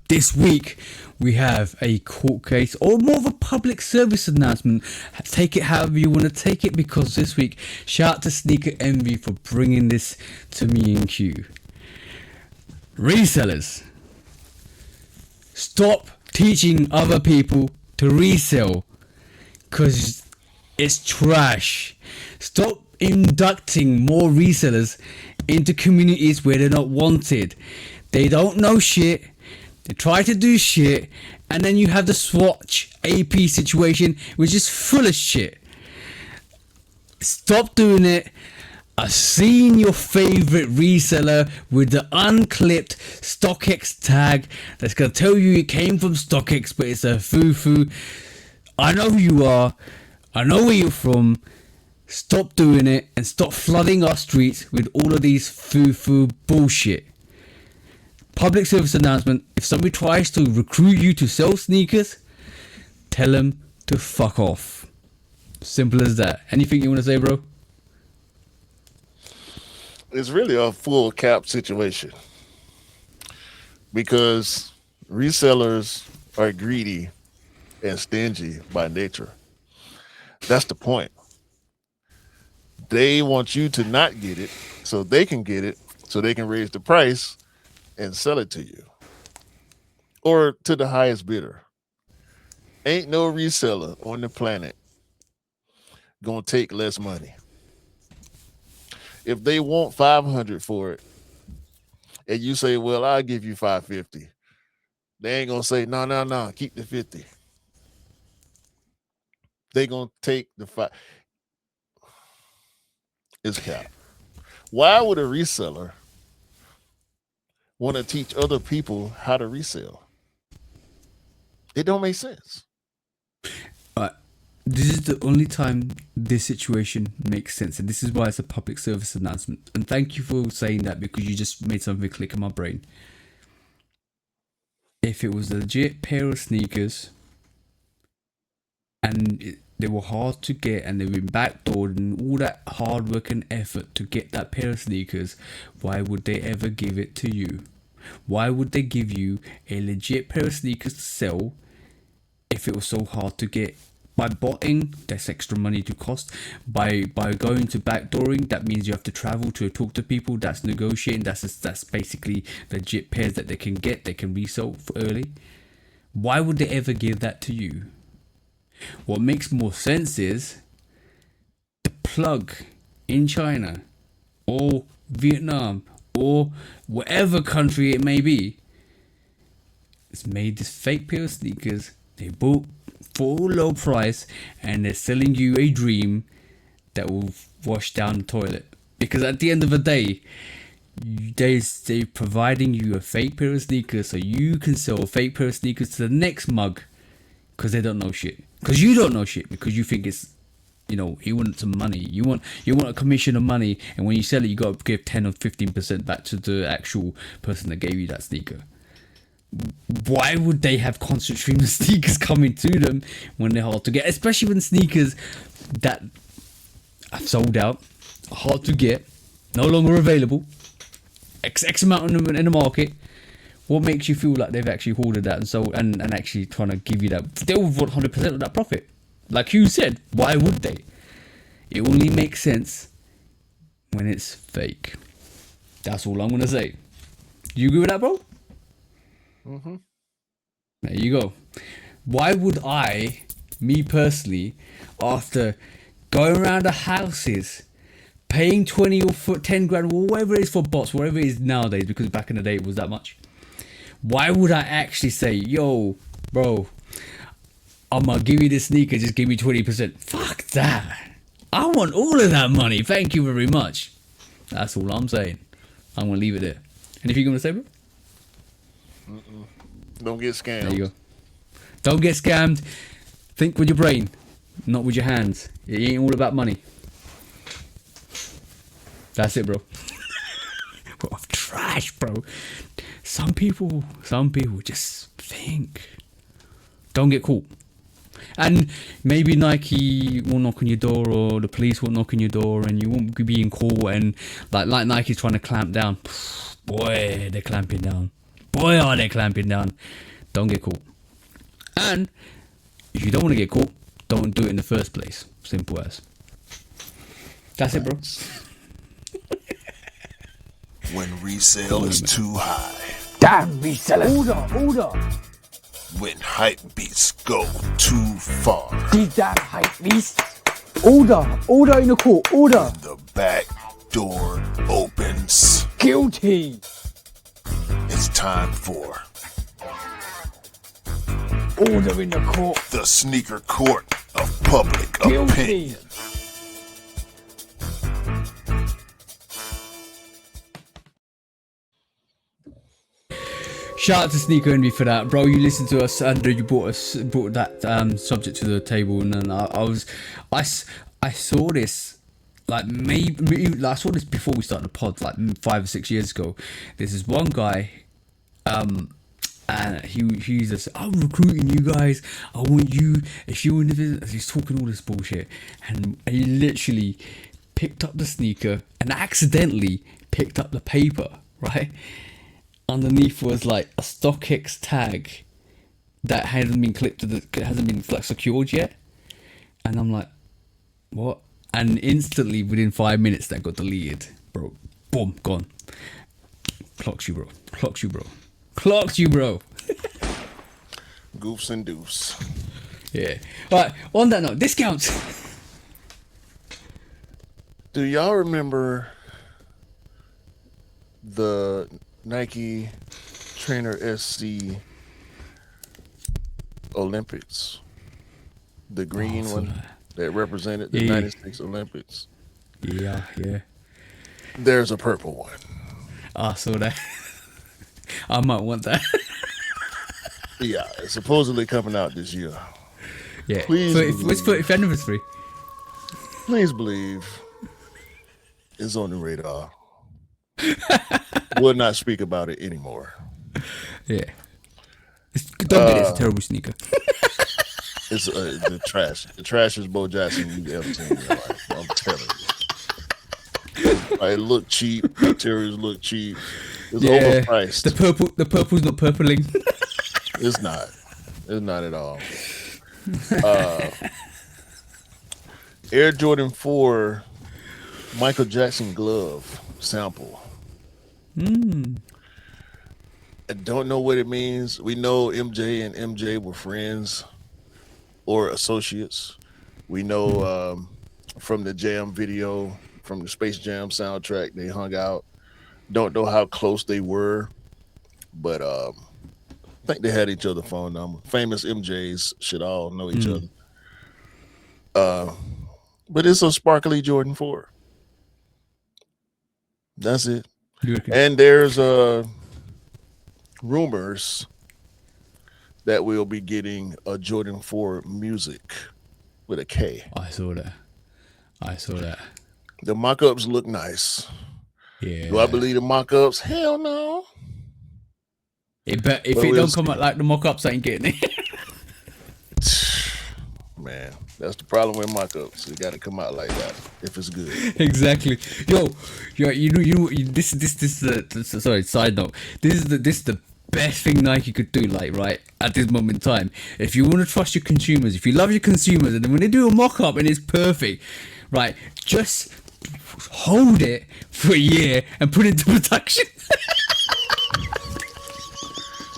This week we have a court case or more of a public service announcement. Take it however you want to take it because this week, shout out to Sneaker Envy for bringing this to me and Q. Resellers, stop teaching other people to resell because it's trash. Stop inducting more resellers into communities where they're not wanted. They don't know shit. They try to do shit, and then you have the Swatch AP situation, which is full of shit. Stop doing it. I've seen your favorite reseller with the unclipped StockX tag that's gonna tell you it came from StockX, but it's a foo-foo. I know who you are. I know where you're from. Stop doing it and stop flooding our streets with all of these foo-foo bullshit. Public service announcement, if somebody tries to recruit you to sell sneakers, tell them to fuck off. Simple as that. Anything you want to say, bro? It's really a full cap situation because resellers are greedy and stingy by nature. That's the point. They want you to not get it so they can get it so they can raise the price and sell it to you or to the highest bidder. Ain't no reseller on the planet gonna take less money. If they want 500 for it and you say, well, I'll give you 550, they ain't gonna say, no, keep the 50. They gonna take the 5. It's cap. Why would a reseller want to teach other people how to resell? It don't make sense. This is the only time this situation makes sense, and this is why it's a public service announcement. And thank you for saying that, because you just made something click in my brain. If it was a legit pair of sneakers and they were hard to get and they've been backdoored and all that hard work and effort to get that pair of sneakers, why would they ever give it to you? Why would they give you a legit pair of sneakers to sell if it was so hard to get? By botting, that's extra money to cost. By going to backdooring, that means you have to travel to talk to people. That's negotiating. That's basically legit pairs that they can get. They can resell for early. Why would they ever give that to you? What makes more sense is the plug in China or Vietnam or whatever country it may be. It's made this fake pair of sneakers. They bought for a low price, and they're selling you a dream that will wash down the toilet. Because at the end of the day, they're providing you a fake pair of sneakers so you can sell a fake pair of sneakers to the next mug, because they don't know shit. Because you don't know shit, because you think it's, you want some money. You want a commission of money, and when you sell it, you got to give 10 or 15% back to the actual person that gave you that sneaker. Why would they have constant stream of sneakers coming to them when they're hard to get? Especially when sneakers that have sold out, are hard to get, no longer available, X amount in the market. What makes you feel like they've actually hoarded that and actually trying to give you that? They will want 100% of that profit. Like you said, why would they? It only makes sense when it's fake. That's all I'm going to say. Do you agree with that, bro? Mm-hmm. There you go. Why would I, me personally, after going around the houses, paying 20 or 10 grand, or whatever it is for bots, whatever it is nowadays, because back in the day it was that much. Why would I actually say, yo, bro, I'm gonna give you this sneaker, just give me 20%? Fuck that. I want all of that money. Thank you very much. That's all I'm saying. I'm gonna leave it there. Anything you gonna say, bro? Don't get scammed. There you go. Don't get scammed. Think with your brain, not with your hands. It ain't all about money. That's it, bro. Well, trash, bro. Some people just think. Don't get caught. And maybe Nike will knock on your door, or the police will knock on your door, and you won't be in caught. And like Nike's trying to clamp down. Boy, they're clamping down. Boy, are they clamping down. Don't get caught. And if you don't want to get caught, don't do it in the first place. Simple as. That's it, bro. When resale is too high. Damn resellers. Order. When hype beats go too far. These damn hype beasts. Order in the court. Order. The back door opens. Guilty. It's time for Order in the court. the sneaker court of public Guilty. opinion. Shout out to Sneaker Envy for that, bro. You listened to us and you brought that subject to the table, and then I saw this I saw this before we started the pod, like 5 or 6 years ago. There's this one guy, and he's just, I'm recruiting you guys. I want you, if you're in the business. He's talking all this bullshit, and he literally picked up the sneaker and accidentally picked up the paper, right? Underneath was like a StockX tag that hasn't been secured yet, and I'm like, what? And instantly, within 5 minutes, that got deleted, bro. Boom, gone. Clocks you, bro. Goofs and doofs. Yeah. All right. On that note, discounts. Do y'all remember the Nike Trainer SC Olympics? The green one that represented the 96 Olympics. Yeah. There's a purple one. I saw that. I might want that. Yeah, it's supposedly coming out this year. Yeah. Please So it's believe. 35th anniversary. Please believe it's on the radar. We'll not speak about it anymore. Yeah. Don't get it. It's a terrible sneaker. It's the trashiest Bo Jackson you've ever seen in your life. I'm telling you. It looked cheap. Materials look cheap. It's overpriced. The purple's not purpling. It's not. It's not at all. Air Jordan 4 Michael Jackson glove sample. I don't know what it means. We know MJ and MJ were friends or associates. We know from the Jam video, from the Space Jam soundtrack, they hung out. Don't know how close they were, but I think they had each other's phone number. Famous MJs should all know each other. But it's a sparkly Jordan 4. That's it. And there's rumors that we'll be getting a Jordan 4 music with a K. I saw that. The mock-ups look nice. Yeah. Do I believe the mock-ups? Hell no. If it don't come out like the mock-ups, I ain't getting it. Man, that's the problem with mock-ups. It got to come out like that if it's good. Exactly. Yo, you know, this sorry, side note. This is the best thing Nike could do, like, right, at this moment in time. If you want to trust your consumers, if you love your consumers, and then when they do a mock-up and it's perfect, right, just hold it for a year and put it into production.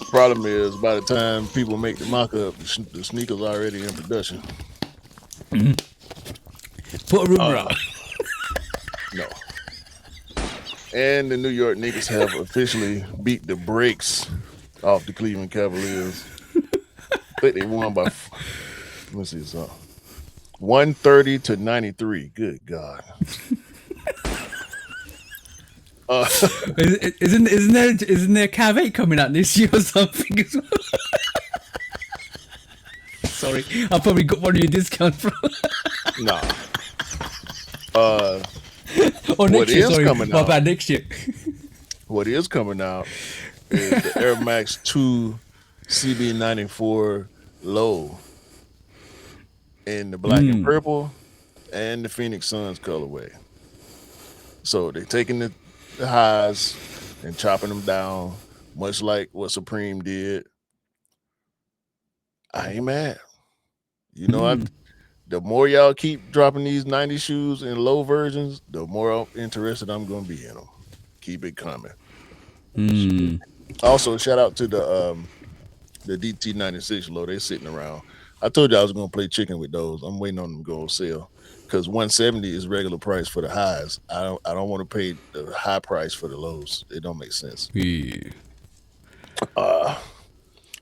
Problem is, by the time people make the mock-up, the sneaker's already in production. Put a rumor out. No. And the New York Knicks have officially beat the brakes off the Cleveland Cavaliers. I think they won by, let me see something, 130-93. Good God. Isn't there Cav 8 coming out this year or something as well? Sorry, I probably got one of your discounts from. Nah. Or next year, sorry. Coming My out, bad, next year. What is coming out is the Air Max 2 CB94 low in the black and purple and the Phoenix Suns colorway. So they're taking the highs and chopping them down, much like what Supreme did. I ain't mad. You know, the more y'all keep dropping these 90 shoes in low versions, the more interested I'm going to be in them. Keep it coming. Also, shout out to the DT96 low. They sitting around. I told you I was going to play chicken with those. I'm waiting on them to go on sale because 170 is regular price for the highs. I don't want to pay the high price for the lows. It don't make sense. Yeah.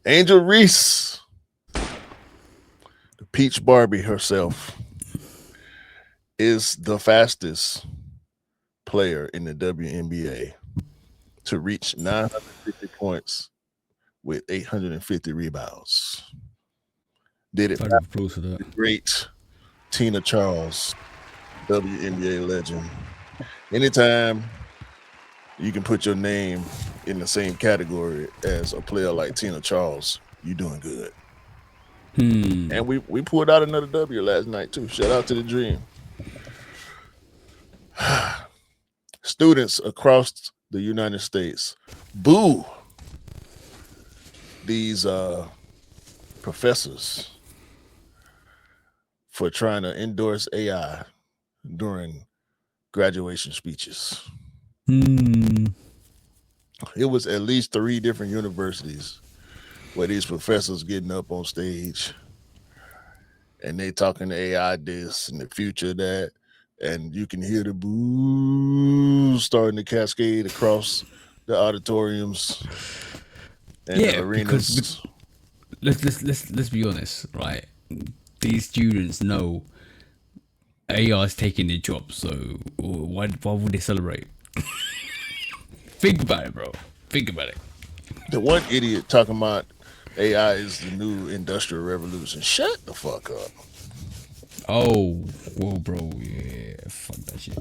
Angel Reese, the Peach Barbie herself, is the fastest player in the WNBA to reach 950 points with 850 rebounds. Did it Close to that. great Tina Charles, WNBA legend. Anytime you can put your name in the same category as a player like Tina Charles, you're doing good. And we pulled out another W last night too. Shout out to the Dream. Students across the United States boo these professors for trying to endorse AI during graduation speeches. It was at least 3 different universities where these professors getting up on stage and they talking to AI this and the future of that, and you can hear the boo starting to cascade across the auditoriums and the arenas. Because let's be honest, right? These students know AI is taking their job, so why would they celebrate? Think about it, bro. Think about it. The one idiot talking about AI is the new industrial revolution. Shut the fuck up. Oh, whoa, bro. Yeah, fuck that shit.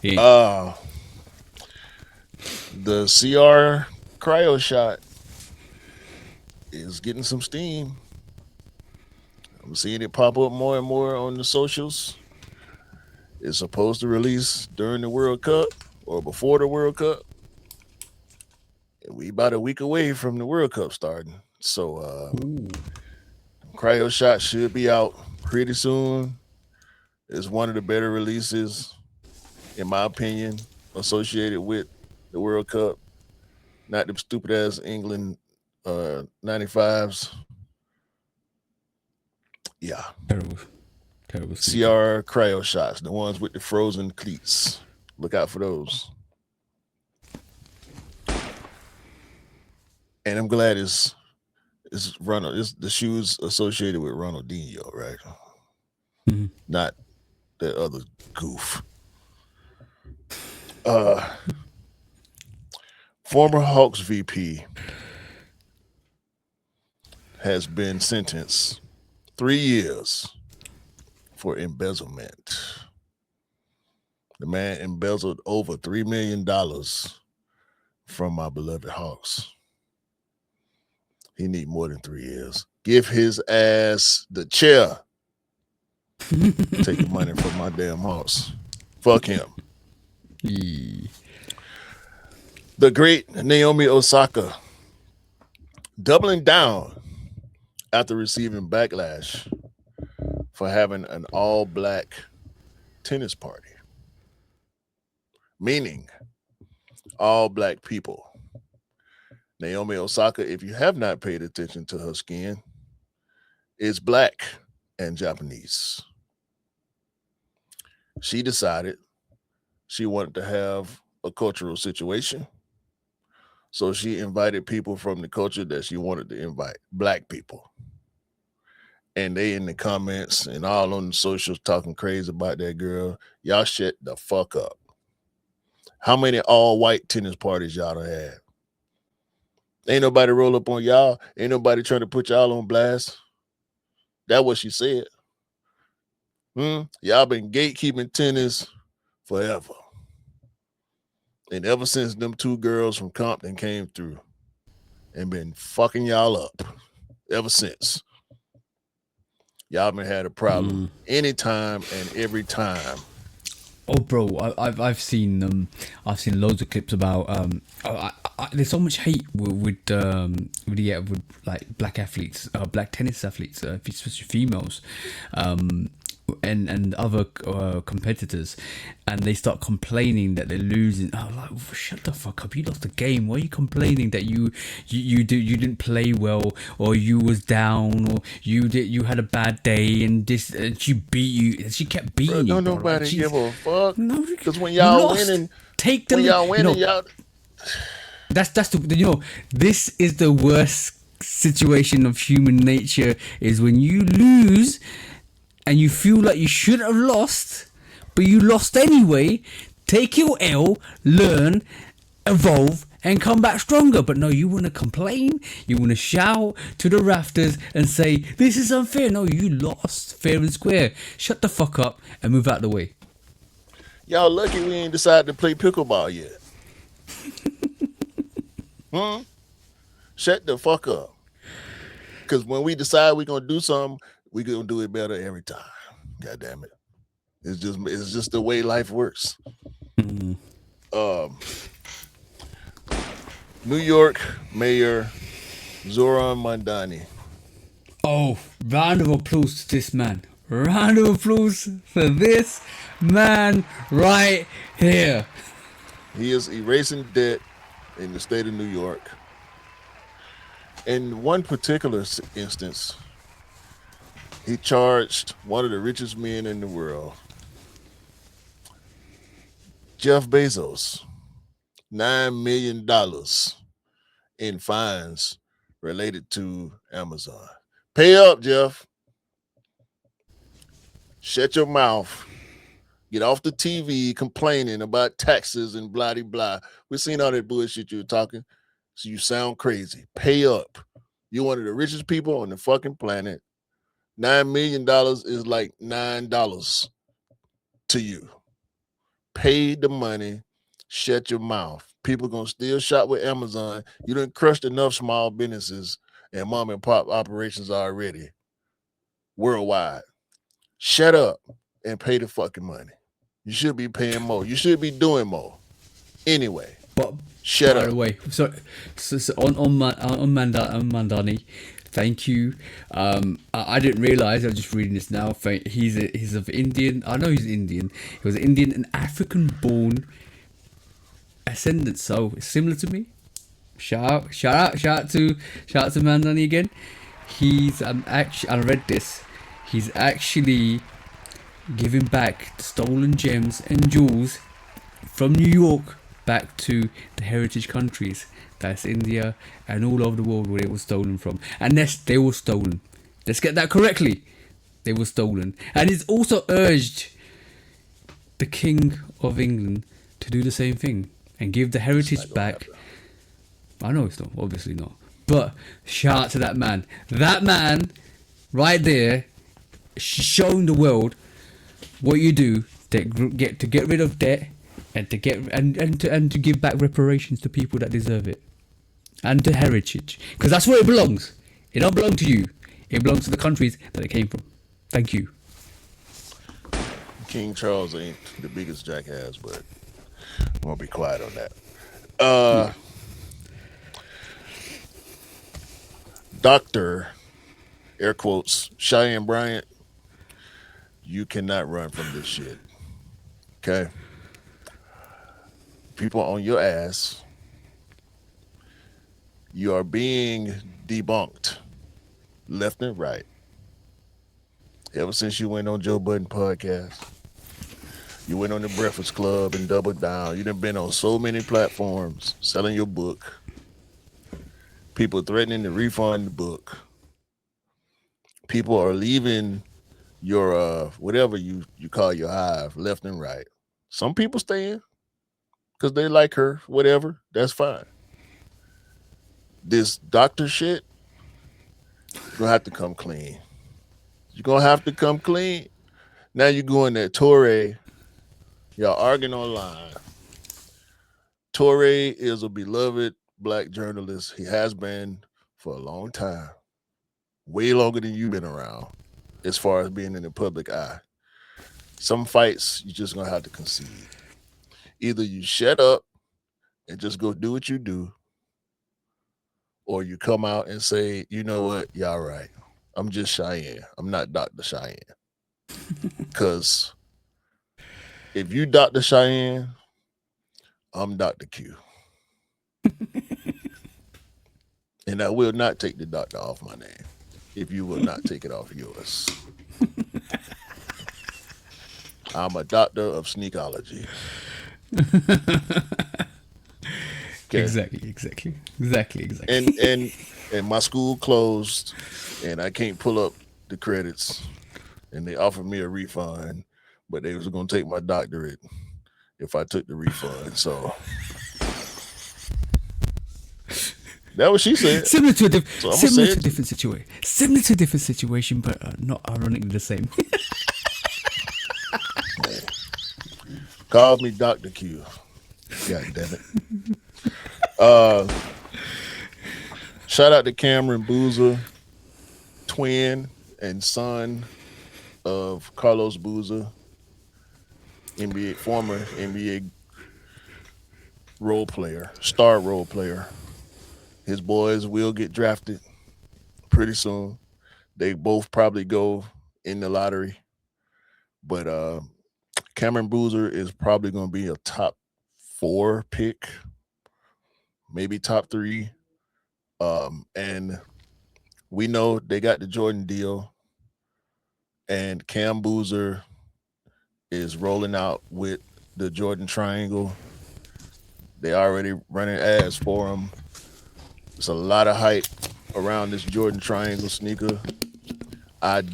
Yeah. Uh, the CR cryo shot is getting some steam. I'm seeing it pop up more and more on the socials. It's supposed to release during the World Cup or before the World Cup. And we about a week away from the World Cup starting. So cryo shot should be out pretty soon. It's one of the better releases, in my opinion, associated with the World Cup. Not them stupid ass England 95s. Yeah. Terrible. Terrible. CR cryo shots, the ones with the frozen cleats. Look out for those. And I'm glad it's Ronald. It's the shoes associated with Ronaldinho, right? Mm-hmm. Not that other goof. Former Hawks VP has been sentenced 3 years for embezzlement. The man embezzled over $3 million from my beloved Hawks. He need more than 3 years. Give his ass the chair. Taking money from my damn Hawks. Fuck him. Yeah. The great Naomi Osaka doubling down after receiving backlash for having an all-black tennis party. Meaning, all black people. Naomi Osaka, if you have not paid attention to her skin, is black and Japanese. She decided she wanted to have a cultural situation. So she invited people from the culture that she wanted to invite, black people. And they in the comments and all on the socials talking crazy about that girl. Y'all shut the fuck up. How many all-white tennis parties y'all done had? Ain't nobody roll up on y'all. Ain't nobody trying to put y'all on blast. That's what she said. Y'all been gatekeeping tennis forever. And ever since them two girls from Compton came through and been fucking y'all up ever since. Y'all been had a problem anytime and every time. Oh, bro, I've seen loads of clips about there's so much hate with like black athletes, black tennis athletes, especially females, and other competitors, and they start complaining that they're losing. Oh, like, shut the fuck up! You lost the game. Why are you complaining that you didn't play well, or you was down, or you had a bad day, and she beat you, and she kept beating you. Don't nobody give a fuck. No, because when y'all winning, take the when y'all winning, y'all. That's the this is the worst situation of human nature, is when you lose and you feel like you shouldn't have lost, but you lost anyway. Take your L, learn, evolve, and come back stronger. But no, you want to complain, you want to shout to the rafters and say, this is unfair. No, you lost fair and square. Shut the fuck up and move out the way. Y'all lucky we ain't decided to play pickleball yet. Shut the fuck up. Because when we decide we're going to do something, we're going to do it better every time. God damn it. It's just the way life works. New York Mayor Zoran Mandani. Oh, round of applause to this man. Round of applause for this man right here. He is erasing debt in the state of New York. In one particular instance, he charged one of the richest men in the world, Jeff Bezos, $9 million in fines related to Amazon. Pay up, Jeff. Shut your mouth. Get off the TV complaining about taxes and blah, blah, blah. We've seen all that bullshit you're talking, so you sound crazy. Pay up. You're one of the richest people on the fucking planet. $9 million is like $9 to you. Pay the money. Shut your mouth. People gonna still shop with Amazon. You done crushed enough small businesses and mom and pop operations already worldwide. Shut up and pay the fucking money. You should be paying more. You should be doing more. Anyway, But shut by up. the way, so on Mandani, thank you. I didn't realize. I'm just reading this now. He's of Indian. I know he's Indian. He was Indian and African-born ascendant. So it's similar to me. Shout out to Mandani again. He's actually. I read this. He's actually giving back the stolen gems and jewels from New York back to the heritage countries. That's India and all over the world where they were stolen from. And yes, they were stolen. Let's get that correctly. They were stolen. And he's also urged the King of England to do the same thing and give the heritage back. I know it's not, obviously not. But shout out to that man. That man right there showing the world what you do to get rid of debt and to give back reparations to people that deserve it, and to heritage, because that's where it belongs. It don't belong to you. It belongs to the countries that it came from. Thank you. King Charles ain't the biggest jackass, but I'm gonna be quiet on that. Dr. air quotes Cheyenne Bryant, you cannot run from this shit. Okay? People on your ass. You are being debunked left and right. Ever since you went on Joe Budden podcast, you went on the Breakfast Club and doubled down. You done been on so many platforms selling your book. People threatening to refund the book. People are leaving your whatever you call your hive left and right. Some people staying because they like her, whatever. That's fine. This doctor shit, you're gonna have to come clean. You're gonna have to come clean. Now you're going there, Torre. Y'all arguing online. Torre is a beloved black journalist. He has been for a long time. Way longer than you've been around as far as being in the public eye. Some fights you're just gonna have to concede. Either you shut up and just go do what you do, or you come out and say, you know what, y'all right. I'm just Cheyenne. I'm not Dr. Cheyenne. Because if you Dr. Cheyenne, I'm Dr. Q. And I will not take the doctor off my name if you will not take it off yours. I'm a doctor of sneakology. Okay. Exactly. And my school closed, and I can't pull up the credits. And they offered me a refund, but they was gonna take my doctorate if I took the refund. So that what she said. Similar to a it. different situation, but not ironically the same. Call me Dr. Q. God damn it. Shout out to Cameron Boozer, twin and son of Carlos Boozer, former NBA star role player. His boys will get drafted pretty soon. They both probably go in the lottery. But Cameron Boozer is probably going to be a top 4 pick, maybe top 3. And we know they got the Jordan deal, and Cam Boozer is rolling out with the Jordan Triangle. They already running ads for him. There's a lot of hype around this Jordan Triangle sneaker. I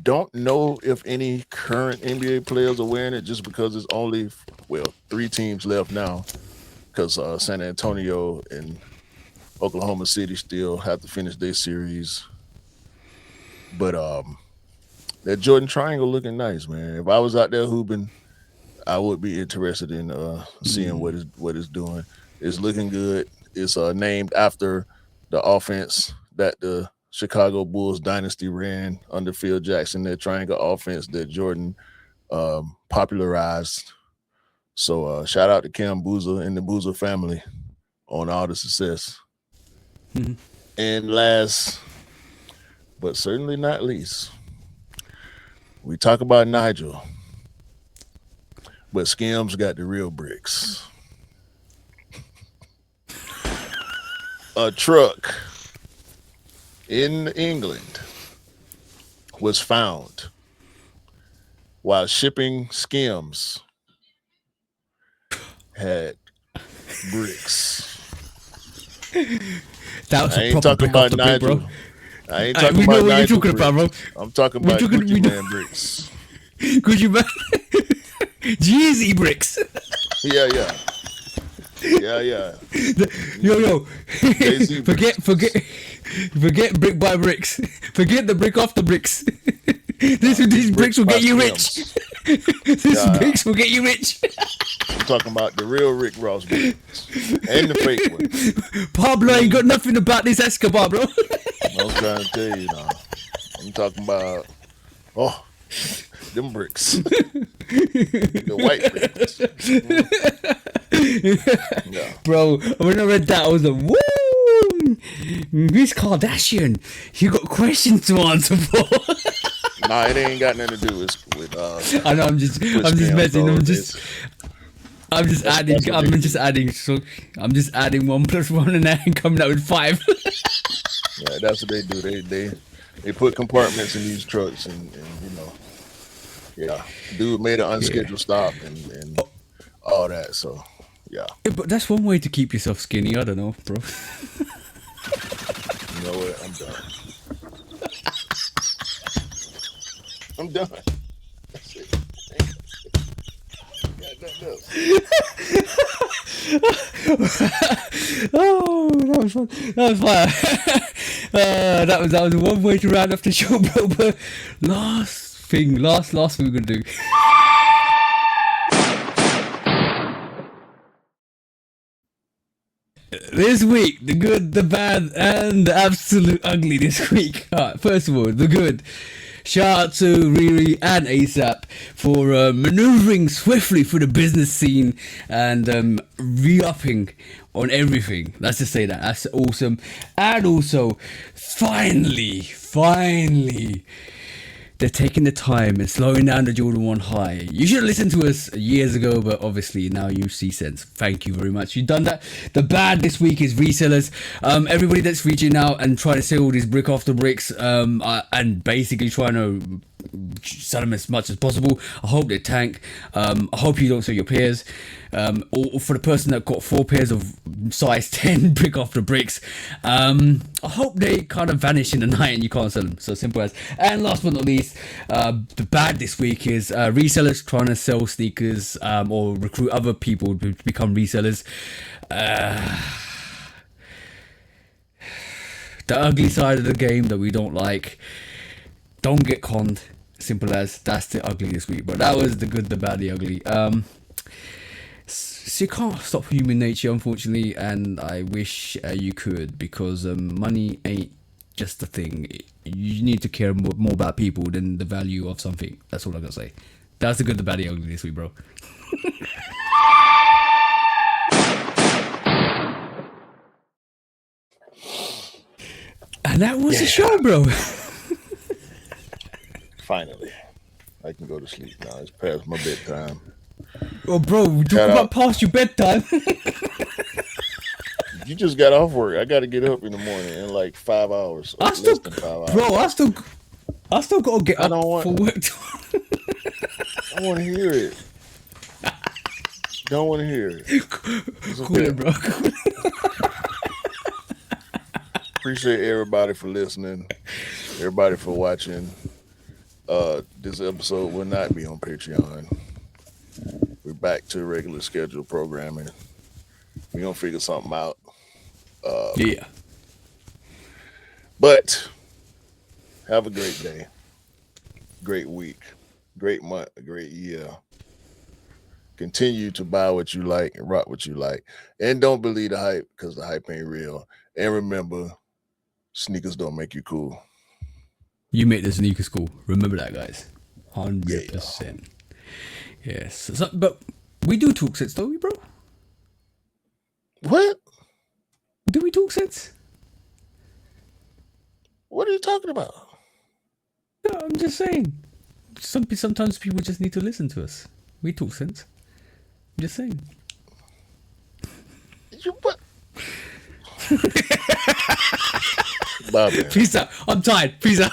don't know if any current NBA players are wearing it, just because it's only 3 teams left now, because San Antonio and Oklahoma City still have to finish their series, but that Jordan Triangle looking nice, man. If I was out there hooping, I would be interested in seeing what it's doing. It's looking good. It's named after the offense that the Chicago Bulls dynasty ran under Phil Jackson, that triangle offense that Jordan popularized. So shout out to Kim Boozer and the Boozer family on all the success. And last, but certainly not least, we talk about Nigel, but Skims got the real bricks. A truck in England was found while shipping Skims had bricks. That was I a ain't proper talking brick off about the brick, Nigel. bro. I ain't We talking know about what you're Nigel talking about, bro. bricks. I'm talking We're about talking- we Gucci know- Man bricks. Could you man? Jeezy bricks. Yeah. Yo. Jay-Z Forget brick by bricks. Forget the brick off the bricks. These bricks will by get you Skims. rich. These bricks will get you rich. I'm talking about the real Rick Ross bricks and the fake one. Pablo ain't got nothing about this Escobar, bro. I'm trying to tell you now. I'm talking about them bricks. The white bricks. Yeah. Bro, when I read that, I was like, woo! Miss Kardashian, you got questions to answer for. Nah, it ain't got nothing to do with I know, I'm just Skims, messing. though. I'm just adding. that's what I'm they just do. adding. So I'm just adding 1 + 1 and then coming out with 5. Yeah, that's what they do. They put compartments in these trucks and you know, yeah. Dude made an unscheduled stop and all that. So yeah, Yeah, but that's one way to keep yourself skinny. I don't know, bro. you know what? I'm done. I'm done. That's it. Got nothing else. Oh, that was fun. That was fun. That was one way to round off the show, bro. But last thing we're gonna do. This week, the good, the bad, and the absolute ugly this week. Alright, first of all, the good. Shout out to Riri and ASAP for maneuvering swiftly through the business scene and re-upping on everything. Let's just say that. That's awesome. And also, finally, they're taking the time and slowing down the Jordan 1 high. You should have listened to us years ago, but obviously now you see sense. Thank you very much. You've done that. The bad this week is resellers. Everybody that's reaching out and trying to sell all these brick off the bricks and basically trying to sell them as much as possible. I hope they tank. I hope you don't sell your peers. Or for the person that got 4 pairs of size 10 brick off the bricks, I hope they kind of vanish in the night and you can't sell them. So simple as. And last but not least, the bad this week is resellers trying to sell sneakers or recruit other people to become resellers. The ugly side of the game that we don't like. Don't get conned. Simple as. That's the ugly this week. But that was the good, the bad, the ugly. So you can't stop human nature, unfortunately, and I wish you could, because money ain't just a thing. You need to care more about people than the value of something. That's all I gotta say. That's the good, the bad, the ugly this week, bro. And that was the show, bro. Finally, I can go to sleep now. It's past my bedtime. Oh, bro, we talk Shout about out. past your bedtime. You just got off work. I got to get up in the morning in like 5 hours. Or I still, less than 5 hours. bro, I still gotta get I up don't want- for work. I want to hear it. Don't want to hear it. It's Cool okay. it, bro. Appreciate everybody for listening. Everybody for watching. This episode will not be on Patreon. We're back to regular scheduled programming. We're gonna figure something out. Yeah. But have a great day, great week, great month, a great year. Continue to buy what you like and rock what you like. And don't believe the hype because the hype ain't real. And remember, sneakers don't make you cool. You make the sneakers cool. Remember that, guys. 100%. Yes. But we do talk sense, don't we, bro? What? Do we talk sense? What are you talking about? No, I'm just saying. Sometimes people just need to listen to us. We talk sense. I'm just saying. You what? Bye, man. Peace out. I'm tired. Peace out.